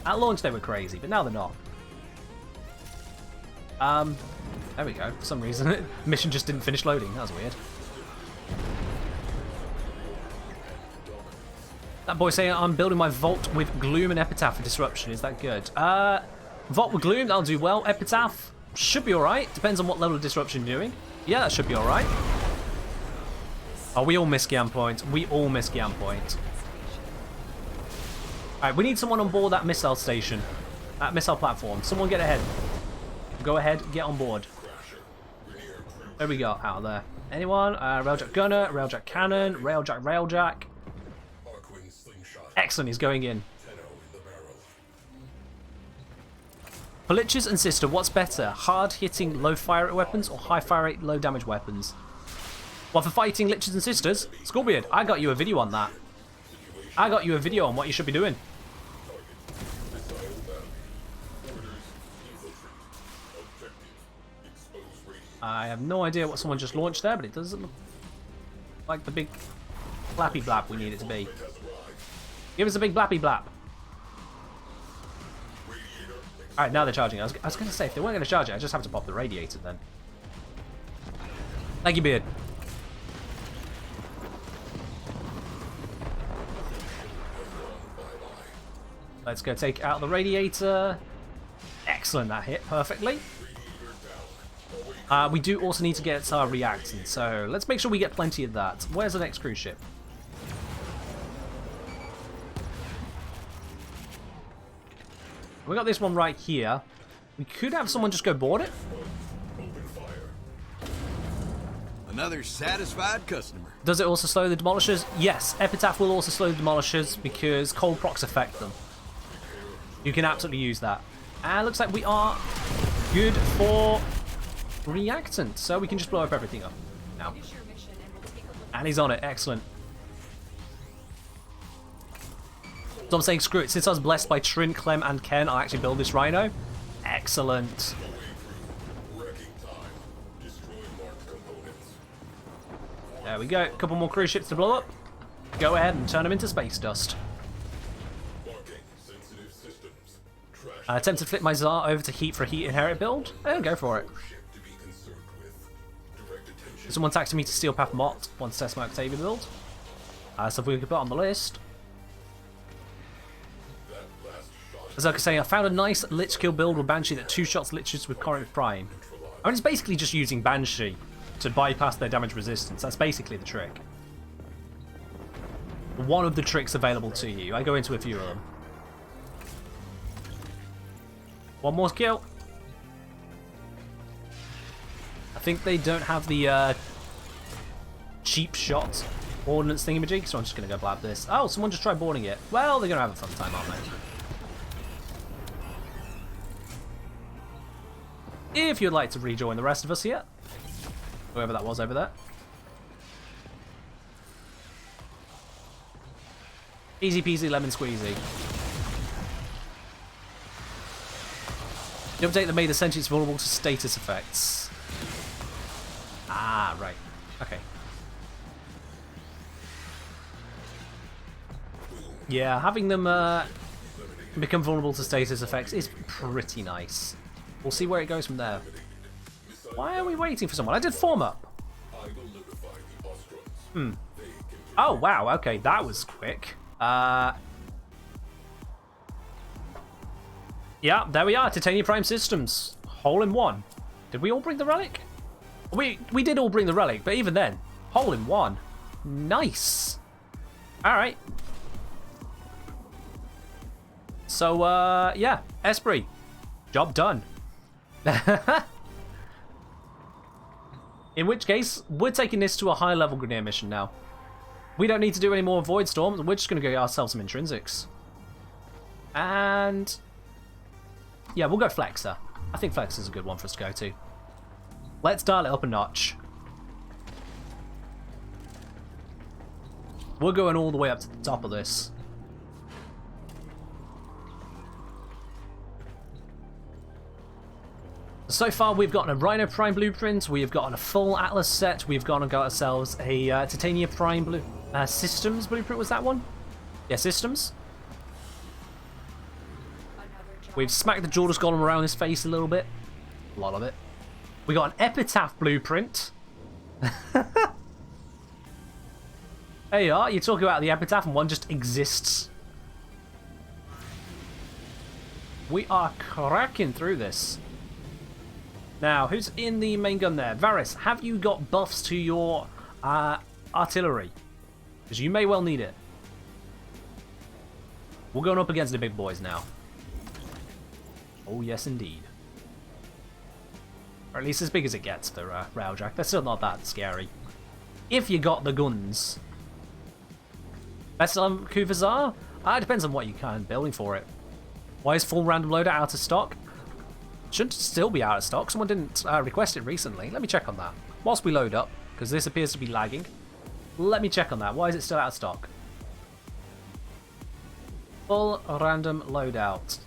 At launch they were crazy, but now they're not. There we go. For some reason, mission just didn't finish loading. That was weird. That boy saying I'm building my vault with Gloom and Epitaph for disruption. Is that good? Vault with Gloom, that'll do well. Epitaph should be alright. Depends on what level of disruption you're doing. Yeah, that should be alright. Oh, we all miss Gam Point. We all miss Gam Point. Alright, we need someone on board that missile station. That missile platform. Someone get ahead. Go ahead, get on board. Where we got out there? Anyone? Railjack Gunner, Railjack Cannon, Railjack. Excellent, he's going in. For Liches and Sister, what's better? Hard-hitting, low-fire rate weapons or high-fire rate, low-damage weapons? Well, for fighting Liches and Sisters, Scorpion, I got you a video on that. I got you a video on what you should be doing. I have no idea what someone just launched there, but it doesn't look like the big blappy blap we need it to be. Give us a big blappy blap. Alright, now they're charging. I was going to say, if they weren't going to charge it, I just have to pop the radiator then. Thank you, Beard. Let's go take out the radiator. Excellent, that hit perfectly. We do also need to get our reactant, so let's make sure we get plenty of that. Where's the next cruise ship? We got this one right here. We could have someone just go board it.
Another satisfied customer.
Does it also slow the demolishers? Yes, Epitaph will also slow the demolishers because cold procs affect them. You can absolutely use that. And looks like we are good for reactant, so we can just blow up everything up now. And he's on it, excellent. So I'm saying screw it, since I was blessed by Trin, Clem and Ken, I'll actually build this Rhino. Excellent. There we go, a couple more cruise ships to blow up. Go ahead and turn them into space dust. Attempt to flip my Tsar over to heat for a heat inherit build. Oh, go for it. Someone taxed me to steal Path Mott once test my Octavia build. So if we could put on the list. As I was saying, I found a nice Lich kill build with Banshee that two-shots Liches with Corinth Prime. I mean, it's basically just using Banshee to bypass their damage resistance. That's basically the trick. One of the tricks available to you. I go into a few of them. One more kill. I think they don't have the cheap shot ordnance thingamajig, so I'm just going to go blab this. Oh, someone just tried boarding it. Well, they're going to have a fun time, aren't they? If you'd like to rejoin the rest of us here, whoever that was over there. Easy peasy lemon squeezy. The update that made the sentience vulnerable to status effects. Ah, right. Okay. Yeah, having them become vulnerable to status effects is pretty nice. We'll see where it goes from there. Why are we waiting for someone? I did form up. Oh, wow. Okay, that was quick. Yeah, there we are. Titania Prime Systems. Hole in one. Did we all bring the relic? We did all bring the relic, but even then, hole in one. Nice. All right. So, yeah, Esprit. Job done. In which case, we're taking this to a higher level Grineer mission now. We don't need to do any more Void Storms. We're just going to go get ourselves some intrinsics. And yeah, we'll go Flexor. I think Flexor's a good one for us to go to. Let's dial it up a notch. We're going all the way up to the top of this. So far, we've gotten a Rhino Prime blueprint, we've gotten a full Atlas set, we've gone and got ourselves a Titania Prime Systems blueprint, was that one? Yeah, Systems. We've smacked the Jordas Golem around his face a little bit. A lot of it. We got an Epitaph blueprint. There you are, you talk about the Epitaph and one just exists. We are cracking through this. Now, who's in the main gun there? Varys, have you got buffs to your artillery? Because you may well need it. We're going up against the big boys now. Oh, yes, indeed. Or at least as big as it gets for Railjack. They're still not that scary. If you got the guns. Best on Kuvazar? It depends on what you're kind of building for it. Why is full random loader out of stock? Shouldn't still be out of stock. Someone didn't request it recently. Let me check on that. Whilst we load up, because this appears to be lagging. Let me check on that. Why is it still out of stock? Full random loadout.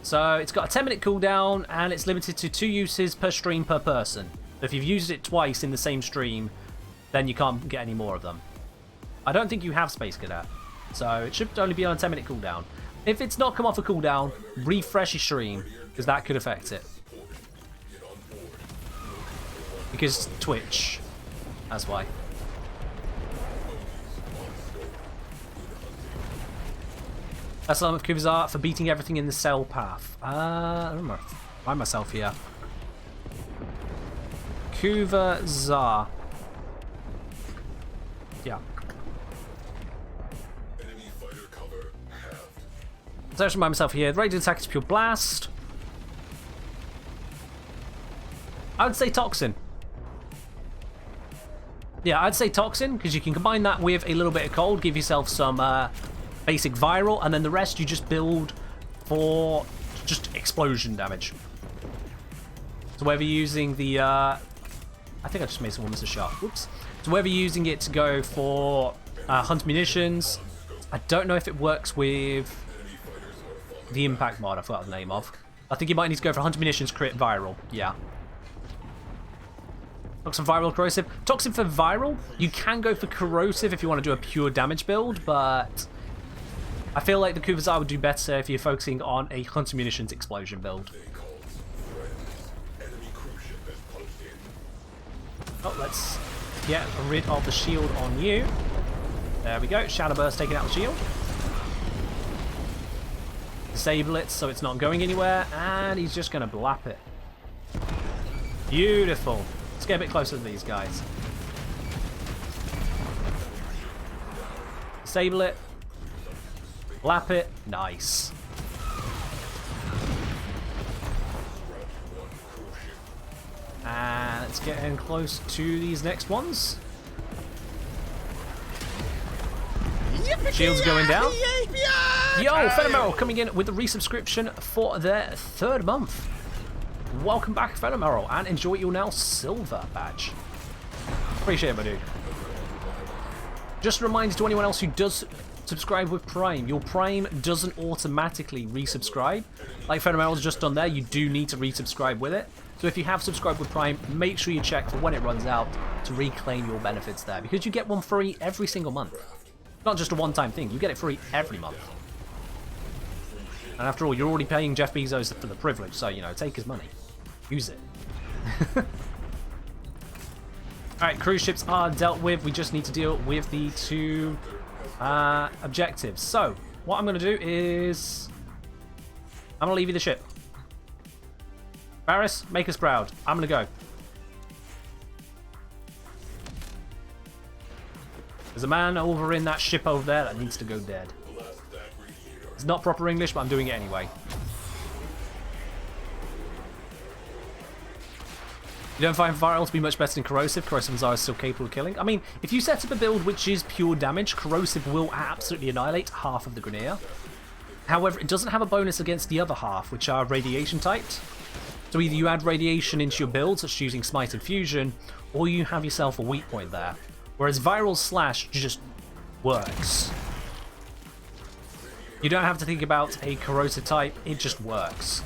So it's got a 10-minute cooldown and it's limited to 2 uses per stream per person. If you've used it twice in the same stream, then you can't get any more of them. I don't think you have Space Cadet. So it should only be on a 10-minute cooldown. If it's not come off a cooldown, refresh your stream, because that could affect it. Because Twitch. That's why. That's a lot of Kuvazar for beating everything in the cell path. I don't find myself here. Kuvazar. Yeah. So I just remind myself here, radiant attack is pure blast. I would say toxin. Yeah, I'd say toxin, because you can combine that with a little bit of cold, give yourself some basic viral, and then the rest you just build for just explosion damage. So whether you're using the I think I just made someone miss a shot. Whoops. So whether you're using it to go for hunt munitions, I don't know if it works with the impact mod, I forgot the name of. I think you might need to go for hunter munitions, crit viral. Yeah. Toxin viral, corrosive. Toxin for viral, you can go for corrosive if you want to do a pure damage build, but I feel like the Kuvazar would do better if you're focusing on a hunter munitions explosion build. Oh, let's get rid of the shield on you. There we go. Shadow Burst taking out the shield. Disable it so it's not going anywhere, and he's just going to blap it. Beautiful. Let's get a bit closer to these guys. Disable it. Blap it. Nice. And let's get in close to these next ones. Shields going down. Yo, Phenomeral coming in with a resubscription for their 3rd month. Welcome back, Phenomeral, and enjoy your now silver badge. Appreciate it, my dude. Just a reminder to anyone else who does subscribe with Prime, your Prime doesn't automatically resubscribe. Like Phenomeral's just done there, you do need to resubscribe with it. So if you have subscribed with Prime, make sure you check for when it runs out to reclaim your benefits there, because you get one free every single month. Not just a one-time thing, you get it free every month. And after all, you're already paying Jeff Bezos for the privilege, so, you know, take his money. Use it. Alright, cruise ships are dealt with. We just need to deal with the 2 objectives. So, what I'm going to do is I'm going to leave you the ship. Varys, make us proud. I'm going to go. There's a man over in that ship over there that needs to go dead. It's not proper English, but I'm doing it anyway. You don't find viral to be much better than corrosive. Corrosive are still capable of killing. I mean, if you set up a build which is pure damage, corrosive will absolutely annihilate half of the Grenadier. However, it doesn't have a bonus against the other half, which are radiation typed. So either you add radiation into your build, such as using Smite and Fusion, or you have yourself a weak point there. Whereas Viral Slash just works. You don't have to think about a corrosive type, it just works.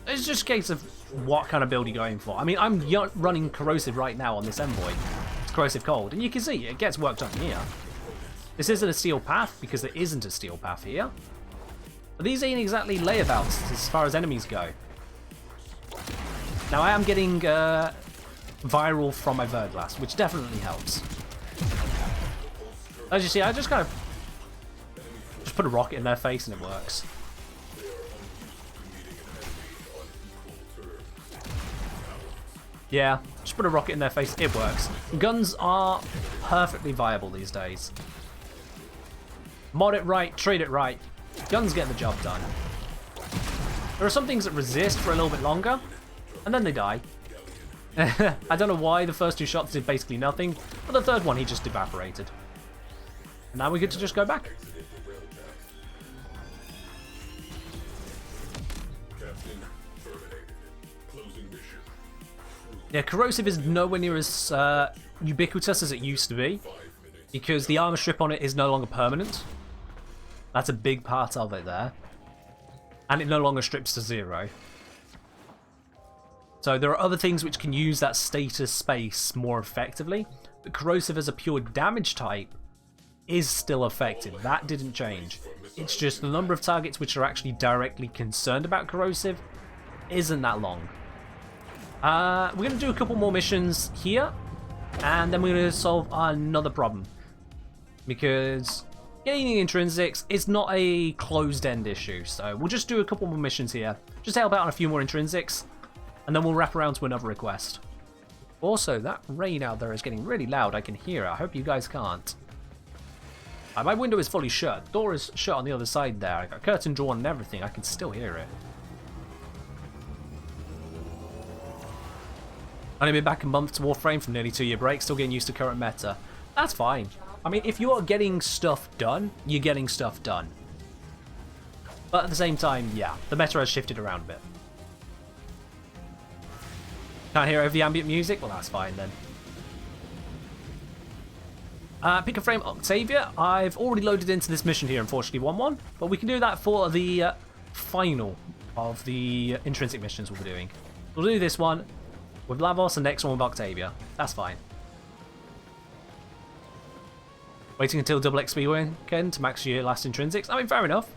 It's just a case of what kind of build you're going for. I mean, I'm running corrosive right now on this Envoy. It's corrosive cold, and you can see it gets worked on here. This isn't a steel path because there isn't a steel path here. But these ain't exactly layabouts as far as enemies go. Now I am getting viral from my Verglass, which definitely helps. As you see, I just kind of just put a rocket in their face and it works. Yeah, just put a rocket in their face, it works. Guns are perfectly viable these days. Mod it right, treat it right. Guns get the job done. There are some things that resist for a little bit longer, and then they die. I don't know why the first two shots did basically nothing, but the third one he just evaporated. And now we get to just go back. Yeah, corrosive is nowhere near as ubiquitous as it used to be, because the armor strip on it is no longer permanent. That's a big part of it there. And it no longer strips to 0. So there are other things which can use that status space more effectively, but corrosive as a pure damage type is still effective. That didn't change. It's just the number of targets which are actually directly concerned about corrosive isn't that long. We're going to do a couple more missions here, and then we're going to solve another problem. Because gaining intrinsics is not a closed-end issue, so we'll just do a couple more missions here. Just help out on a few more intrinsics, and then we'll wrap around to another request. Also, that rain out there is getting really loud. I can hear it. I hope you guys can't. My window is fully shut. Door is shut on the other side there. I got a curtain drawn and everything. I can still hear it. Only been back a month to Warframe from nearly 2-year break. Still getting used to current meta. That's fine. I mean, if you are getting stuff done, you're getting stuff done. But at the same time, yeah, the meta has shifted around a bit. Can't hear over the ambient music? Well, that's fine then. Pick a frame Octavia. I've already loaded into this mission here, unfortunately, 1-1. But we can do that for the final of the intrinsic missions we'll be doing. We'll do this one with Lavos and the next one with Octavia. That's fine. Waiting until double XP weekend to max your last intrinsics. I mean, fair enough.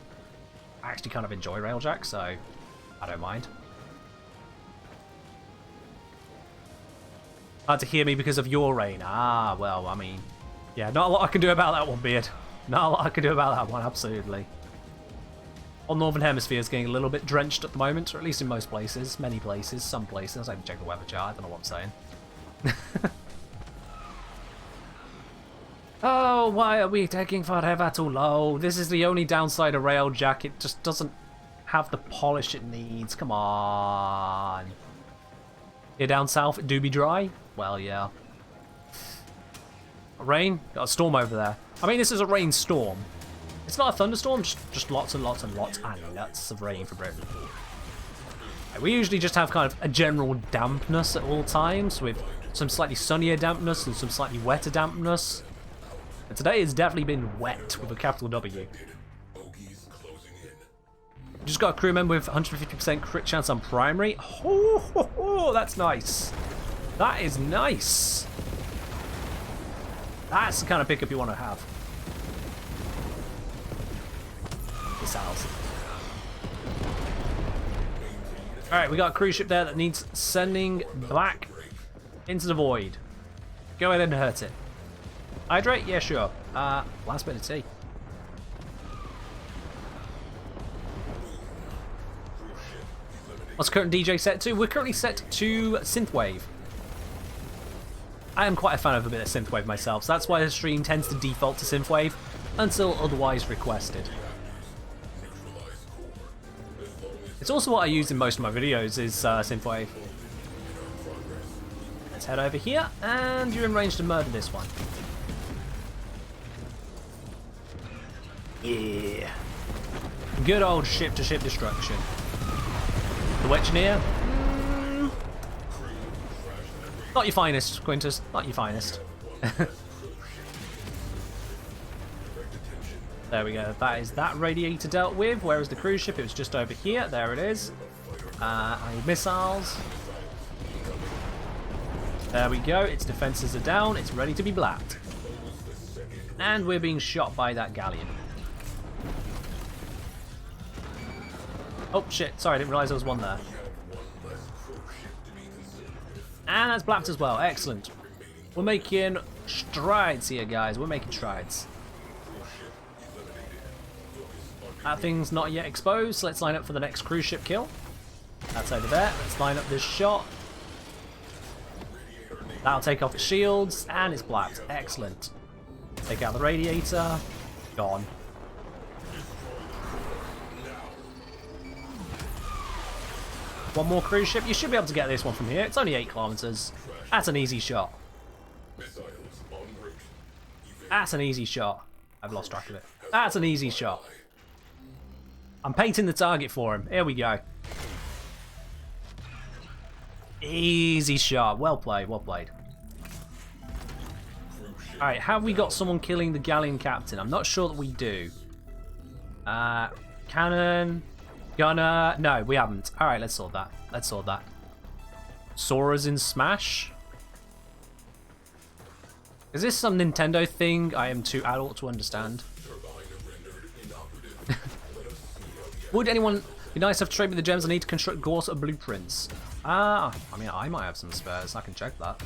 I actually kind of enjoy Railjack, so I don't mind. Hard to hear me because of your rain. Ah, well, I mean, yeah, not a lot I can do about that one, Beard. Not a lot I can do about that one, absolutely. All Northern Hemisphere is getting a little bit drenched at the moment, or at least in most places, many places, some places. I haven't checked the weather chart, I don't know what I'm saying. Oh, why are we taking forever to load? This is the only downside of Railjack. It just doesn't have the polish it needs. Come on. Here down south, it do be dry? Well, yeah. Rain? Got a storm over there. I mean, this is a rainstorm. It's not a thunderstorm, just lots and lots and lots and lots of rain for Britain. We usually just have kind of a general dampness at all times, with some slightly sunnier dampness and some slightly wetter dampness. And today has definitely been wet with a capital W. Just got a crew member with 150% crit chance on primary. Oh, that's nice. That is nice. That's the kind of pickup you want to have. Missiles. Alright, we got a cruise ship there that needs sending back into the void. Go ahead and hurt it. Hydrate? Yeah, sure. Last bit of tea. What's current DJ set to? We're currently set to Synthwave. I am quite a fan of a bit of Synthwave myself, so that's why the stream tends to default to Synthwave until otherwise requested. It's also what I use in most of my videos is Synthwave. Let's head over here, and you're in range to murder this one. Yeah. Good old ship-to-ship destruction. The Wetchineer? Not your finest, Quintus. Not your finest. There we go. That is that radiator dealt with. Where is the cruise ship? It was just over here. There it is. I need missiles. There we go. Its defenses are down. It's ready to be blacked. And we're being shot by that galleon. Oh shit, sorry, I didn't realise there was one there. And that's blapped as well, excellent. We're making strides here, guys, we're making strides. That thing's not yet exposed, so let's line up for the next cruise ship kill. That's over there, let's line up this shot. That'll take off its shields, and it's blapped, excellent. Take out the radiator, gone. One more cruise ship. You should be able to get this one from here. It's only 8 kilometers. That's an easy shot. That's an easy shot. I've lost track of it. That's an easy shot. I'm painting the target for him. Here we go. Easy shot. Well played. Well played. Alright, have we got someone killing the galleon captain? I'm not sure that we do. Cannon... Gunner... No, we haven't. Alright, let's sort that. Let's sort that. Sora's in Smash? Is this some Nintendo thing I am too adult to understand? Would anyone be nice enough to trade me the gems I need to construct Gorse blueprints? I mean, I might have some spares. I can check that.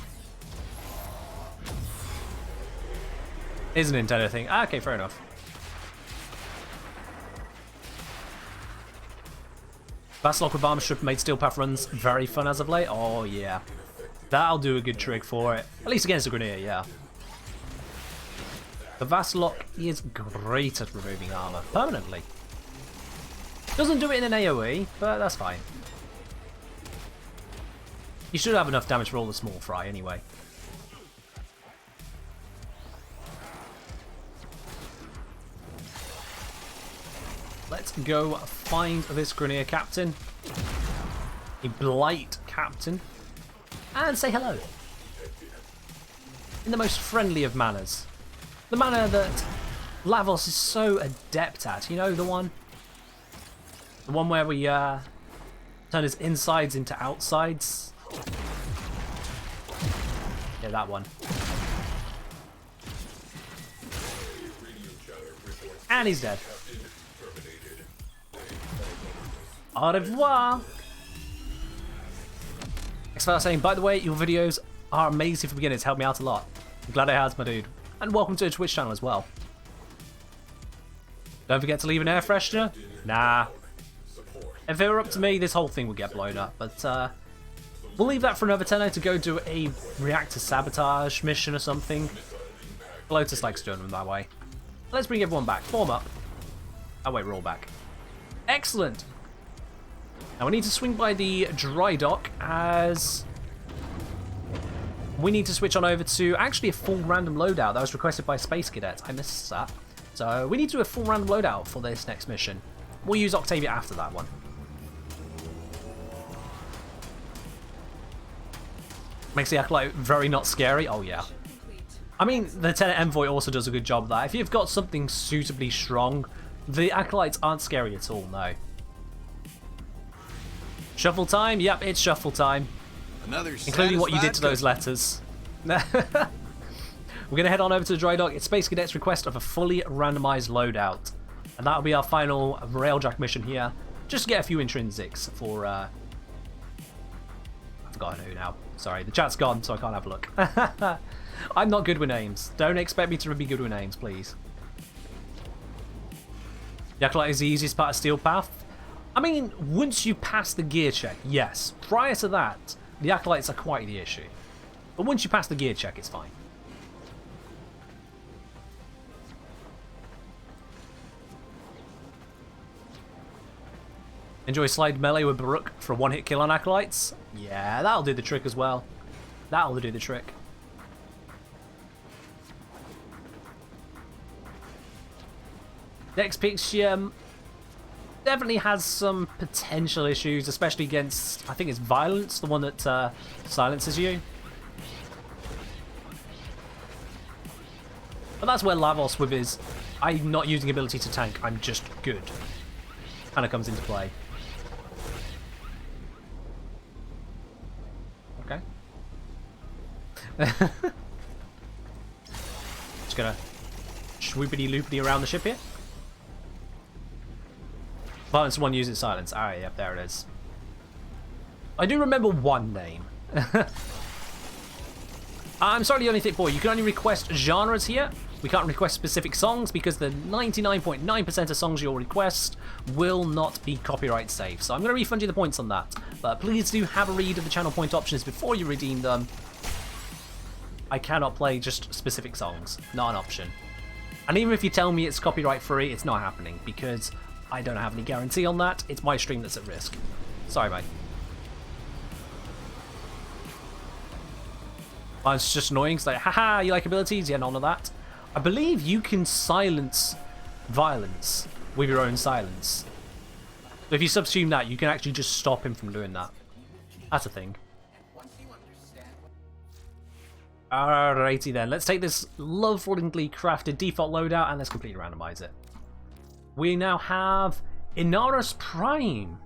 Is a Nintendo thing. Okay, fair enough. Vassalok with armor strip made steel path runs very fun as of late. Oh yeah, that'll do a good trick for it. At least against the Grenier, yeah. The Vassalok is great at removing armor permanently. Doesn't do it in an AoE, but that's fine. You should have enough damage for all the small fry anyway. Let's go find this Grenier captain. A Blight captain. And say hello. In the most friendly of manners. The manner that Lavos is so adept at. You know, the one? The one where we turn his insides into outsides. Yeah, that one. And he's dead. Au revoir! X-File saying, by the way, your videos are amazing for beginners. Help me out a lot. I'm glad it has, my dude. And welcome to the Twitch channel as well. Don't forget to leave an air freshener. Nah. If it were up to me, this whole thing would get blown up. But we'll leave that for another tenno to go do a reactor sabotage mission or something. Lotus likes doing them that way. Let's bring everyone back. Form up. Oh wait, we're all back. Excellent. Now we need to swing by the dry dock as we need to switch on over to actually a full random loadout that was requested by Space Cadet. I missed that. So we need to do a full random loadout for this next mission. We'll use Octavia after that one. Makes the Acolyte very not scary. Oh yeah. I mean, the Lieutenant Envoy also does a good job of that. If you've got something suitably strong, the Acolytes aren't scary at all, no. Shuffle time? Yep, it's shuffle time. Including what you did to those letters. We're going to head on over to the dry dock. It's Space Cadet's request of a fully randomized loadout. And that'll be our final railjack mission here. Just to get a few intrinsics for... I've forgotten who now. Sorry, the chat's gone, so I can't have a look. I'm not good with names. Don't expect me to be good with names, please. The Acolyte is the easiest part of Steel Path. I mean, once you pass the gear check, yes. Prior to that, the Acolytes are quite the issue. But once you pass the gear check, it's fine. Enjoy slide melee with Baruch for a one-hit kill on Acolytes? Yeah, that'll do the trick as well. That'll do the trick. Next picture definitely has some potential issues, especially against, I think it's Violence, the one that silences you. But that's where Lavos with his I'm not using ability to tank, I'm just good, kind of comes into play. Okay. Just gonna swoopity-loopity around the ship here. Violence 1 uses silence. Alright, yep, there it is. I do remember one name. I'm sorry, the only thick boy. You can only request genres here. We can't request specific songs because the 99.9% of songs you'll request will not be copyright safe. So I'm going to refund you the points on that. But please do have a read of the channel point options before you redeem them. I cannot play just specific songs. Not an option. And even if you tell me it's copyright free, it's not happening because I don't have any guarantee on that. It's my stream that's at risk. Sorry, mate. Oh, it's just annoying. It's like, haha, you like abilities? Yeah, none of that. I believe you can silence Violence with your own silence. So if you subsume that, you can actually just stop him from doing that. That's a thing. Alrighty then, let's take this lovingly crafted default loadout and let's completely randomize it. We now have Inaris Prime.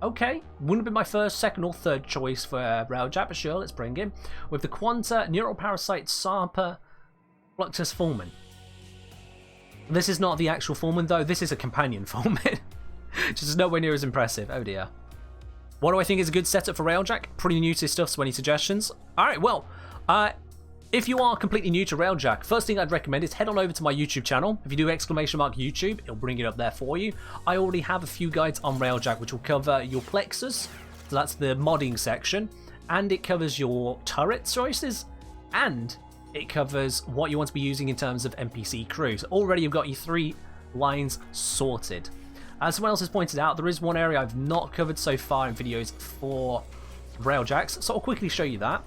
Okay, wouldn't have been my first, second, or third choice for Railjack, but sure, let's bring him. With the Quanta, Neural Parasite, Sarpa, Fluxus Foreman. This is not the actual Foreman though, this is a companion Foreman. Just nowhere near as impressive, oh dear. What do I think is a good setup for Railjack? Pretty new to this stuff, so any suggestions? Alright, well, if you are completely new to Railjack, first thing I'd recommend is head on over to my YouTube channel. If you do !YouTube, it'll bring it up there for you. I already have a few guides on Railjack which will cover your plexus, so that's the modding section, and it covers your turret choices, and it covers what you want to be using in terms of NPC crew. So already you've got your 3 lines sorted. As someone else has pointed out, there is one area I've not covered so far in videos for Railjacks, so I'll quickly show you that.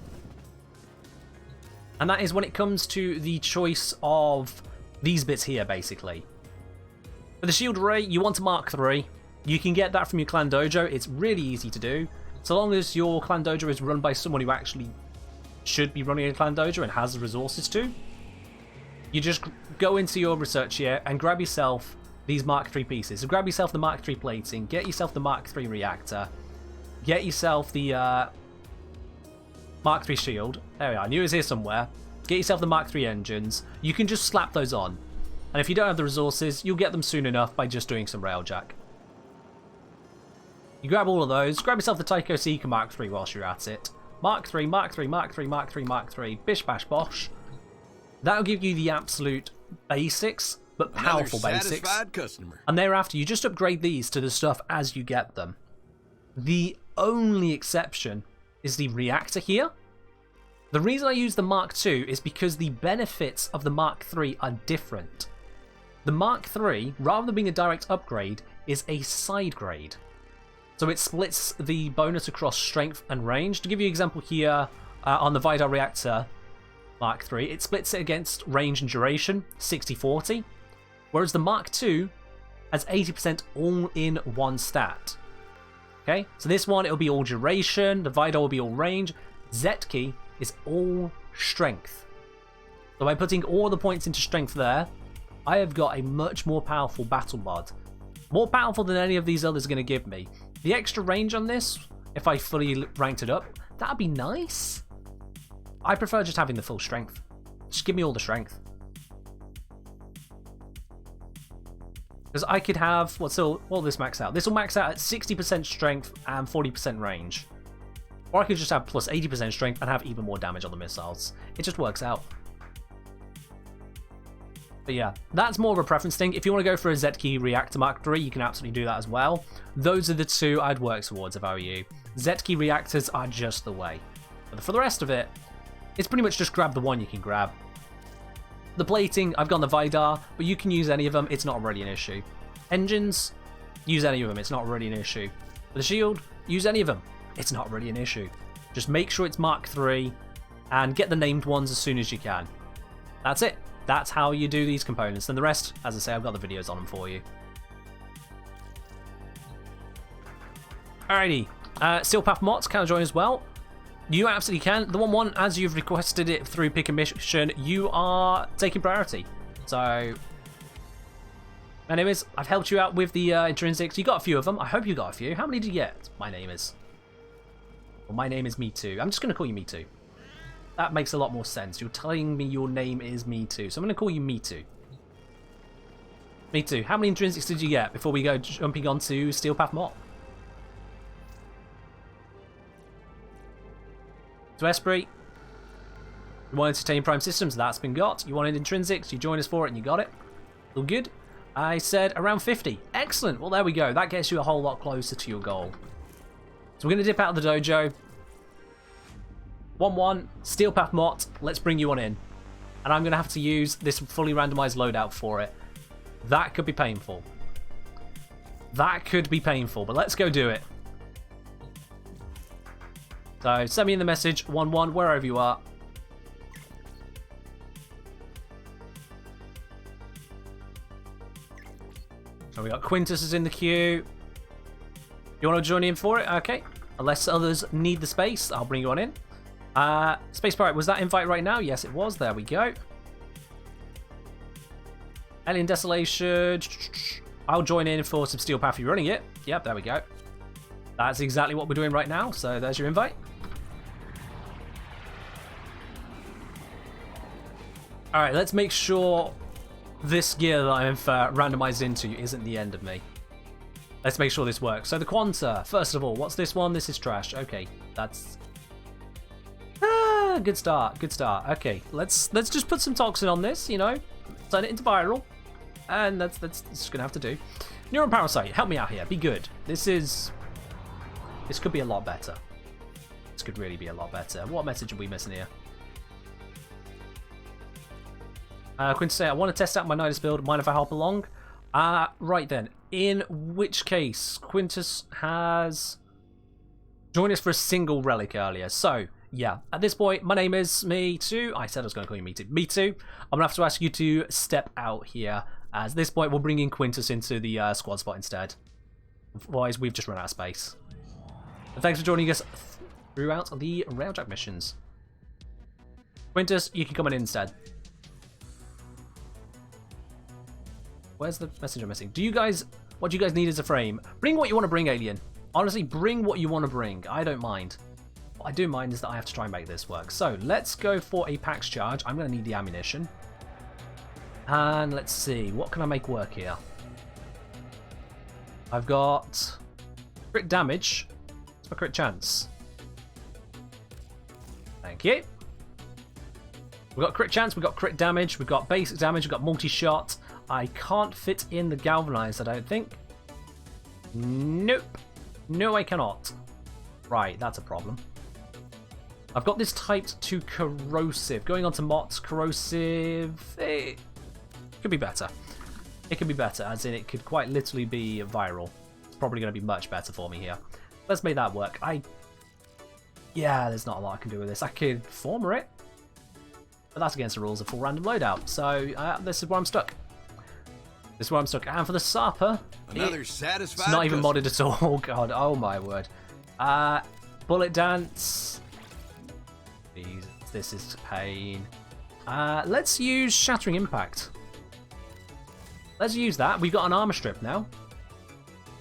And that is when it comes to the choice of these bits here, basically. For the shield array, you want a Mark III. You can get that from your clan dojo. It's really easy to do. So long as your clan dojo is run by someone who actually should be running a clan dojo and has the resources to. You just go into your research here and grab yourself these Mark III pieces. So grab yourself the Mark III plating, get yourself the Mark III reactor, get yourself the Mark III shield. There we are, I knew it was here somewhere. Get yourself the Mark III engines. You can just slap those on. And if you don't have the resources, you'll get them soon enough by just doing some Railjack. You grab all of those, grab yourself the 20OCT21 Mark III whilst you're at it. Mark III, Mark III, Mark III, Mark III, Mark III, bish bash bosh. That'll give you the absolute basics, but powerful basics.
Customer.
And thereafter, you just upgrade these to the stuff as you get them. The only exception is the reactor here. The reason I use the Mark II is because the benefits of the Mark III are different. The Mark III, rather than being a direct upgrade, is a side grade. So it splits the bonus across strength and range. To give you an example here, on the Vidar reactor Mark III, it splits it against range and duration, 60-40. Whereas the Mark II has 80% all in one stat. Okay, so this one, it'll be all duration, the Vidar will be all range, Zetki is all strength. So by putting all the points into strength there, I have got a much more powerful battle mod. More powerful than any of these others are going to give me. The extra range on this, if I fully ranked it up, that'd be nice. I prefer just having the full strength. Just give me all the strength. Because I could have, what will this max out? This will max out at 60% strength and 40% range. Or I could just have plus 80% strength and have even more damage on the missiles. It just works out. But yeah, that's more of a preference thing. If you want to go for a Zetki Reactor Mark III, you can absolutely do that as well. Those are the two I'd work towards if I were you. Zetki Reactors are just the way. But for the rest of it, it's pretty much just grab the one you can grab. The plating, I've gone the Vidar, but you can use any of them, it's not really an issue. Engines, use any of them. It's not really an issue. For the shield, use any of them. It's not really an issue. Just make sure it's Mark 3 and get the named ones as soon as you can. That's it. That's how you do these components. And the rest, as I say, I've got the videos on them for you. Alrighty. Steel Path Mods can join as well. You absolutely can. The 1-1, as you've requested it through Pick a Mission, you are taking priority. So, anyways, I've helped you out with the intrinsics. You got a few of them. I hope you got a few. How many did you get? My name is. Well, my name is Me Too. I'm just going to call you Me Too. That makes a lot more sense. You're telling me your name is Me Too. So I'm going to call you Me Too. Me Too. How many intrinsics did you get before we go jumping onto Steel Path Mod? To Esprit. You wanted to Titanium Prime Systems, that's been got. You wanted intrinsics, you joined us for it and you got it. All good. I said around 50. Excellent. Well, there we go. That gets you a whole lot closer to your goal. So we're going to dip out of the dojo. 1-1, Steel Path Mott. Let's bring you on in. And I'm going to have to use this fully randomized loadout for it. That could be painful. That could be painful, but let's go do it. So send me in the message, 1-1, wherever you are. So we got Quintus is in the queue. You want to join in for it? Okay. Unless others need the space, I'll bring you on in. Space Pirate, was that invite right now? Yes, it was. There we go. Alien Desolation. I'll join in for some Steel Path. You're running it. Yep, there we go. That's exactly what we're doing right now. So there's your invite. Alright, let's make sure this gear that I've randomized into isn't the end of me. Let's make sure this works. So the Quanta, first of all, what's this one? This is trash. Okay, that's... good start, good start. Okay, let's just put some toxin on this, you know, turn it into viral. And that's just gonna have to do. Neuron Parasite, help me out here, be good. This could be a lot better. This could really be a lot better. What message are we missing here? Quintus say, I want to test out my Nidus build. Mind if I hop along? Right then. In which case, Quintus has joined us for a single relic earlier. So, yeah. At this point, my name is Me Too. I said I was going to call you Me Too. Me Too. I'm going to have to ask you to step out here. As at this point, we'll bring in Quintus into the squad spot instead. Otherwise, we've just run out of space. And thanks for joining us throughout the Railjack missions. Quintus, you can come in instead. Where's the message I'm missing? What do you guys need as a frame? Bring what you want to bring, Alien. Honestly, bring what you want to bring. I don't mind. What I do mind is that I have to try and make this work. So, let's go for a PAX charge. I'm going to need the ammunition. And let's see. What can I make work here? I've got crit damage. What's my crit chance? Thank you. We've got crit chance. We've got crit damage. We've got basic damage. We've got multi-shot. I can't fit in the galvanized, I don't think. Nope. No, I cannot. Right, that's a problem. I've got this typed to corrosive. Going on to Mott's corrosive. It could be better. It could be better, as in it could quite literally be viral. It's probably going to be much better for me here. Let's make that work. Yeah, there's not a lot I can do with this. I could former it. But that's against the rules of full random loadout. So this is where I'm stuck. This is where I'm stuck. And for the Sarper,
it's
not even modded at all. Oh god, oh my word. Bullet Dance. Jeez, this is pain. Let's use Shattering Impact. Let's use that. We've got an armor strip now.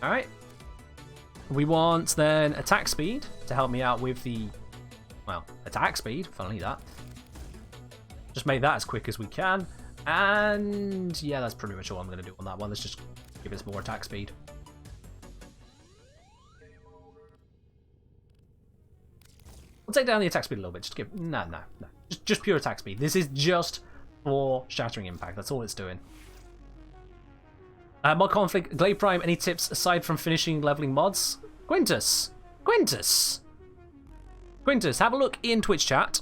Alright. We want then attack speed to help me out with the, well, attack speed, funnily that. Just make that as quick as we can. And yeah, that's pretty much all I'm going to do on that one. Let's just give us more attack speed. We'll take down the attack speed a little bit. Just give no. Just pure attack speed. This is just for Shattering Impact. That's all it's doing. Mod conflict, Glade Prime. Any tips aside from finishing leveling mods? Quintus, have a look in Twitch chat.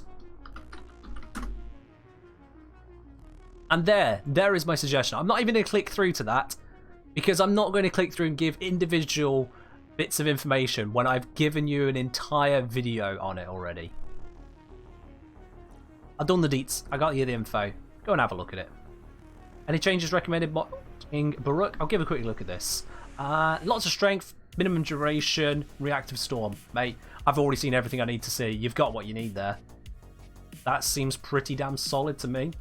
And there is my suggestion. I'm not even going to click through to that. Because I'm not going to click through and give individual bits of information when I've given you an entire video on it already. I've done the deets. I got you the info. Go and have a look at it. Any changes recommended modding Baruch? I'll give a quick look at this. Lots of strength, minimum duration, reactive storm. Mate, I've already seen everything I need to see. You've got what you need there. That seems pretty damn solid to me.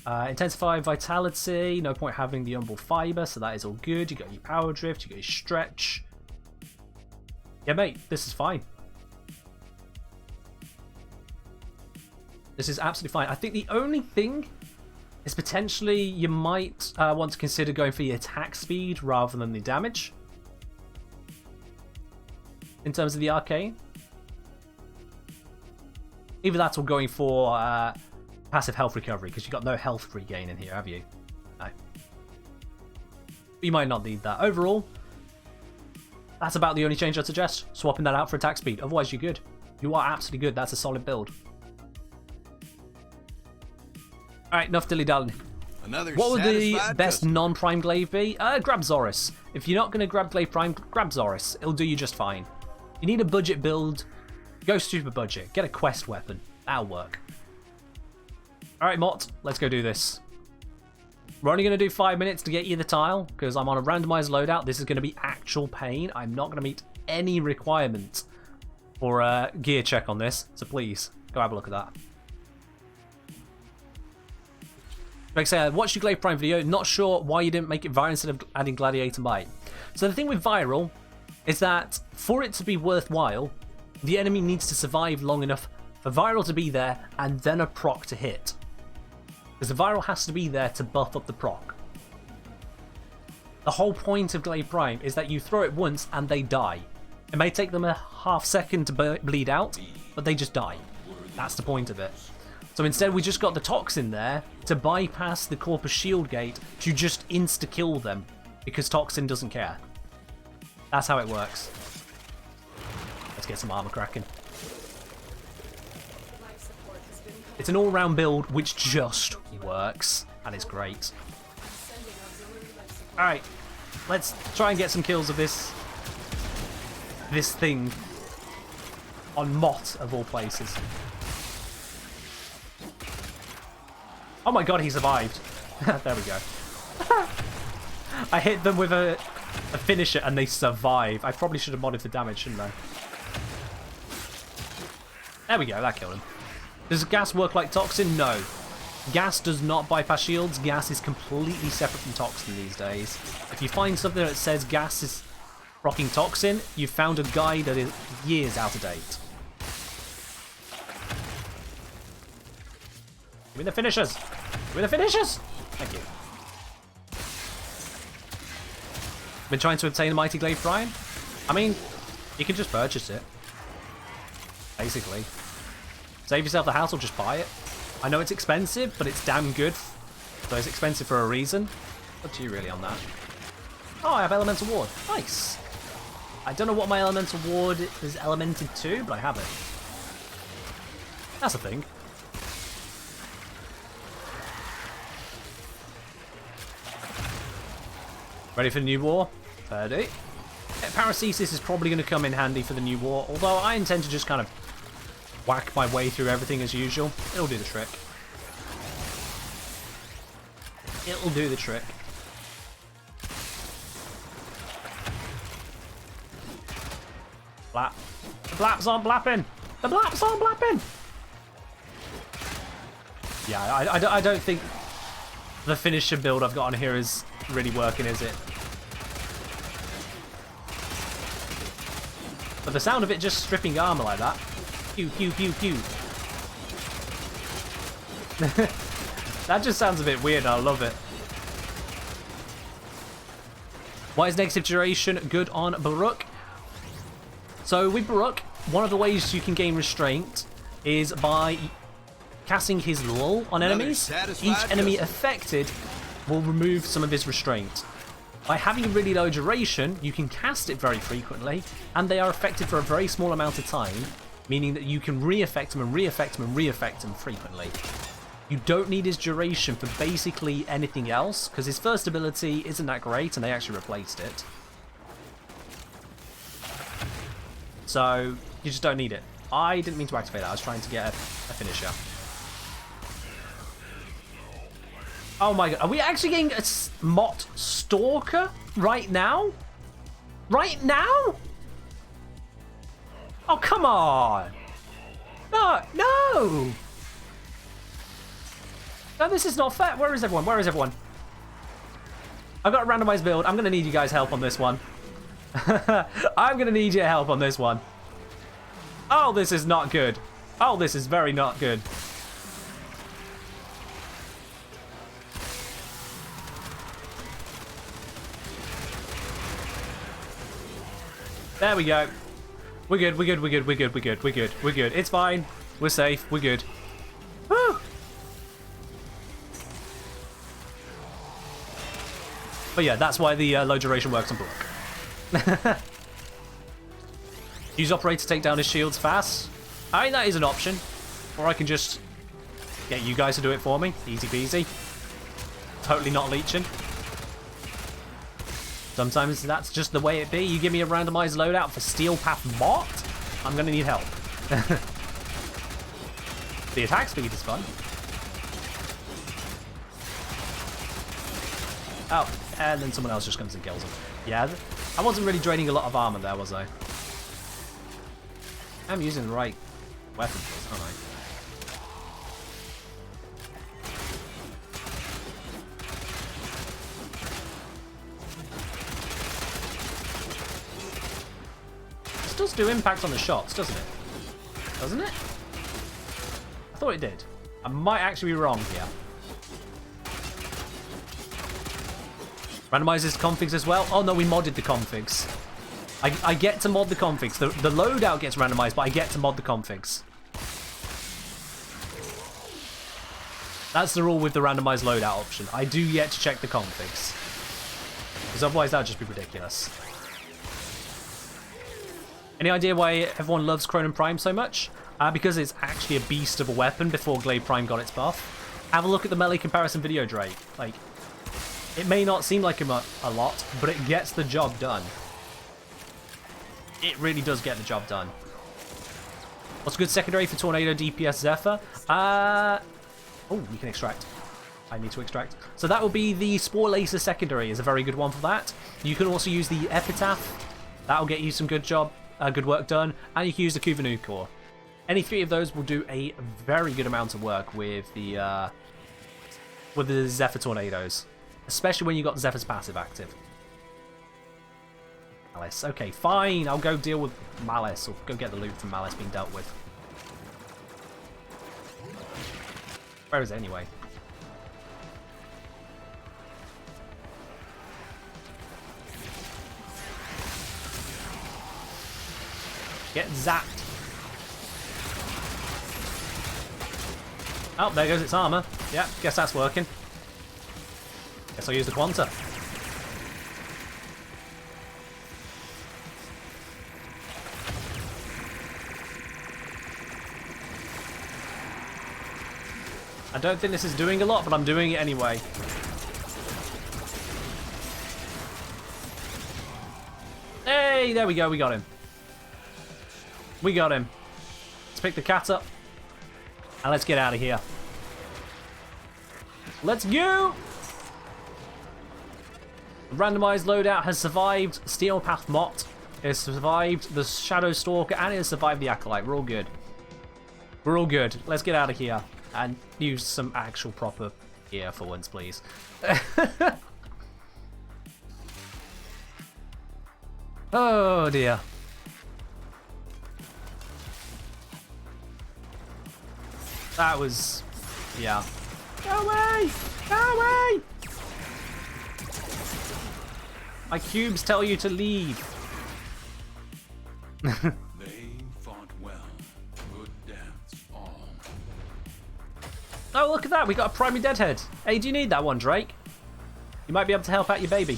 Intensify vitality. No point having the umbral fiber, so that is all good. You got your power drift, you got your stretch. Yeah, mate, this is fine. This is absolutely fine. I think the only thing is potentially you might want to consider going for the attack speed rather than the damage. In terms of the arcane. Either that or going for passive health recovery, because you've got no health regain in here, have you? No. You might not need that. Overall, that's about the only change I'd suggest. Swapping that out for attack speed. Otherwise, you're good. You are absolutely good. That's a solid build. Alright, enough dilly-dallying. What would the best non-prime glaive be? Grab Zoris. If you're not going to grab glaive prime, grab Zoris. It'll do you just fine. You need a budget build, go super budget. Get a quest weapon. That'll work. Alright, Mott, let's go do this. We're only going to do 5 minutes to get you the tile, because I'm on a randomized loadout. This is going to be actual pain. I'm not going to meet any requirement for a gear check on this, so please, go have a look at that. Like I say, I watched your Glaive Prime video, not sure why you didn't make it viral instead of adding Gladiator Might. So the thing with viral is that for it to be worthwhile, the enemy needs to survive long enough for viral to be there and then a proc to hit. Because the viral has to be there to buff up the proc. The whole point of Glaive Prime is that you throw it once and they die. It may take them a half second to bleed out, but they just die. That's the point of it. So instead we just got the Toxin there to bypass the Corpus Shield Gate to just insta-kill them, because Toxin doesn't care. That's how it works. Let's get some armor cracking. It's an all-round build which just works, and it's great. Alright, let's try and get some kills of this thing on Mott of all places. Oh my god, he survived. There we go. I hit them with a finisher and they survive. I probably should have modded for damage, shouldn't I? There we go, that killed him. Does gas work like Toxin? No. Gas does not bypass shields. Gas is completely separate from Toxin these days. If you find something that says gas is rocking Toxin, you've found a guide that is years out of date. Give me the finishers! Give me the finishers! Thank you. Been trying to obtain a Mighty Glaive Prime? I mean, you can just purchase it. Basically. Save yourself the hassle, just buy it. I know it's expensive, but it's damn good. So it's expensive for a reason. Up to you really on that. Oh, I have Elemental Ward. Nice. I don't know what my Elemental Ward is elemented to, but I have it. That's a thing. Ready for the new war? Ready. Paracesis is probably going to come in handy for the new war, although I intend to just kind of whack my way through everything as usual. It'll do the trick. It'll do the trick. Blap. The blaps aren't blapping! The blaps aren't blapping! Yeah, I don't think the finisher build I've got on here is really working, is it? But the sound of it just stripping armor like that. Pew, pew, pew, pew. That just sounds a bit weird, I love it. Why is negative duration good on Baruch? So with Baruch, one of the ways you can gain restraint is by casting his lull on enemies. Each enemy affected will remove some of his restraint. By having really low duration, you can cast it very frequently, and they are affected for a very small amount of time, meaning that you can re-affect them and re-affect them and re-affect them frequently. You don't need his duration for basically anything else, because his first ability isn't that great, and they actually replaced it. So, you just don't need it. I didn't mean to activate that. I was trying to get a finisher. Oh my god. Are we actually getting a Mott Stalker right now? Right now? Oh, come on. No, no. No, this is not fair. Where is everyone? Where is everyone? I've got a randomized build. I'm going to need you guys' help on this one. I'm going to need your help on this one. Oh, this is not good. Oh, this is very not good. There we go. We're good, we're good, we're good, we're good, we're good, we're good, we're good. It's fine. We're safe, we're good. Woo! But yeah, that's why the low duration works on block. Use operator to take down his shields fast. I mean, that is an option. Or I can just get you guys to do it for me. Easy peasy. Totally not leeching. Sometimes that's just the way it be. You give me a randomized loadout for Steel Path Mott, I'm going to need help. The attack speed is fun. Oh, and then someone else just comes and kills him. Yeah, I wasn't really draining a lot of armor there, was I? I'm using the right weapon for this, aren't I? This does do impact on the shots, doesn't it? Doesn't it? I thought it did. I might actually be wrong here. Randomizes configs as well. Oh no, we modded the configs. I get to mod the configs. The loadout gets randomized, but I get to mod the configs. That's the rule with the randomized loadout option. I do get to check the configs. Because otherwise that would just be ridiculous. Any idea why everyone loves Cronin Prime so much? Because it's actually a beast of a weapon before Glaive Prime got its buff. Have a look at the melee comparison video, Drake. Like, it may not seem like a lot, but it gets the job done. It really does get the job done. What's a good secondary for Tornado DPS Zephyr? Oh, we can extract. I need to extract. So that will be the Spore Lacer secondary is a very good one for that. You can also use the Epitaph. That'll get you some good work done. And you can use the Kuvanu Core. Any three of those will do a very good amount of work with the Zephyr Tornadoes. Especially when you've got Zephyr's passive active. Malice. Okay, fine. I'll go deal with Malice, or go get the loot from Malice being dealt with. Where is it anyway? Get zapped. Oh, there goes its armor. Yeah, guess that's working. Guess I'll use the Quanta. I don't think this is doing a lot, but I'm doing it anyway. Hey, there we go, we got him. We got him. Let's pick the cat up. And let's get out of here. Let's go! The randomized loadout has survived Steel Path Mott. It has survived the Shadow Stalker, and it has survived the Acolyte. We're all good. We're all good. Let's get out of here. And use some actual proper gear for once, please. Oh dear. That was... yeah. Go away! Go away! My cubes tell you to leave.
They fought well. Good dance, all.
Oh, look at that. We got a primary deadhead. Hey, do you need that one, Drake? You might be able to help out your baby.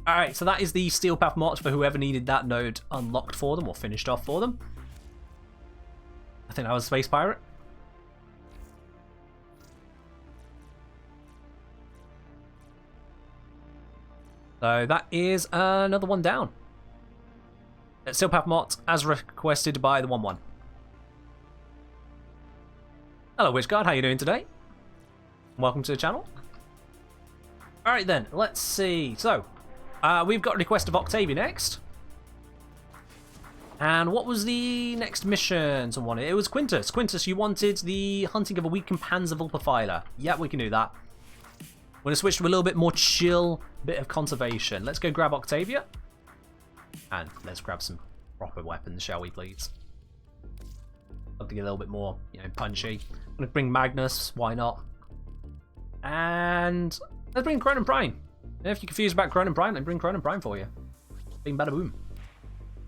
Alright, so that is the Steel Path Mott for whoever needed that node unlocked for them or finished off for them. I think that was Space Pirate. So that is another one down. Steel Path Mott, as requested by the 1-1. Hello, Witchguard. How you doing today? Welcome to the channel. Alright then, let's see. So, we've got a request of Octavia next. And what was the next mission someone wanted? It was Quintus. Quintus, you wanted the hunting of a weakened Panzerwulperpfeiler. Yeah, we can do that. We're going to switch to a little bit more chill bit of conservation. Let's go grab Octavia. And let's grab some proper weapons, shall we, please? Love to get a little bit more, you know, punchy. I'm going to bring Magnus. Why not? And let's bring Cronin Prime. If you're confused about Cronin Prime, then bring Cronin Prime for you. Bing, bada, boom.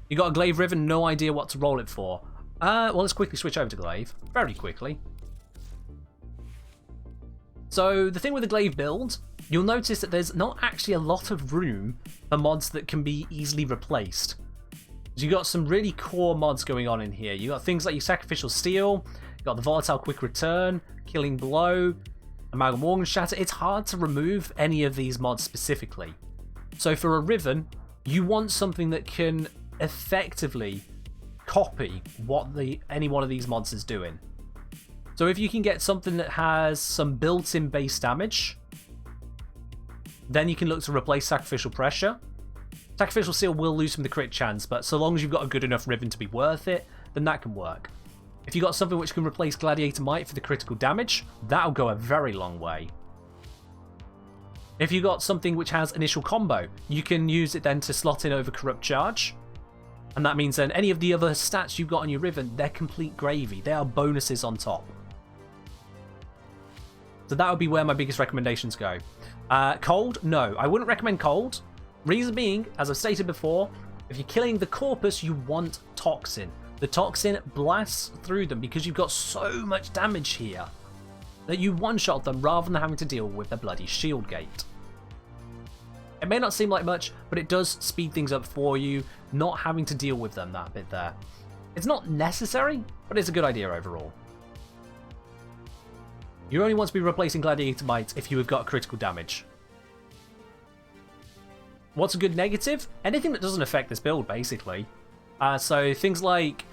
You got a Glaive Riven, no idea what to roll it for. Well, let's quickly switch over to Glaive. Very quickly. So, the thing with the Glaive build, you'll notice that there's not actually a lot of room for mods that can be easily replaced. So you got some really core mods going on in here. You got things like your Sacrificial Steel, you got the Volatile Quick Return, Killing Blow, Amalgam Organ Shatter. It's hard to remove any of these mods specifically. So for a Riven, you want something that can effectively copy what any one of these mods is doing. So if you can get something that has some built-in base damage, then you can look to replace Sacrificial Pressure. Sacrificial Seal will lose from the crit chance, but so long as you've got a good enough Riven to be worth it, then that can work. If you've got something which can replace Gladiator Might for the critical damage, that'll go a very long way. If you've got something which has initial combo, you can use it then to slot in over Corrupt Charge. And that means then any of the other stats you've got on your Riven, they're complete gravy. They are bonuses on top. So that would be where my biggest recommendations go. Cold? No, I wouldn't recommend Cold. Reason being, as I've stated before, if you're killing the Corpus, you want Toxin. The Toxin blasts through them because you've got so much damage here that you one-shot them rather than having to deal with the bloody shield gate. It may not seem like much, but it does speed things up for you, not having to deal with them that bit there. It's not necessary, but it's a good idea overall. You only want to be replacing Gladiator Might if you have got critical damage. What's a good negative? Anything that doesn't affect this build, basically. So things like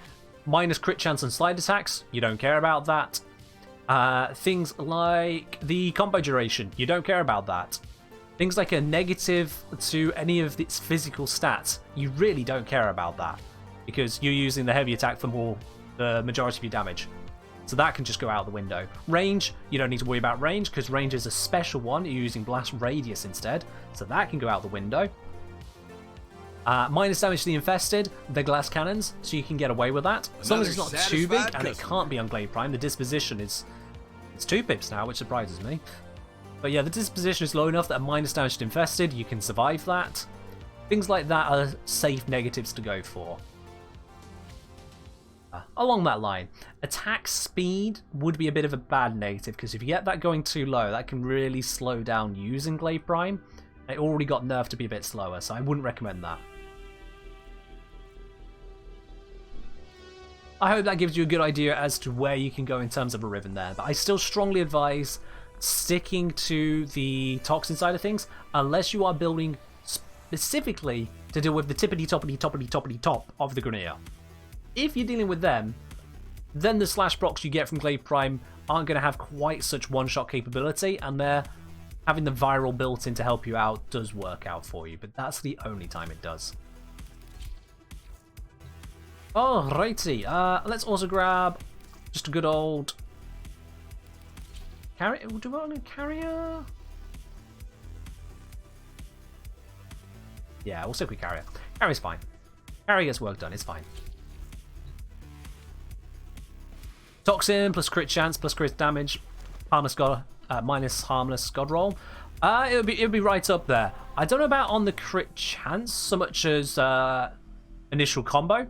minus crit chance and slide attacks, you don't care about that. Things like the combo duration, you don't care about that. Things like a negative to any of its physical stats, you really don't care about that. Because you're using the heavy attack for the majority of your damage. So that can just go out the window. Range, you don't need to worry about range because range is a special one. You're using Blast Radius instead. So that can go out the window. Minus damage to the infested, the glass cannons, so you can get away with that. As long as it's not too big, and it can't be on Glaive Prime. The disposition is... It's 2 pips now, which surprises me. But yeah, the disposition is low enough that a minus damage to infested, you can survive that. Things like that are safe negatives to go for. Along that line, attack speed would be a bit of a bad negative, because if you get that going too low, that can really slow down using Glaive Prime. It already got nerfed to be a bit slower, so I wouldn't recommend that. I hope that gives you a good idea as to where you can go in terms of a Riven there, but I still strongly advise sticking to the Toxin side of things, unless you are building specifically to deal with the tippity-toppity-toppity-toppity top of the Grineer. If you're dealing with them, then the slash procs you get from Glaive Prime aren't going to have quite such one-shot capability, and having the viral built in to help you out does work out for you, but that's the only time it does. Alrighty, let's also grab just a good old carrier. Do we want a carrier? Yeah, we'll stick with carrier. Carrier's fine. Carrier gets work done, it's fine. Toxin plus crit chance plus crit damage, harmless god, minus harmless god roll. It would be right up there. I don't know about on the crit chance so much as initial combo,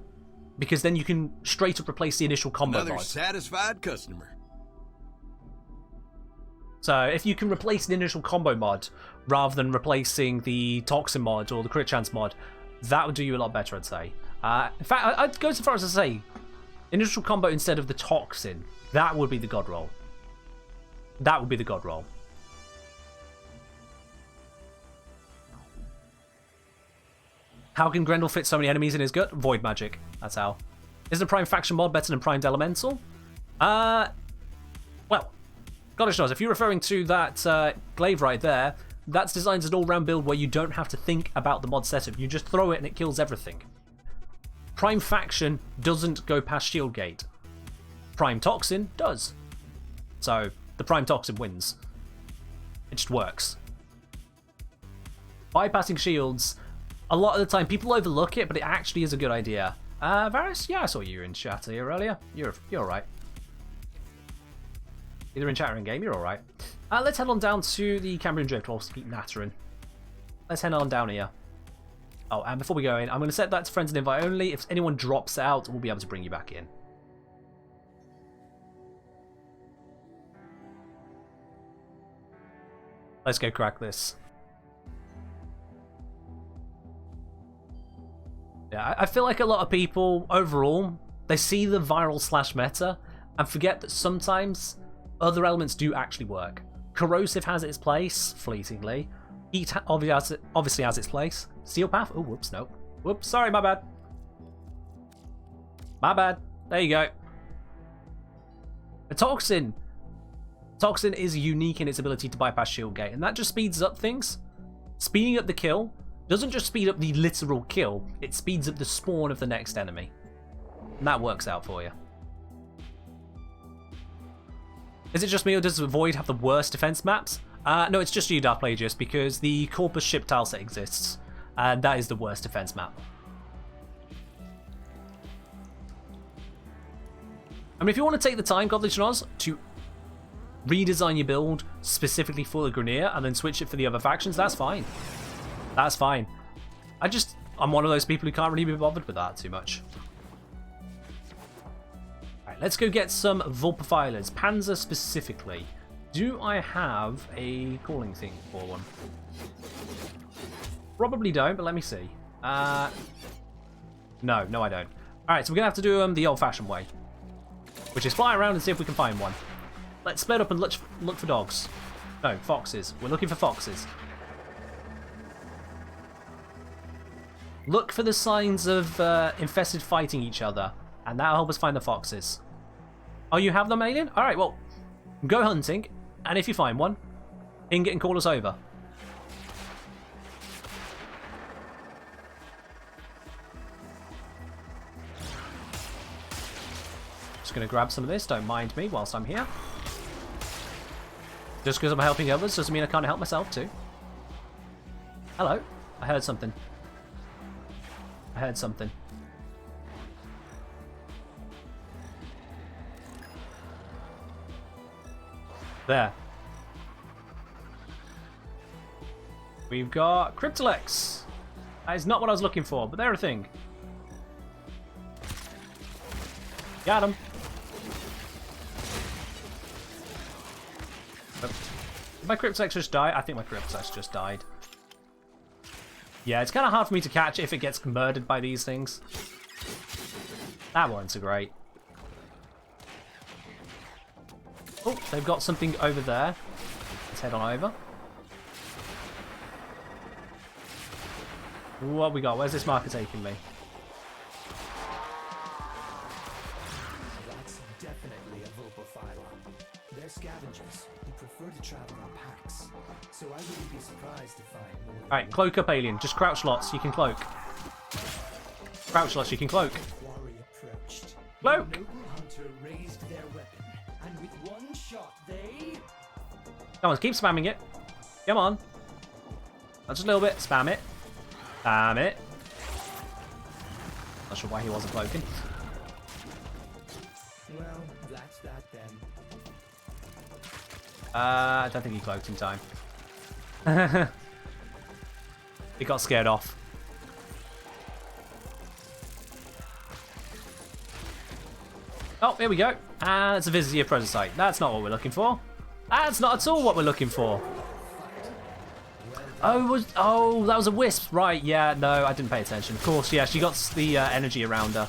because then you can straight up replace the initial combo
Another
mod.
satisfied customer.
So if you can replace the initial combo mod rather than replacing the Toxin mod or the crit chance mod, that would do you a lot better, I'd say. In fact, I'd go so far as to say Initial combo instead of the toxin. That would be the god roll. That would be the god roll. How can Grendel fit so many enemies in his gut? Void magic. That's how. Is the Prime Faction mod better than Primed Elemental? Well, gosh knows, if you're referring to that glaive right there, that's designed as an all-round build where you don't have to think about the mod setup. You just throw it and it kills everything. Prime Faction doesn't go past Shield Gate. Prime Toxin does. So, the Prime Toxin wins. It just works. Bypassing shields, a lot of the time people overlook it, but it actually is a good idea. Varys? Yeah, I saw you in chat here earlier. You're alright. Either in chat or in game, you're alright. Let's head on down to the Cambrian Drift while we keep nattering. Let's head on down here. Oh, and before we go in, I'm going to set that to friends and invite only. If anyone drops out, we'll be able to bring you back in. Let's go crack this. Yeah, I feel like a lot of people, overall, they see the viral slash meta and forget that sometimes other elements do actually work. Corrosive has its place, fleetingly. Heat obviously has its place. Steel Path? Oh, whoops, no. Whoops, sorry, my bad. My bad. There you go. A Toxin. Toxin is unique in its ability to bypass Shield Gate, and that just speeds up things. Speeding up the kill doesn't just speed up the literal kill, it speeds up the spawn of the next enemy. And that works out for you. Is it just me, or does Void have the worst defense maps? No, it's just you, Dark Plagius, because the Corpus ship tileset exists, and that is the worst defense map. I mean, if you want to take the time, Godly Chinoz, to redesign your build specifically for the Grineer and then switch it for the other factions, that's fine. That's fine. I'm one of those people who can't really be bothered with that too much. Alright, let's go get some Vulpifilers. Panzer specifically. Do I have a calling thing for one? Probably don't, but let me see. No, I don't. Alright, so we're going to have to do the old-fashioned way, which is fly around and see if we can find one. Let's split up and look for dogs. No, foxes. We're looking for foxes. Look for the signs of infested fighting each other, and that'll help us find the foxes. Oh, you have them, Alien? Alright, well, go hunting, and if you find one, ping it and call us over. Just going to grab some of this, don't mind me whilst I'm here. Just because I'm helping others doesn't mean I can't help myself too. Hello, I heard something. I heard something. There. We've got Cryptolex. That is not what I was looking for, but they're a thing. Got him. Did my Cryptolex just die? I think my Cryptolex just died. Yeah, it's kind of hard for me to catch if it gets murdered by these things. That wasn't so great. Oh, they've got something over there. Let's head on over. What have we got? Where's this marker taking me?
That's definitely a Vulpophyla. They're scavengers who prefer to travel in packs, so I wouldn't be surprised to find more.
Alright, cloak up, Alien. Just crouch lots, you can cloak. Crouch lots, you can cloak. Cloak!
The noble hunter raised their weapon, and with one shot they...
Come on, keep spamming it. Come on. Not just a little bit. Spam it. Spam it. Not sure why he wasn't cloaking.
Well, that's that then.
I don't think he cloaked in time. He got scared off. Oh, here we go. And it's a Visitor prototype. That's not what we're looking for. That's not at all what we're looking for. Oh, that was a wisp. Right, yeah, no, I didn't pay attention. Of course, yeah, she got the energy around her.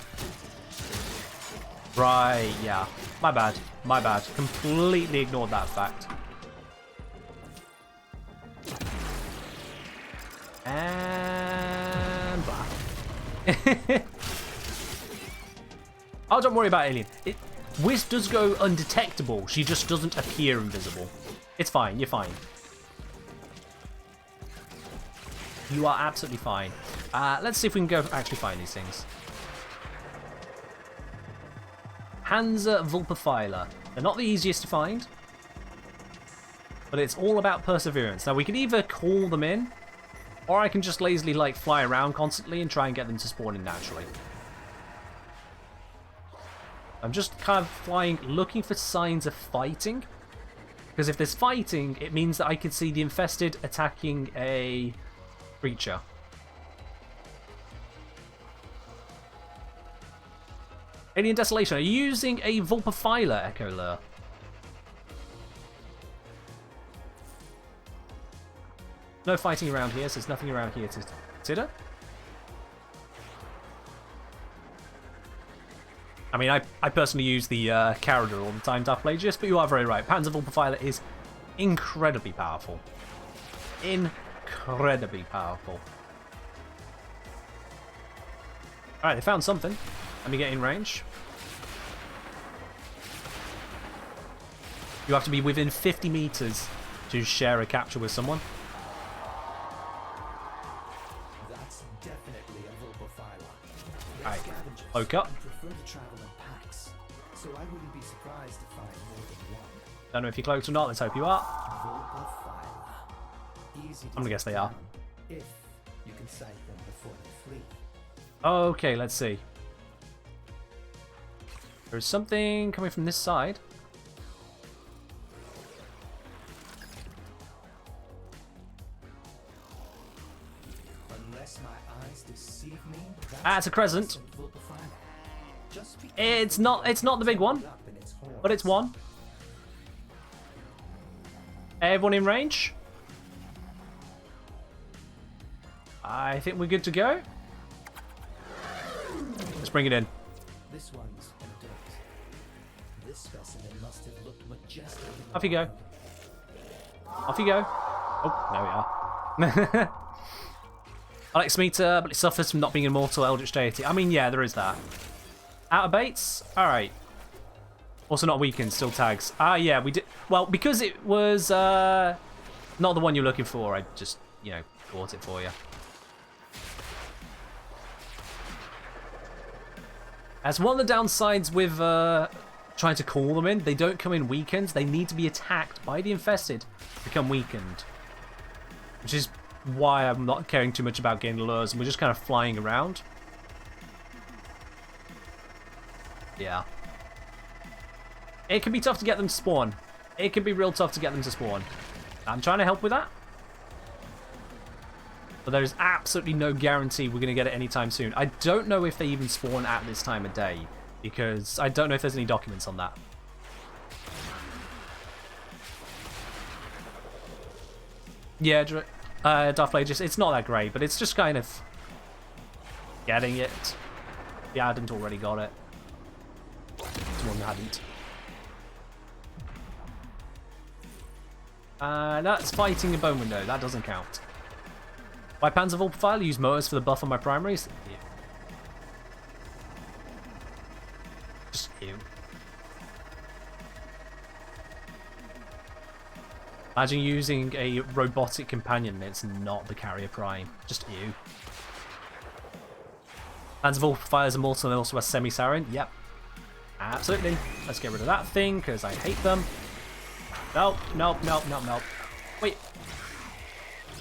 Right, yeah. My bad. My bad. Completely ignored that fact. And blah. Oh, don't worry about Alien. Wiz does go undetectable. She just doesn't appear invisible. It's fine. You're fine. You are absolutely fine. Let's see if we can go actually find these things. Hansa vulpophyla. They're not the easiest to find, but it's all about perseverance. Now, we can either call them in, or I can just lazily, like, fly around constantly and try and get them to spawn in naturally. I'm just kind of flying, looking for signs of fighting. Because if there's fighting, it means that I can see the infested attacking a creature. Alien Desolation, are you using a Vulpophyla, Echo Lure? No fighting around here, so there's nothing around here to consider. I mean, I personally use the Carador all the time to play just, but you are very right. Panzer Vulpophyla is incredibly powerful. Incredibly powerful. Alright, they found something. Let me get in range. You have to be within 50 meters to share a capture with someone.
That's definitely a Vulpophyla.
Alright, poke up.
Prefer to travel in packs, so I wouldn't be surprised to find more than one.
Don't know if you're cloaked or not, let's hope you are.
Vulpophyla. Easy to
I'm gonna guess they are.
if you can sight them before they flee.
Okay, let's see. There's something coming from this side.
Unless my eyes deceive me,
It's a crescent. It's not the big one, but it's one. Everyone in range? I think we're good to go. Let's bring it in.
This one's an adult. This specimen must have looked majestic.
Off you go. Off you go. Oh, there we are. Alex Meter, but it suffers from not being immortal Eldritch Deity. I mean, yeah, there is that. Out of baits? Alright. Also not weakened, still tags. Yeah, we did. Well, because it was not the one you're looking for, I just, you know, bought it for you. As one of the downsides with trying to call them in, they don't come in weakened. They need to be attacked by the infested to become weakened. Which is why I'm not caring too much about getting lures, and we're just kind of flying around. Yeah. It can be tough to get them to spawn. It can be real tough to get them to spawn. I'm trying to help with that. But there's absolutely no guarantee we're going to get it anytime soon. I don't know if they even spawn at this time of day, because I don't know if there's any documents on that. Yeah, Darth Plagueis, it's not that great, but it's just kind of getting it. Yeah, I hadn't already got it. Someone hadn't. That's fighting a bone window. That doesn't count. My Panzer Vulpophyla use motors for the buff on my primaries. Ew. Just ew. Imagine using a robotic companion that's not the carrier prime. Just ew. Panzer Vulpophyla is immortal and also a semi-Sarin. Yep. Absolutely. Let's get rid of that thing because I hate them. Nope, nope, nope, nope, nope. Wait.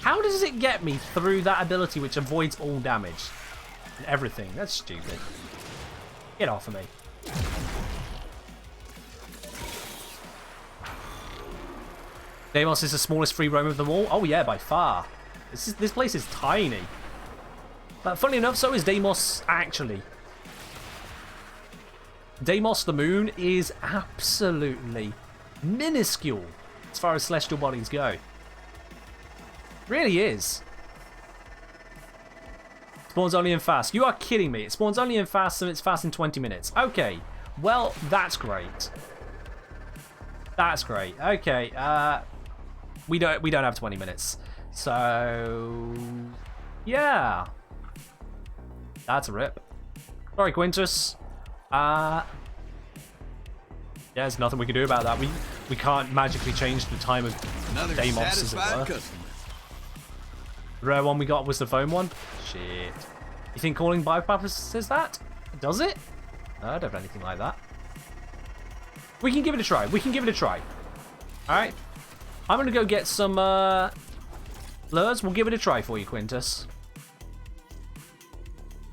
How does it get me through that ability which avoids all damage? And everything. That's stupid. Get off of me. Deimos is the smallest free roam of them all. Oh yeah, by far. This place is tiny. But funnily enough, so is Deimos actually. Deimos the moon is absolutely minuscule as far as celestial bodies go. Really is. Spawns only in fast. You are kidding me. It spawns only in fast and it's fast in 20 minutes. Okay. Well, that's great. That's great. Okay, we don't have 20 minutes. So yeah. That's a rip. Sorry, Quintus. Yeah, there's nothing we can do about that. We can't magically change the time of
Another
Deimos, as it
satisfied
were.
customer.
The rare one we got was the foam one. Shit. You think calling bypass says that? Does it? No, I don't have anything like that. We can give it a try. We can give it a try. Alright. I'm going to go get some lures. We'll give it a try for you, Quintus.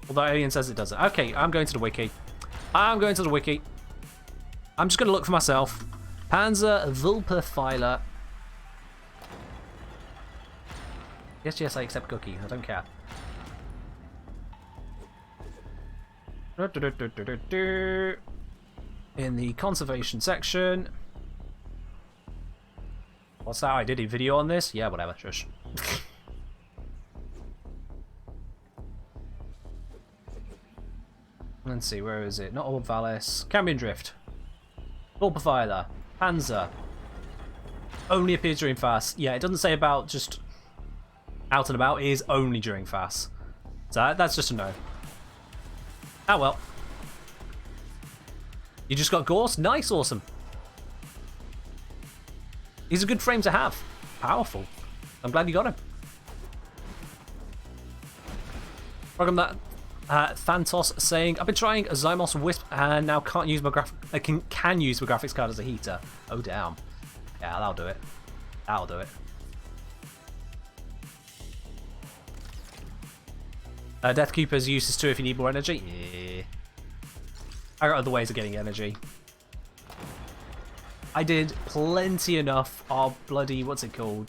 Although Alien says it doesn't. Okay, I'm going to the wiki. I'm going to the wiki. I'm just going to look for myself. Panzer Vulperphiler. Yes, I accept cookie. I don't care. In the conservation section. What's that? I did a video on this? Yeah, whatever. Shush. Let's see, where is it? Not Orb Valis. Cambion Drift. Vulperphiler. Panzer. Only appears during fast. Yeah, it doesn't say about just out and about. It is only during fast. So that's just a no. Ah well. You just got Gorse? Nice, awesome. He's a good frame to have. Powerful. I'm glad you got him. Program that Thantos saying, I've been trying a Zymos Wisp and now can't use my can use my graphics card as a heater. Oh damn. Yeah, that'll do it. That'll do it. Death Keeper's uses too if you need more energy. Yeah. I got other ways of getting energy. I did plenty enough of bloody, what's it called?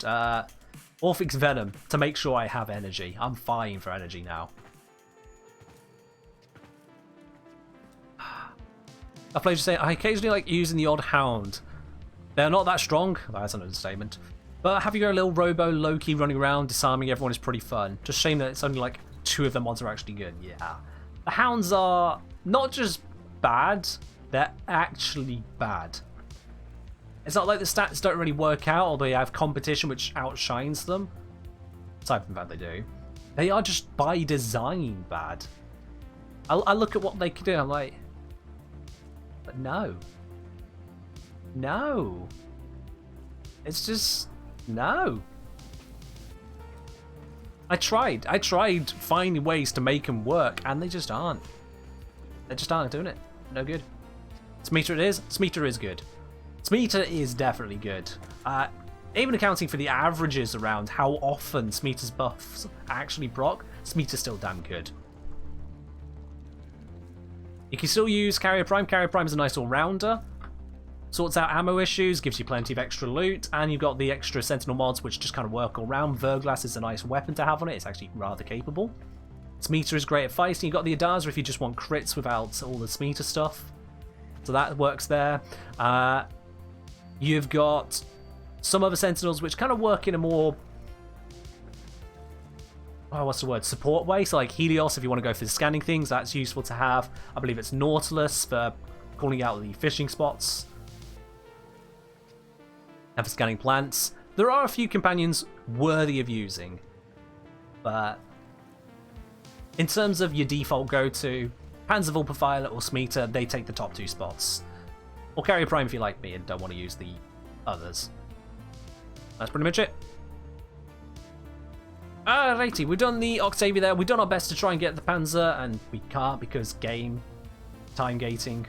Orphix Venom to make sure I have energy. I'm fine for energy now. A player saying, I occasionally like using the odd hound. They're not that strong. That's an understatement. But having your little robo Loki running around disarming everyone is pretty fun. Just shame that it's only like 2 of the mods are actually good. Yeah. The hounds are not just bad, they're actually bad. It's not like the stats don't really work out or they have competition which outshines them. Aside from that they do. They are just by design bad. I look at what they can do and I'm like, but no. No. It's just, no. I tried finding ways to make them work and they just aren't. They just aren't doing it. No good. Smeater it is. Smeater is good. Smeater is definitely good. Even accounting for the averages around how often Smeater's buffs actually proc, Smeater's still damn good. You can still use Carrier Prime. Carrier Prime is a nice all-rounder. Sorts out ammo issues, gives you plenty of extra loot, and you've got the extra Sentinel mods which just kind of work all around. Verglass is a nice weapon to have on it. It's actually rather capable. Smeater is great at fighting. You've got the Adaza if you just want crits without all the Smeater stuff. So that works there. You've got some other Sentinels which kind of work in a more, what's the word, support way. So like Helios if you want to go for the scanning things, that's useful to have. I believe it's Nautilus for calling out the fishing spots. And for scanning plants. There are a few companions worthy of using. But in terms of your default go-to, Panzer Vulperphiler or Smeater, they take the top 2 spots. Or Carrier Prime if you like me and don't want to use the others. That's pretty much it. Alrighty, we've done the Octavia there. We've done our best to try and get the Panzer, and we can't because game, time gating,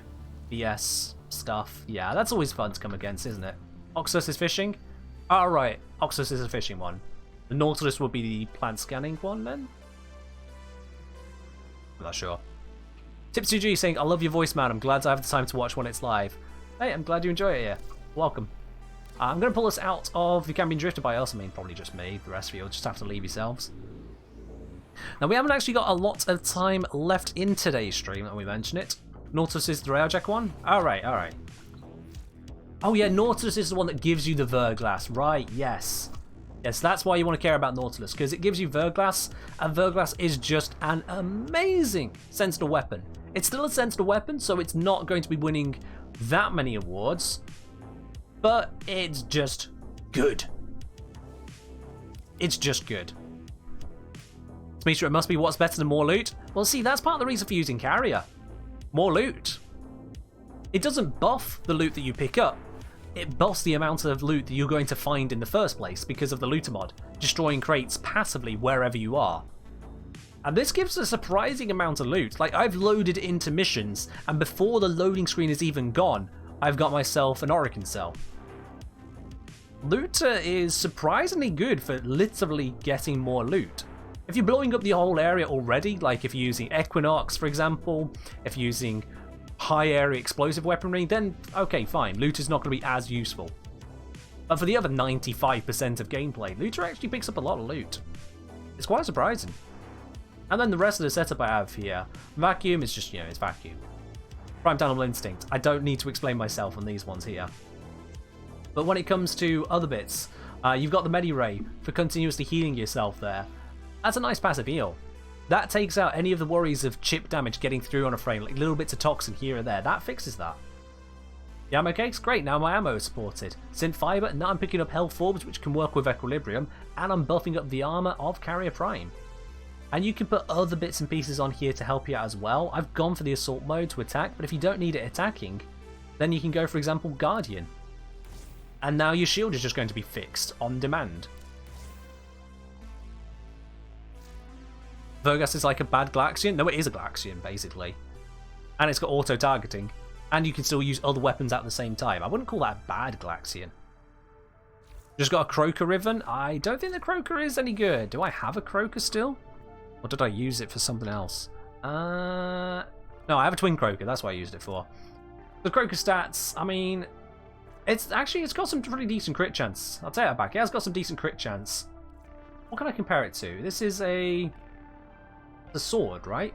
BS stuff. Yeah, that's always fun to come against, isn't it? Oxus is fishing? Alright, Oxus is a fishing one. The Nautilus would be the plant scanning one then? I'm not sure. Tips2G saying, I love your voice, man. I'm glad I have the time to watch when it's live. Hey, I'm glad you enjoy it here. Welcome. I'm going to pull us out of the Cambion Drifter by us. I mean, probably just me. The rest of you will just have to leave yourselves. Now, we haven't actually got a lot of time left in today's stream, and we mention it. Nautilus is the Railjack one? Alright, alright. Oh yeah, Nautilus is the one that gives you the Verglass. Right, yes. Yes, that's why you want to care about Nautilus, because it gives you Verglass, and Verglass is just an amazing Sentinel weapon. It's still a sensitive weapon, so it's not going to be winning that many awards, but it's just good. It's just good. Demetra, it must be what's better than more loot. Well, see, that's part of the reason for using Carrier. More loot. It doesn't buff the loot that you pick up. It buffs the amount of loot that you're going to find in the first place because of the looter mod, destroying crates passively wherever you are. And this gives a surprising amount of loot. Like, I've loaded into missions, and before the loading screen is even gone, I've got myself an Orokin cell. Looter is surprisingly good for literally getting more loot. If you're blowing up the whole area already, like if you're using Equinox, for example, if you're using high area explosive weaponry, then okay, fine, Looter's not going to be as useful. But for the other 95% of gameplay, Looter actually picks up a lot of loot. It's quite surprising. And then the rest of the setup I have here, Vacuum is just, it's Vacuum. Primed Animal Instinct, I don't need to explain myself on these ones here. But when it comes to other bits, you've got the Medi-Ray for continuously healing yourself there. That's a nice passive heal. That takes out any of the worries of chip damage getting through on a frame, like little bits of toxin here and there. That fixes that. The ammo case, great, now my ammo is supported. Synth Fiber, now I'm picking up health orbs which can work with Equilibrium, and I'm buffing up the armor of Carrier Prime. And you can put other bits and pieces on here to help you out as well. I've gone for the assault mode to attack, but if you don't need it attacking, then you can go, for example, Guardian. And now your shield is just going to be fixed on demand. Vergas is like a bad Glaxian. No, it is a Glaxian, basically. And it's got auto-targeting. And you can still use other weapons at the same time. I wouldn't call that a bad Glaxian. Just got a Croaker Riven. I don't think the Croaker is any good. Do I have a Croaker still? Or did I use it for something else? No, I have a Twin Croaker. That's what I used it for. The Croaker stats, I mean, it's got some pretty decent crit chance. I'll take that back. It has got some decent crit chance. What can I compare it to? This is the sword, right?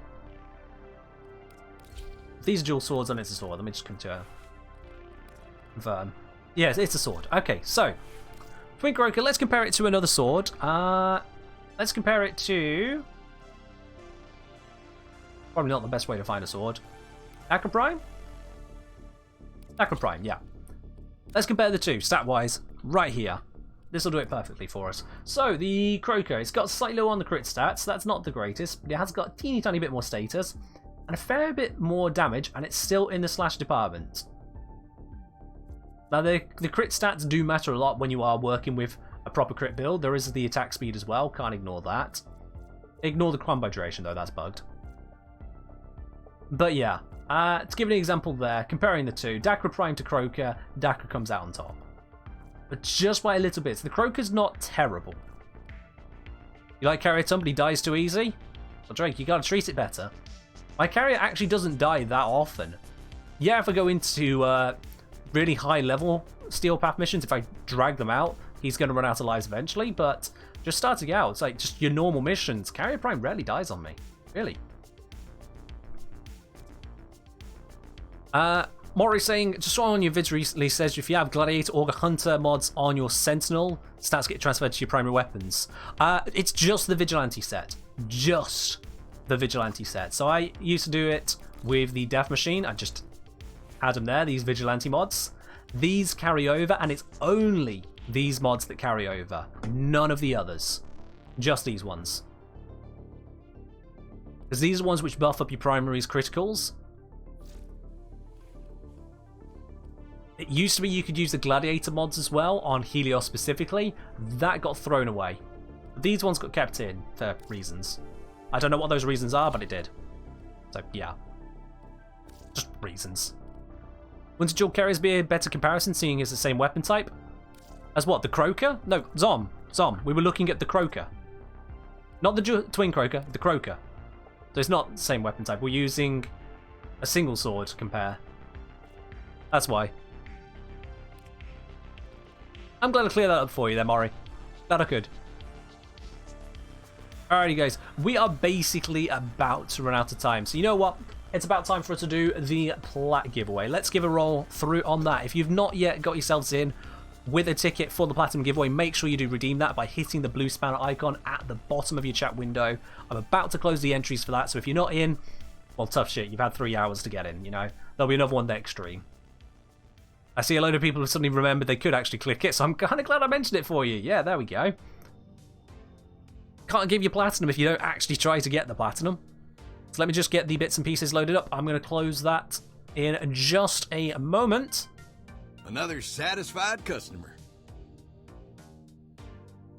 If these are dual swords, then it's a sword. Let me just come to a confirm. Yes, it's a sword. Okay, so Twin Croaker. Let's compare it to another sword. Let's compare it to. Probably not the best way to find a sword. Acro Prime? Acro Prime, yeah. Let's compare the two, stat-wise, right here. This will do it perfectly for us. So, the Croaker, it's got slightly lower on the crit stats. That's not the greatest, but it has got a teeny tiny bit more status, and a fair bit more damage, and it's still in the slash department. Now, the crit stats do matter a lot when you are working with a proper crit build. There is the attack speed as well, can't ignore that. Ignore the combo duration, though, that's bugged. But yeah, to give an example there, comparing the two, Dacra Prime to Croaker, Dacra comes out on top. But just by a little bit. So the Croaker's not terrible. You like Carrier Tum, but he dies too easy? Well, Drake, you gotta treat it better. My Carrier actually doesn't die that often. Yeah, if I go into really high level Steel Path missions, if I drag them out, he's gonna run out of lives eventually, but just starting out, it's like just your normal missions. Carrier Prime rarely dies on me. Really. Mori saying, just saw on your vids recently, says if you have Gladiator or Hunter mods on your Sentinel, stats get transferred to your primary weapons. It's just the Vigilante set. Just the Vigilante set. So I used to do it with the Death Machine. I just had them there, these Vigilante mods. These carry over, and it's only these mods that carry over. None of the others. Just these ones. Because these are ones which buff up your primaries criticals. It used to be you could use the Gladiator mods as well, on Helios specifically. That got thrown away. But these ones got kept in for reasons. I don't know what those reasons are, but it did. So, yeah. Just reasons. Wouldn't dual carriers be a better comparison, seeing it's the same weapon type? As what, the Croaker? No, Zom. We were looking at the Croaker. Not the Twin Croaker, the Croaker. So it's not the same weapon type. We're using a single sword to compare. That's why. I'm glad to clear that up for you there, Mori. Glad I could. Alrighty, guys. We are basically about to run out of time. So you know what? It's about time for us to do the Plat giveaway. Let's give a roll through on that. If you've not yet got yourselves in with a ticket for the Platinum giveaway, make sure you do redeem that by hitting the blue spanner icon at the bottom of your chat window. I'm about to close the entries for that, so if you're not in, Well, tough shit. You've had 3 hours to get in, you know. There'll be another one next stream. I see a load of people have suddenly remembered they could actually click it, so I'm kind of glad I mentioned it for you. Yeah, there we go. Can't give you platinum if you don't actually try to get the platinum. So let me just get the bits and pieces loaded up. I'm going to close that in just a moment.
Another satisfied customer.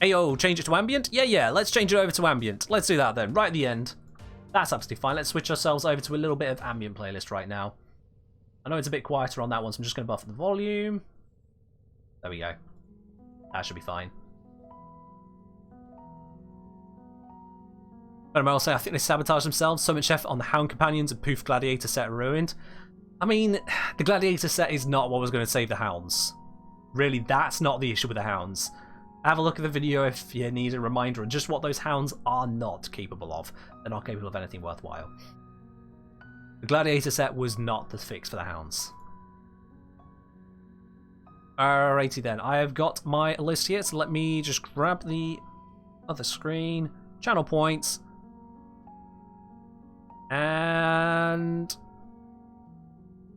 Ayo, change it to ambient? Yeah, let's change it over to ambient. Let's do that then, right at the end. That's absolutely fine. Let's switch ourselves over to a little bit of ambient playlist right now. I know it's a bit quieter on that one, so I'm just going to buff the volume. There we go. That should be fine. But I'll say, I think they sabotaged themselves. Summit Chef on the Hound Companions and Poof Gladiator set ruined. I mean, the Gladiator set is not what was going to save the Hounds. Really, that's not the issue with the Hounds. Have a look at the video if you need a reminder on just what those Hounds are not capable of. They're not capable of anything worthwhile. The Gladiator set was not the fix for the Hounds. Alrighty then, I have got my list here, so let me just grab the other screen, channel points, and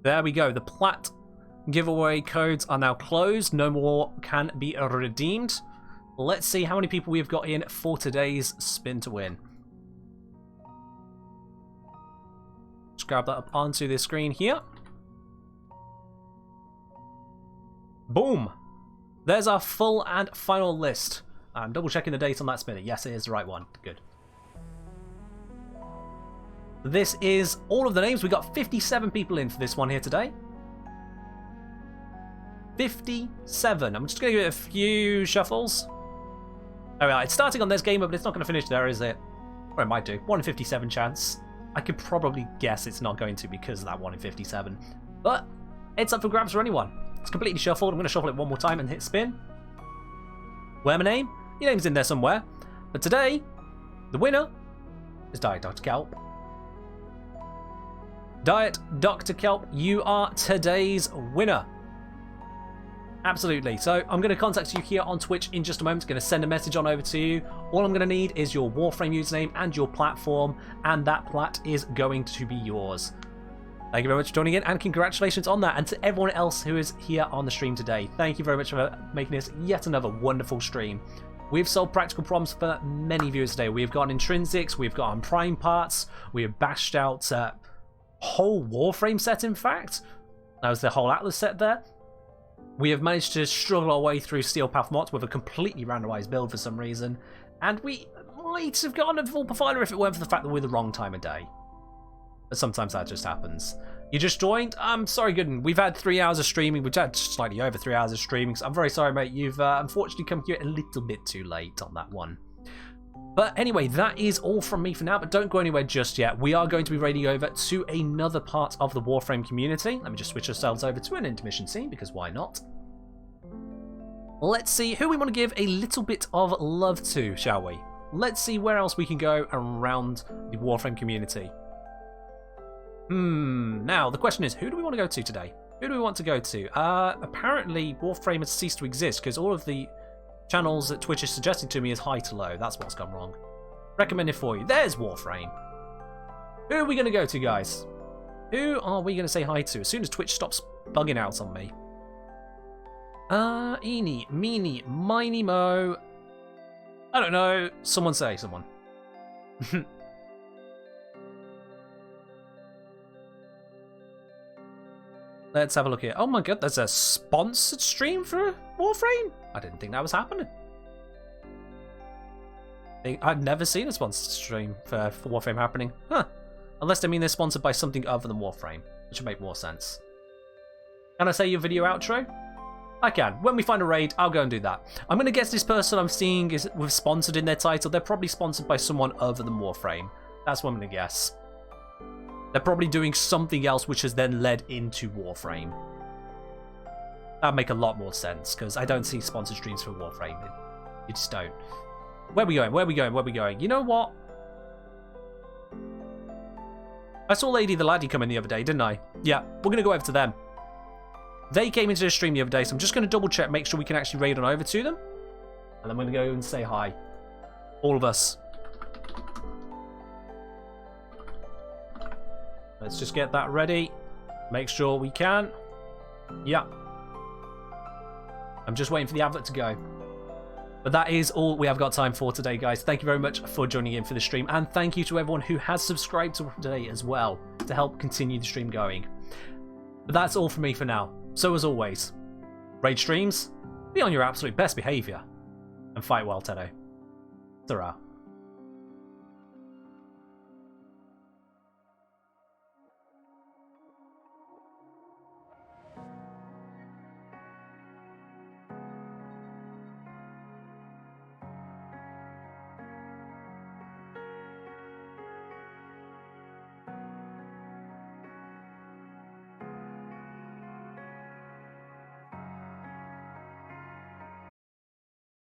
there we go. The Plat giveaway codes are now closed. No more can be redeemed. Let's see how many people we've got in for today's spin to win. Just grab that up onto the screen here. Boom! There's our full and final list. I'm double checking the date on that spinner. Yes, it is the right one. Good. This is all of the names. We got 57 people in for this one here today. 57. I'm just going to give it a few shuffles. Alright, it's starting on this gamer, but it's not going to finish there, is it? Or it might do. 1 in 57 chance. I could probably guess it's not going to because of that 1 in 57. But it's up for grabs for anyone. It's completely shuffled. I'm going to shuffle it one more time and hit spin. Where my name? Your name's in there somewhere. But today, the winner is Diet Dr. Kelp. Diet Dr. Kelp, you are today's winner. Absolutely. So I'm going to contact you here on Twitch in just a moment. I'm going to send a message on over to you. All I'm going to need is your Warframe username and your platform, and that plat is going to be yours. Thank you very much for joining in, and congratulations on that. And to everyone else who is here on the stream today, thank you very much for making this yet another wonderful stream. We've solved practical problems for many viewers today. We've got intrinsics, we've got on prime parts, we have bashed out whole Warframe set, in fact. That was the whole Atlas set there. We have managed to struggle our way through Steel Path Mods with a completely randomized build for some reason, and we might have gotten a full profiler if it weren't for the fact that we're the wrong time of day. But sometimes that just happens. You just joined? I'm sorry, Gooden. We've had 3 hours of streaming. We've had slightly over 3 hours of streaming, so I'm very sorry, mate. You've unfortunately come here a little bit too late on that one. But anyway, that is all from me for now, but don't go anywhere just yet. We are going to be raiding over to another part of the Warframe community. Let me just switch ourselves over to an intermission scene, because why not? Let's see who we want to give a little bit of love to, shall we? Let's see where else we can go around the Warframe community. Now, the question is, who do we want to go to today? Who do we want to go to? Apparently, Warframe has ceased to exist, because all of the channels that Twitch is suggesting to me is high to low. That's what's gone wrong. Recommended for you. There's Warframe. Who are we going to go to, guys? Who are we going to say hi to as soon as Twitch stops bugging out on me? Eeny, meeny, miny, mo. I don't know. Someone say someone. Let's have a look here. Oh my god, there's a sponsored stream for Warframe? I didn't think that was happening. I've never seen a sponsored stream for Warframe happening. Huh. Unless they mean they're sponsored by something other than Warframe, which would make more sense. Can I say your video outro? I can. When we find a raid, I'll go and do that. I'm going to guess this person I'm seeing is with sponsored in their title. They're probably sponsored by someone other than Warframe. That's what I'm going to guess. They're probably doing something else which has then led into Warframe. That'd make a lot more sense, because I don't see sponsored streams for Warframe. You just don't. Where are we going? Where are we going? Where are we going? You know what? I saw Lady the Laddie come in the other day, didn't I? Yeah, we're going to go over to them. They came into the stream the other day, so I'm just going to double check, make sure we can actually raid on over to them. And then we're going to go and say hi. All of us. Let's just get that ready. Make sure we can. Yeah. I'm just waiting for the advert to go. But that is all we have got time for today, guys. Thank you very much for joining in for the stream. And thank you to everyone who has subscribed today as well to help continue the stream going. But that's all from me for now. So as always, raid streams, be on your absolute best behaviour. And fight well, Tenno. Ta-ra.